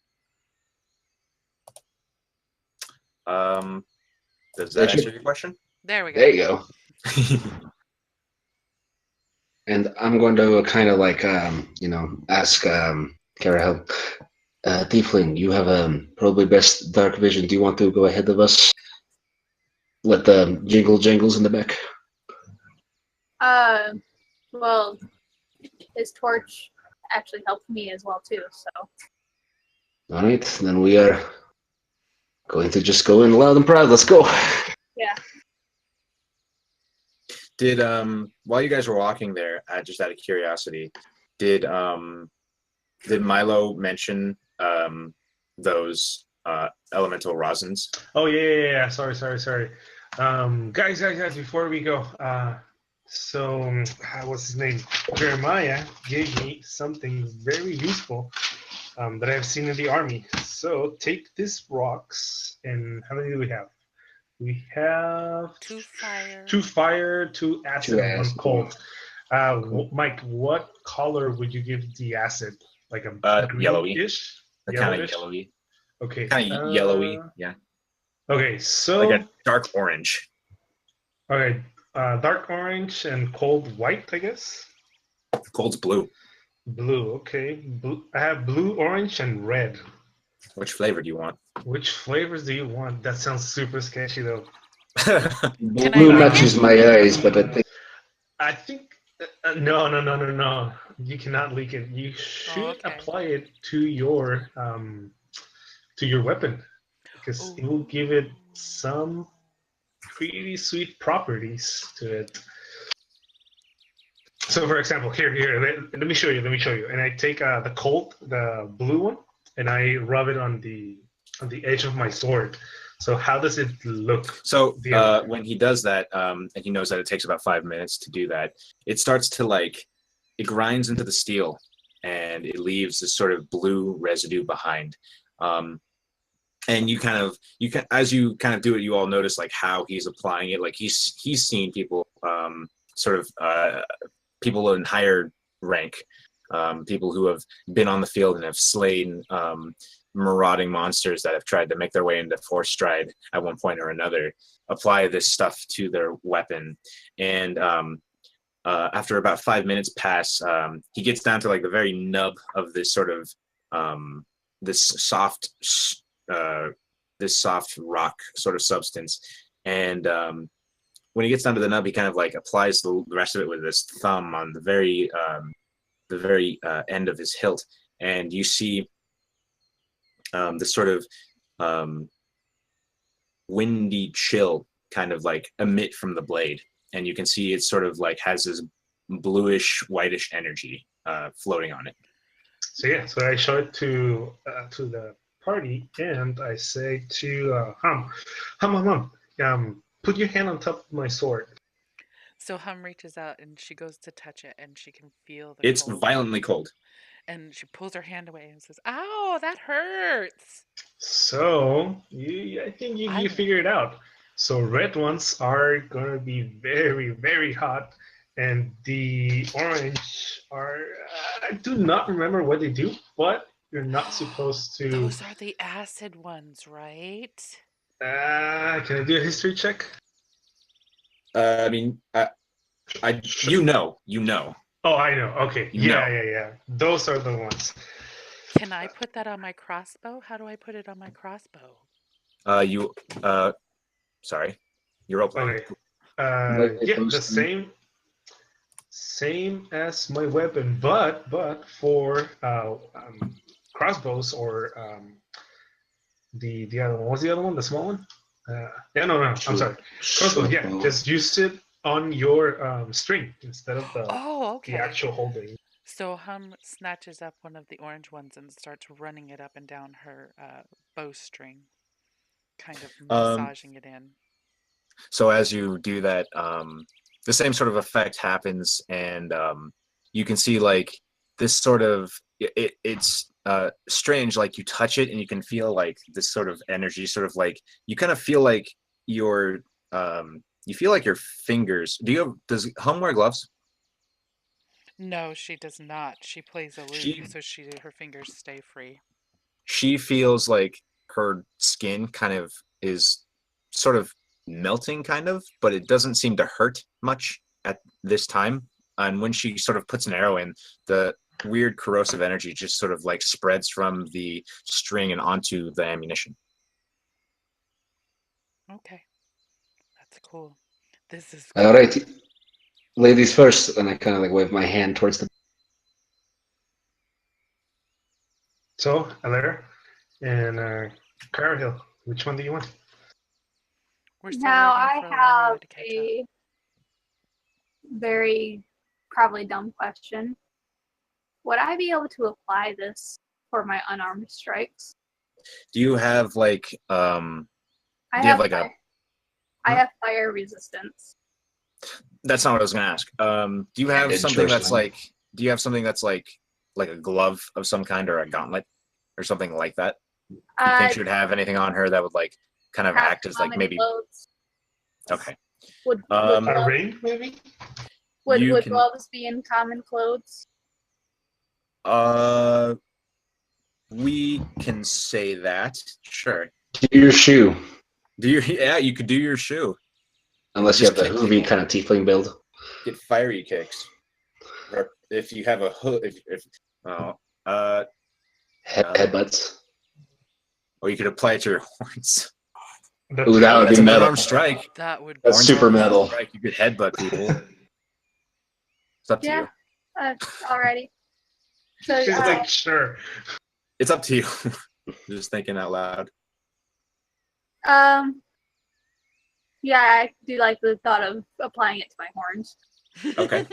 Does that Did you- answer your question? There we go. There you go. And I'm going to kind of ask Cara Hill, Tiefling, you have probably best dark vision. Do you want to go ahead of us? Let the jingles in the back. Well, his torch actually helped me as well too. So All right, then we are going to just go in loud and proud. Let's go. yeah. Did while you guys were walking there, just out of curiosity, did Milo mention those elemental rosins? Oh yeah. Sorry. Guys, before we go, what's his name? Jeremiah gave me something very useful that I've seen in the army. So take these rocks, and how many do we have? We have 2 fire. 2 fire, 2 acid, Two and 1 acid. cold. Mike, what color would you give the acid? Like a Yellowy. greenish? Kind of Yellowish? yellowy. Okay. Kind of yellowy, yeah. Okay, so like a dark orange. okay, dark orange and cold white, I guess. Cold's blue. Blue. Okay, blue. I have blue, orange, and red. Which flavor do you want? Which flavors do you want? That sounds super sketchy, though. Can I Blue lick matches it? my eyes, but I think no. You cannot leak it. You Oh, should okay. apply it to your weapon because it will give it some pretty sweet properties to it. So, for example, here, let me show you. And I take the blue one, and I rub it on the edge of my sword. So, how does it look? So when he does that, and he knows that it takes about 5 minutes to do that, it starts to it grinds into the steel, and it leaves this sort of blue residue behind. And as you kind of do it, you all notice like how he's applying it. Like he's seen people, people in higher rank, people who have been on the field and have slain marauding monsters that have tried to make their way into Force Stride at one point or another, apply this stuff to their weapon. And after about 5 minutes pass, he gets down to like the very nub of this sort of this soft rock sort of substance. And when he gets down to the nub, he kind of like applies the rest of it with his thumb on the very end of his hilt, and you see this sort of windy chill kind of like emit from the blade, and you can see it sort of like has this bluish whitish energy floating on it. So yeah, so I show it to the party, and I say to Hum, put your hand on top of my sword. So Hum reaches out and she goes to touch it and she can feel the It's cold. violently cold. And she pulls her hand away and says, "Ow, that hurts." So I think you figure it out. So red ones are gonna be very, very hot, and the orange are I do not remember what they do, but you're not supposed to. Those are the acid ones, right? Can I do a history check? I mean, you know. Oh, I know. Okay. You know. Yeah. Those are the ones. Can I put that on my crossbow? How do I put it on my crossbow? Sorry, you're open. Okay. Yeah, the same as my weapon, but for crossbows or the other one. What's the other one? The small one? No. I'm sorry. Crossbow. Yeah, just use it on your string instead of the actual holding. So Hum snatches up one of the orange ones and starts running it up and down her bowstring, kind of massaging it in. So as you do that, the same sort of effect happens, and you can see like this sort of it's strange. Like you touch it and you can feel like this sort of energy, sort of like you kind of feel like your fingers. Does Hum wear gloves? No, she does not. She plays aloof, so her fingers stay free. She feels like her skin kind of is sort of melting, kind of, but it doesn't seem to hurt much at this time. And when she sort of puts an arrow in, the weird corrosive energy just sort of like spreads from the string and onto the ammunition. Okay, that's cool. This is cool. All right. Ladies first, and I kind of like wave my hand towards the. So, Illyria and Cara Hill, which one do you want? Now I have a very probably dumb question. Would I be able to apply this for my unarmed strikes? Do you have like I have fire resistance. That's not what I was going to ask. Do you have something that's like? Do you have something that's like a glove of some kind, or a gauntlet, or something like that? Do you think she would have anything on her that would like kind of act as like maybe? Clothes. Okay. Would a ring maybe? Would gloves be in common clothes? We can say that. Sure. Your shoe. Yeah, you could do your shoe. Unless you Just have the kick hoovy people. kind of tiefling build. Get fiery kicks. Or if you have a hook, if oh, Headbutts. or you could apply it to your horns. Ooh, that would That's be an metal. unarmed strike. That would be That's Horns super are an unarmed metal. strike. You could headbutt people. It's up to Yeah. Alrighty. So She's like, sure. you. It's up to you. Just thinking out loud. yeah, I do like the thought of applying it to my horns. Okay.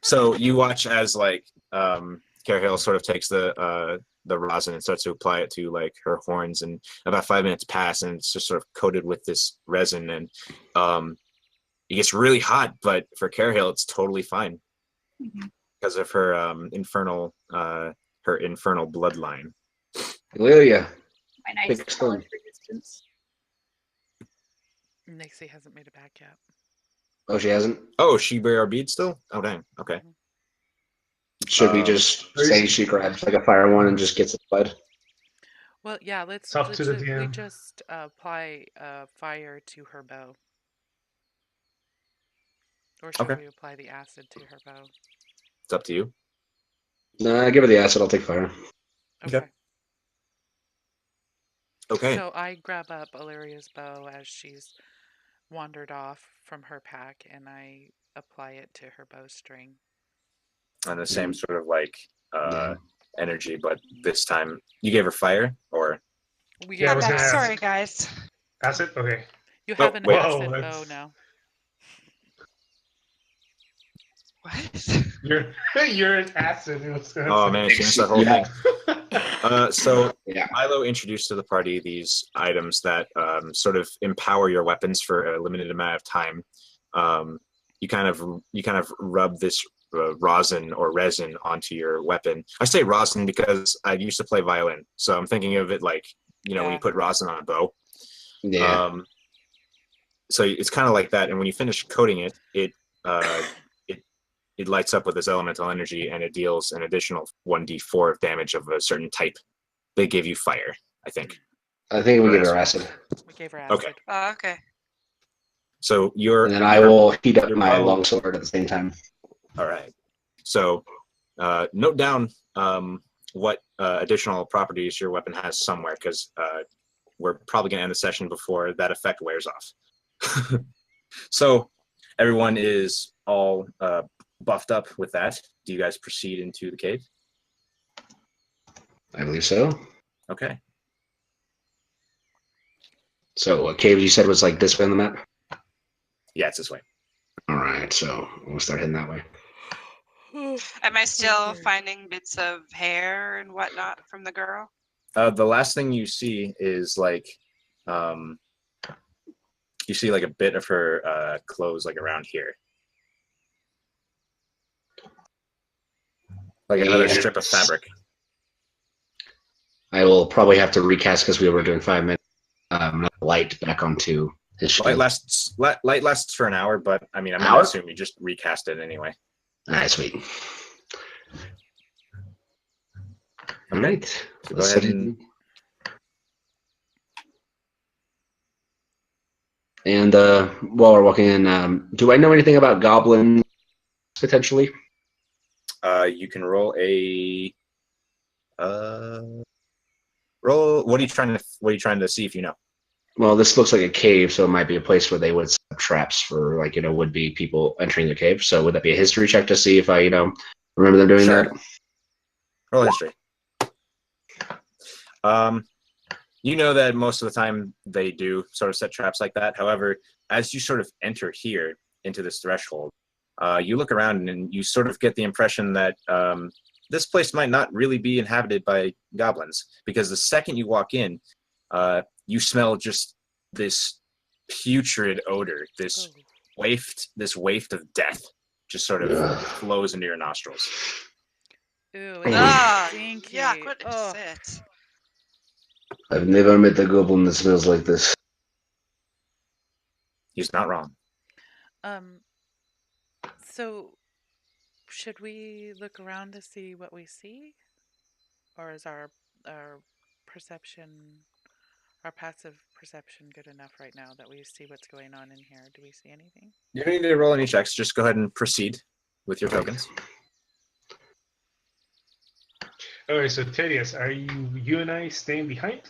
So you watch as like Cara Hill sort of takes the rosin and starts to apply it to like her horns, and about 5 minutes pass, and it's just sort of coated with this resin, and it gets really hot. But for Cara Hill, it's totally fine because of her infernal bloodline. Illyria. My nice Big college stone. resistance. Nixie hasn't made it back yet. Oh, she hasn't? Oh, she wear our bead still? Oh, dang. Okay. Should we just say she grabs like a fire one and just gets it applied? Well, yeah, let's It's up to the we DM. just apply fire to her bow. Or should Okay. we apply the acid to her bow? It's up to you. Nah, give her the acid. I'll take fire. Okay. Okay. So I grab up Illyria's bow as she's wandered off from her pack, and I apply it to her bowstring. On the same sort of like Yeah. energy, but this time you gave her fire, or We Yeah, I gave was her gonna acid. ask. Sorry, guys. Acid? Okay. You Oh, have an wait. acid Whoa, bow now. What? You're an acid. oh man, she missed that whole Yeah. thing. So Yeah. Milo introduced to the party these items that sort of empower your weapons for a limited amount of time. You kind of rub this rosin or resin onto your weapon. I say rosin because I used to play violin, so I'm thinking of it like when Yeah. you put rosin on a bow. Yeah. So it's kind of like that, and when you finish coating it, it lights up with this elemental energy, and it deals an additional 1d4 of damage of a certain type. They give you fire, I think. I think we give her acid. We gave her acid. Okay. Oh, okay. So you're. And then I will heat up your my bow- longsword at the same time. All right. So note down what additional properties your weapon has somewhere, because we're probably going to end the session before that effect wears off. So everyone is all buffed up with that. Do you guys proceed into the cave? I believe so. Okay. So what cave you said was like this way on the map? Yeah, it's this way. All right, so we'll start heading that way. Am I still Okay. finding bits of hair and whatnot from the girl? The last thing you see is like, you see like a bit of her clothes like around here, like another Yeah. strip of fabric. I will probably have to recast because we were doing 5 minutes. Light back onto his shield. Light lasts for an hour, but I mean, I'm Hour? gonna assume you just recast it anyway. All right, sweet. All Okay. right. So go Let's ahead head and in. And while we're walking in, do I know anything about goblins potentially? you can roll a roll. What are you trying to see if you know? Well, this looks like a cave, so it might be a place where they would set up traps for would-be people entering the cave. So would that be a history check to see if I remember them doing Sure. that? Roll history. You know that most of the time they do sort of set traps like that. However, as you sort of enter here into this threshold, you look around and you sort of get the impression that this place might not really be inhabited by goblins, because the second you walk in, you smell just this putrid odor, this waft of death just sort of Ugh. flows into your nostrils. Ew, Ah, stinky. yuck, what is Ugh. it? I've never met a goblin that smells like this. He's not wrong. So should we look around to see what we see? Or is our perception our passive perception good enough right now that we see what's going on in here? Do we see anything? You don't need to roll any checks. Just go ahead and proceed with your tokens. Alright, so Thaddeus, are you and I staying behind?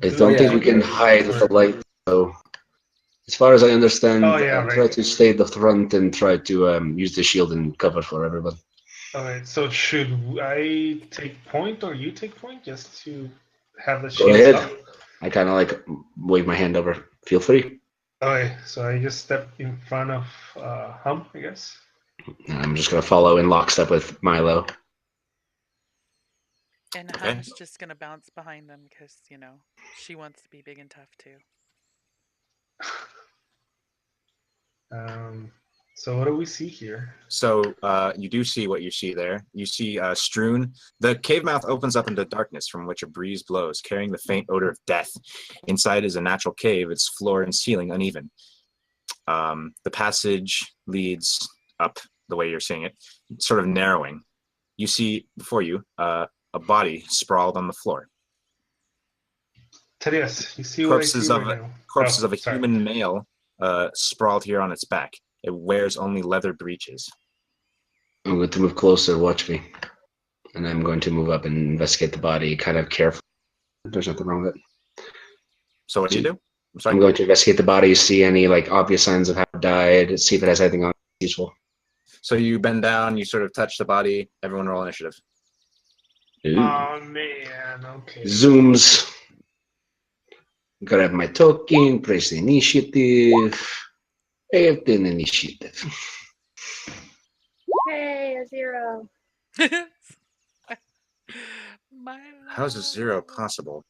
I don't think we can hide with the light, so as far as I understand, try to stay at the front and try to use the shield and cover for everyone. Alright, so should I take point or you take point just to have the Go shield ahead. up? I kind of like wave my hand over. Feel free. Okay, so I just step in front of Hum, I guess. And I'm just gonna follow in lockstep with Milo. And Okay. Hum's just gonna bounce behind them because, you know, she wants to be big and tough too. So what do we see here? So you do see what you see there. You see strewn. The cave mouth opens up into darkness from which a breeze blows, carrying the faint odor of death. Inside is a natural cave, its floor and ceiling uneven. The passage leads up the way you're seeing it, sort of narrowing. You see before you a body sprawled on the floor. Thaddeus, you see what I see right now? Corpses of a human male sprawled here on its back. It wears only leather breeches. I'm going to move closer, watch me. And I'm going to move up and investigate the body, kind of careful. There's nothing wrong with it. So what do you do? I'm going to investigate the body, see any like obvious signs of how it died, see if it has anything on it useful. So you bend down, you sort of touch the body. Everyone roll initiative. Ooh. Oh man, okay. Zooms. Grab my token, press the initiative. Have the initiative. Hey, a 0. How is a 0 possible?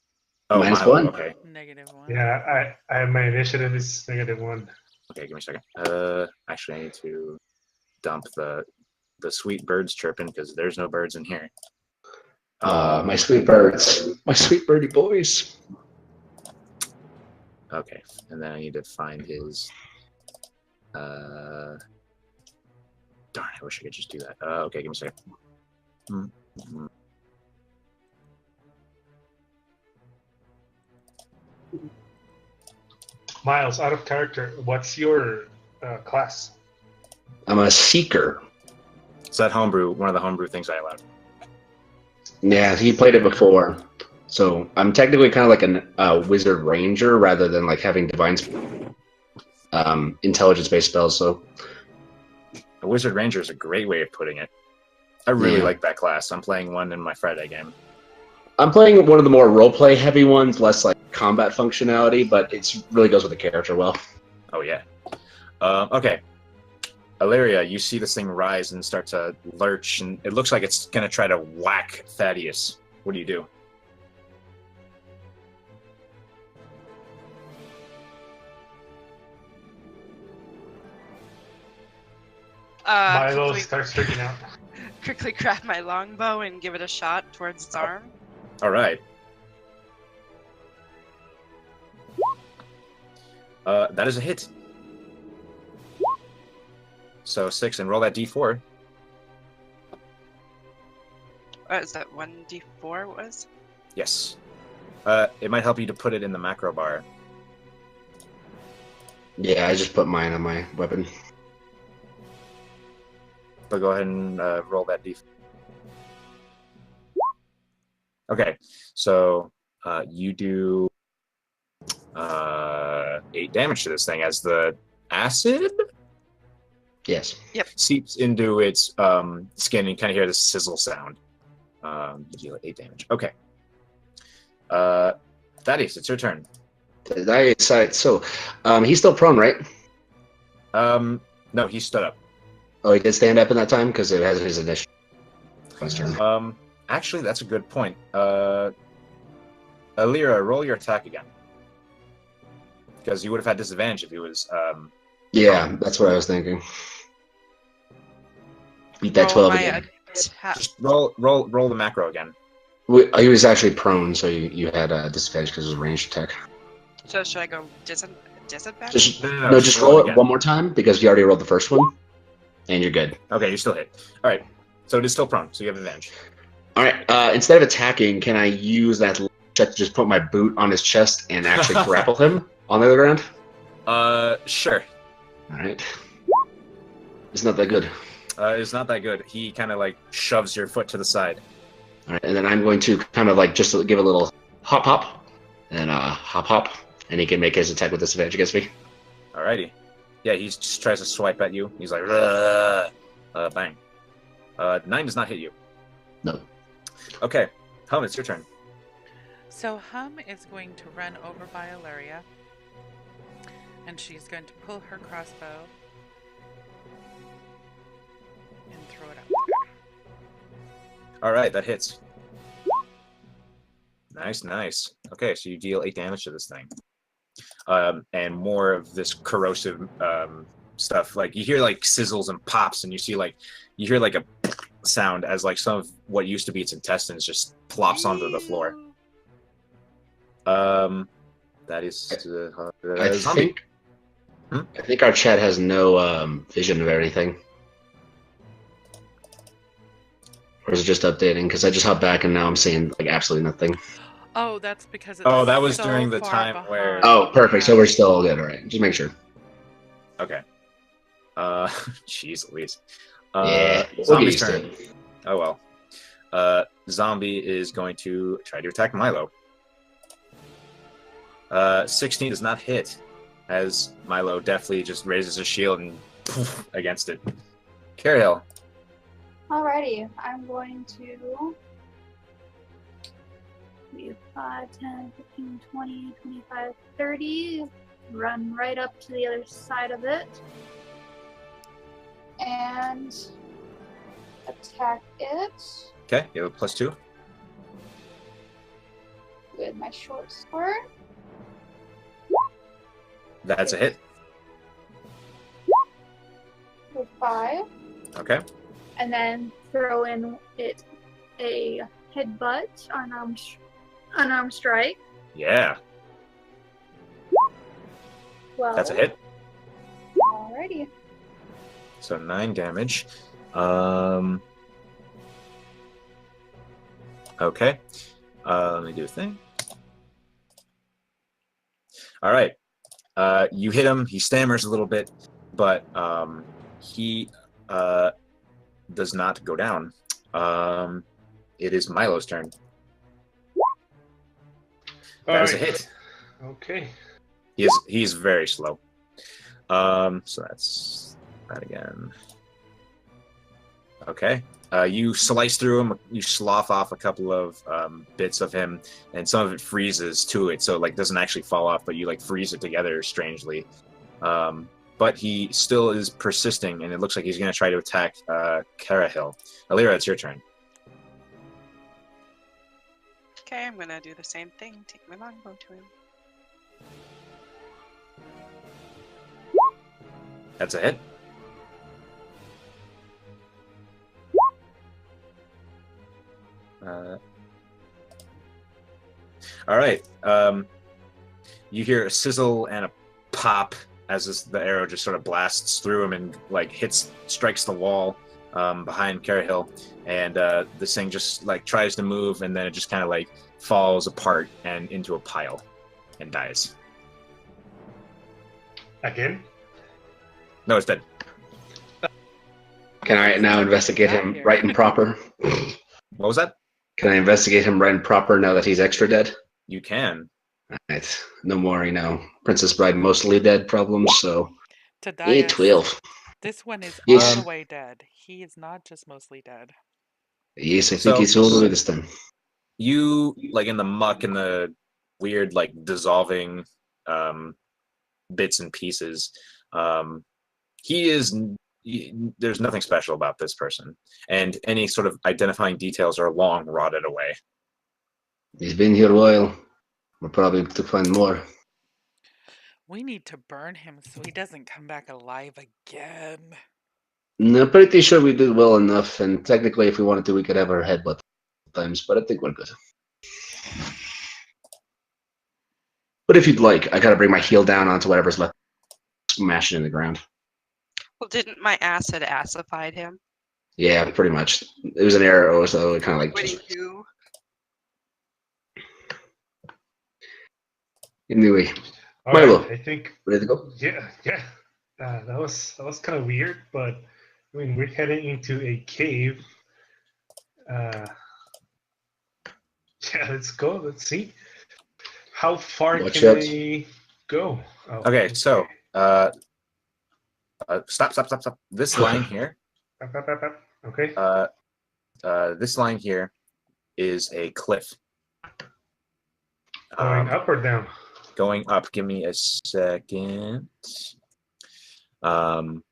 Minus Milo, 1. Okay. -1. Yeah, I my initiative is -1. Okay, give me a second. Actually, I need to dump the sweet birds chirping because there's no birds in here. My sweet birds. My sweet birdie boys. Okay, and then I need to find his. Darn, I wish I could just do that. Okay, give me a second. Mm-hmm. Miles, out of character, what's your class? I'm a seeker. Is that homebrew? One of the homebrew things I allowed. Yeah, he played it before. So I'm technically kind of like a wizard ranger rather than like having divine intelligence-based spells. So A wizard ranger is a great way of putting it. I really like that class. I'm playing one in my Friday game. I'm playing one of the more roleplay heavy ones, less like combat functionality, but it really goes with the character well. Oh yeah. Okay. Illyria, you see this thing rise and start to lurch, and it looks like it's gonna try to whack Thaddeus. What do you do? Milo Quickly, starts freaking out. quickly grab my longbow and give it a shot towards its arm. All right. That is a hit. So 6, and roll that d4. Is that 1d4 was? Yes. It might help you to put it in the macro bar. Yeah, I just put mine on my weapon. But go ahead and roll that d4. Okay, so you do 8 damage to this thing as the acid Yes. seeps into its skin, and you kind of hear this sizzle sound. You deal 8 damage. Okay. Thaddeus, it's your turn. I decided. So, he's still prone, right? No, he stood up. Oh, he did stand up in that time because it has his initiative. His turn. Actually, that's a good point. Illyria, roll your attack again. Because you would have had disadvantage if he was... Yeah, that's what I was thinking. Beat that 12 again. Just roll the macro again. He was actually prone, so you had a disadvantage because it was a ranged attack. So should I go disadvantage? Just roll it one more time because you already rolled the first one, and you're good. Okay, you still hit. All right, so it is still prone, so you have advantage. All right. Instead of attacking, can I use that check to just put my boot on his chest and actually grapple him on the other ground? Sure. All right. It's not that good. It's not that good. He kind of like shoves your foot to the side. All right, and then I'm going to kind of like just give a little hop hop, and hop hop, and he can make his attack with disadvantage against me. Alrighty. Yeah, he just tries to swipe at you. He's like, bang. 9 does not hit you. No. Okay, Hum, it's your turn. So Hum is going to run over by Illyria, and she's going to pull her crossbow and throw it up there. Alright, that hits. Nice. Okay, so you deal 8 damage to this thing. And more of this corrosive stuff. Like, you hear, like, sizzles and pops, and you hear, like, a sound as, like, some of what used to be its intestines just plops onto the floor. That is I zombie. think our chat has no vision of anything. Or is it just updating? Because I just hopped back and now I'm seeing like absolutely nothing. Oh, that's because it's Oh, that was so during the far time behind. where- Oh, perfect. So we're still all good. All right. Just make sure. Okay. Jeez Louise. Yeah. We'll get Zombie's used to turn. it. Oh well. Zombie is going to try to attack Milo. 16 does not hit, as Milo deftly just raises his shield and poof, against it. Cara Hill. Alrighty, I'm going to 5, 10, 15, 20, 25, 30. Run right up to the other side of it. And attack it Okay, you have a +2. with my short sword. That's a hit. With 5. Okay. And then throw in it a headbutt, unarmed strike. Yeah, 12. that's a hit. Alrighty. So 9 damage. Okay. Let me do a thing. All right. You hit him. He stammers a little bit, but he does not go down. It is Milo's turn. That is a hit. Okay. He's very slow. So that's that again. Okay. You slice through him. You slough off a couple of bits of him, and some of it freezes to it, so it like doesn't actually fall off, but you like freeze it together strangely. But he still is persisting, and it looks like he's going to try to attack Cara Hill. Illyria, it's your turn. Okay, I'm gonna do the same thing. Take my longbow to him. That's a hit. All right. You hear a sizzle and a pop as the arrow just sort of blasts through him and like strikes the wall behind Cara Hill, and this thing just like tries to move, and then it just kind of like falls apart and into a pile and dies. Again? No, it's dead. Can I now investigate him right and proper? What was that? Can I investigate him right and proper now that he's extra dead? You can. Right. No more, Princess Bride mostly dead problems, so Tadias, 12. this one is Yes. all the way dead. He is not just mostly dead. Yes, I think So- he's all the way this time. You like in the muck and the weird like dissolving bits and pieces. There's nothing special about this person, and any sort of identifying details are long rotted away. He's been here a while. We're probably to find more. We need to burn him so he doesn't come back alive again. No, pretty sure we did well enough, and technically if we wanted to, we could have our headbutt times, but I think we're good. But if you'd like, I gotta bring my heel down onto whatever's left, smash it in the ground. Well, didn't my acid acidified him? Yeah, pretty much. It was an arrow, so it kind of like What do just... you do? Anyway, All Milo, right, I think ready to go? yeah. That was kind of weird, but I mean we're heading into a cave. Uh, yeah, let's go. Let's see. How far Watch can out. I go? Oh, Okay, so stop. This line here, Up. Okay. this line here is a cliff. Going up or down? Going up. Give me a second. Um,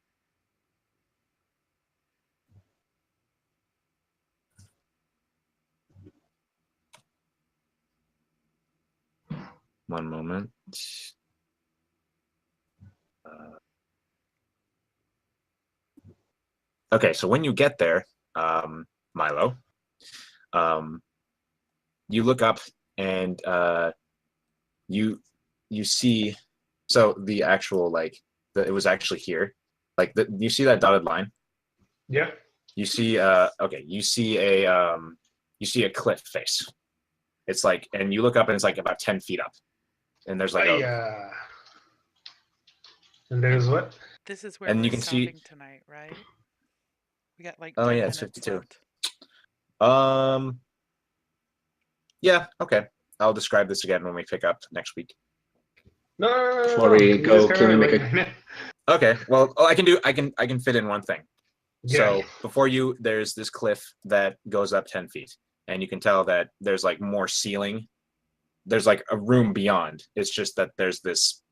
One moment. Okay, so when you get there, Milo, you look up and you see. So the actual it was actually here. You see that dotted line? Yeah. You see okay, you see a cliff face. It's like, and you look up and it's like about 10 feet up. And there's like and there's what? This is where and we're you can see stopping tonight, right? We got like oh 10 yeah, it's minutes 52. left. Yeah, okay. I'll describe this again when we pick up next week. No. Before we go, can we make a? Okay, well, I can fit in one thing. Yeah. So before you, there's this cliff that goes up 10 feet, and you can tell that there's like more ceiling. There's like a room beyond. It's just that there's this,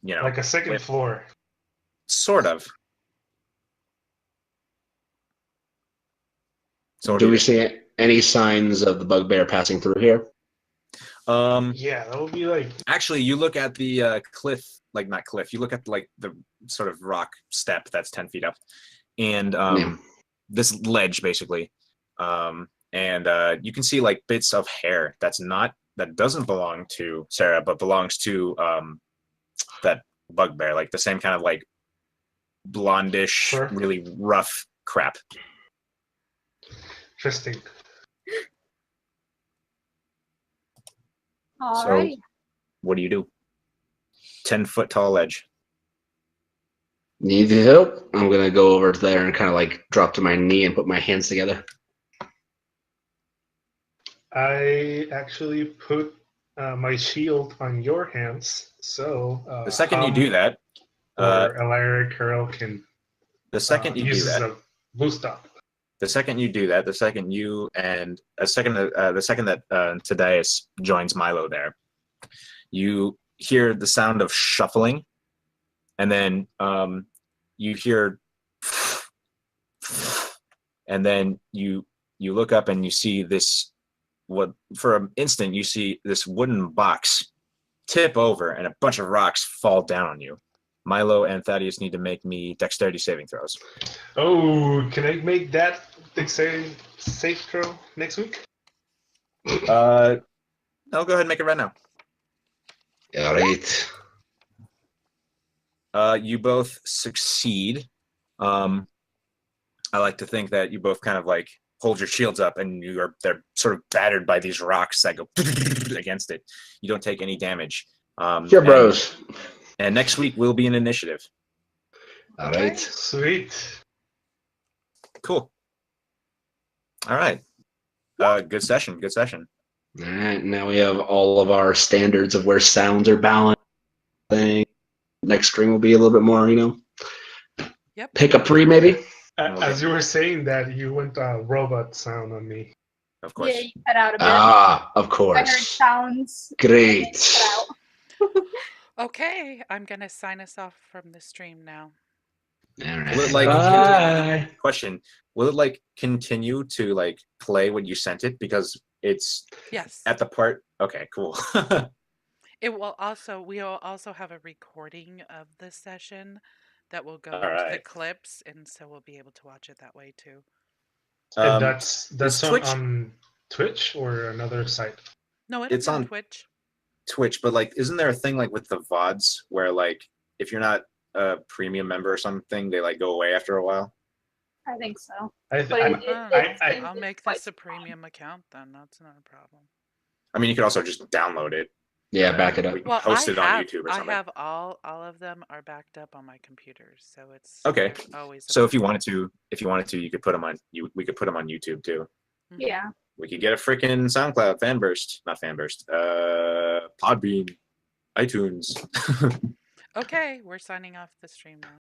like a second cliff. floor. Sort of. So Do we see any signs of the bugbear passing through here? Yeah, that would be like. Actually, you look at the cliff, like not cliff. You look at like the sort of rock step that's 10 feet up, and this ledge basically, and you can see like bits of hair that doesn't belong to Sarah, but belongs to that bugbear, like the same kind of like blondish, really rough crap. Interesting. All So, right. what do you do? 10-foot tall ledge. Need help? I'm gonna go over there and kind of like drop to my knee and put my hands together. I actually put my shield on your hands, so The second you do that, or Illyria Carol can. The second you do that, a boost up. the second that Thaddeus joins Milo there, you hear the sound of shuffling, and then you hear, and then you look up and you see this. What for an instant you see this wooden box tip over and a bunch of rocks fall down on you. Milo and Thaddeus need to make me dexterity saving throws. Oh, can I make that dexterity save throw next week? I'll go ahead and make it right now. All right. You both succeed. I like to think that you both kind of like hold your shields up and they're sort of battered by these rocks that go against it. You don't take any damage. Here, bros. And next week will be an initiative. All right. Sweet. Cool. All right. Good session. All right. Now we have all of our standards of where sounds are balanced. Next stream will be a little bit more, Yep. Pick up 3 maybe. As you were saying that, you went robot sound on me. Of course. Yeah, you cut out a bit. Of course. I heard sounds. Great. Cut out. Okay, I'm gonna sign us off from the stream now. All right. Will it, like, Bye. Question: will it like continue to like play when you sent it because it's Yes. at the part? Okay, cool. It will also. We will also have a recording of this session that will go All into the right. clips, and so we'll be able to watch it that way too. And that's Twitch? on Twitch or another site? No, it'll It's be on on- Twitch. Twitch, but like, isn't there a thing like with the VODs where like if you're not a premium member or something, they like go away after a while? I think so. I, But I, I'll make quite this a premium account then. That's not a problem. I mean, you could also just download it. Yeah, back it up. We can Well, post it on YouTube or I something. have all of them are backed up on my computer, so it's Okay. always So if you available. wanted to, you could put them on. We could put them on YouTube too. Mhm. Yeah. We could get a freaking SoundCloud not Fanburst, Podbean, iTunes. Okay, we're signing off the stream now.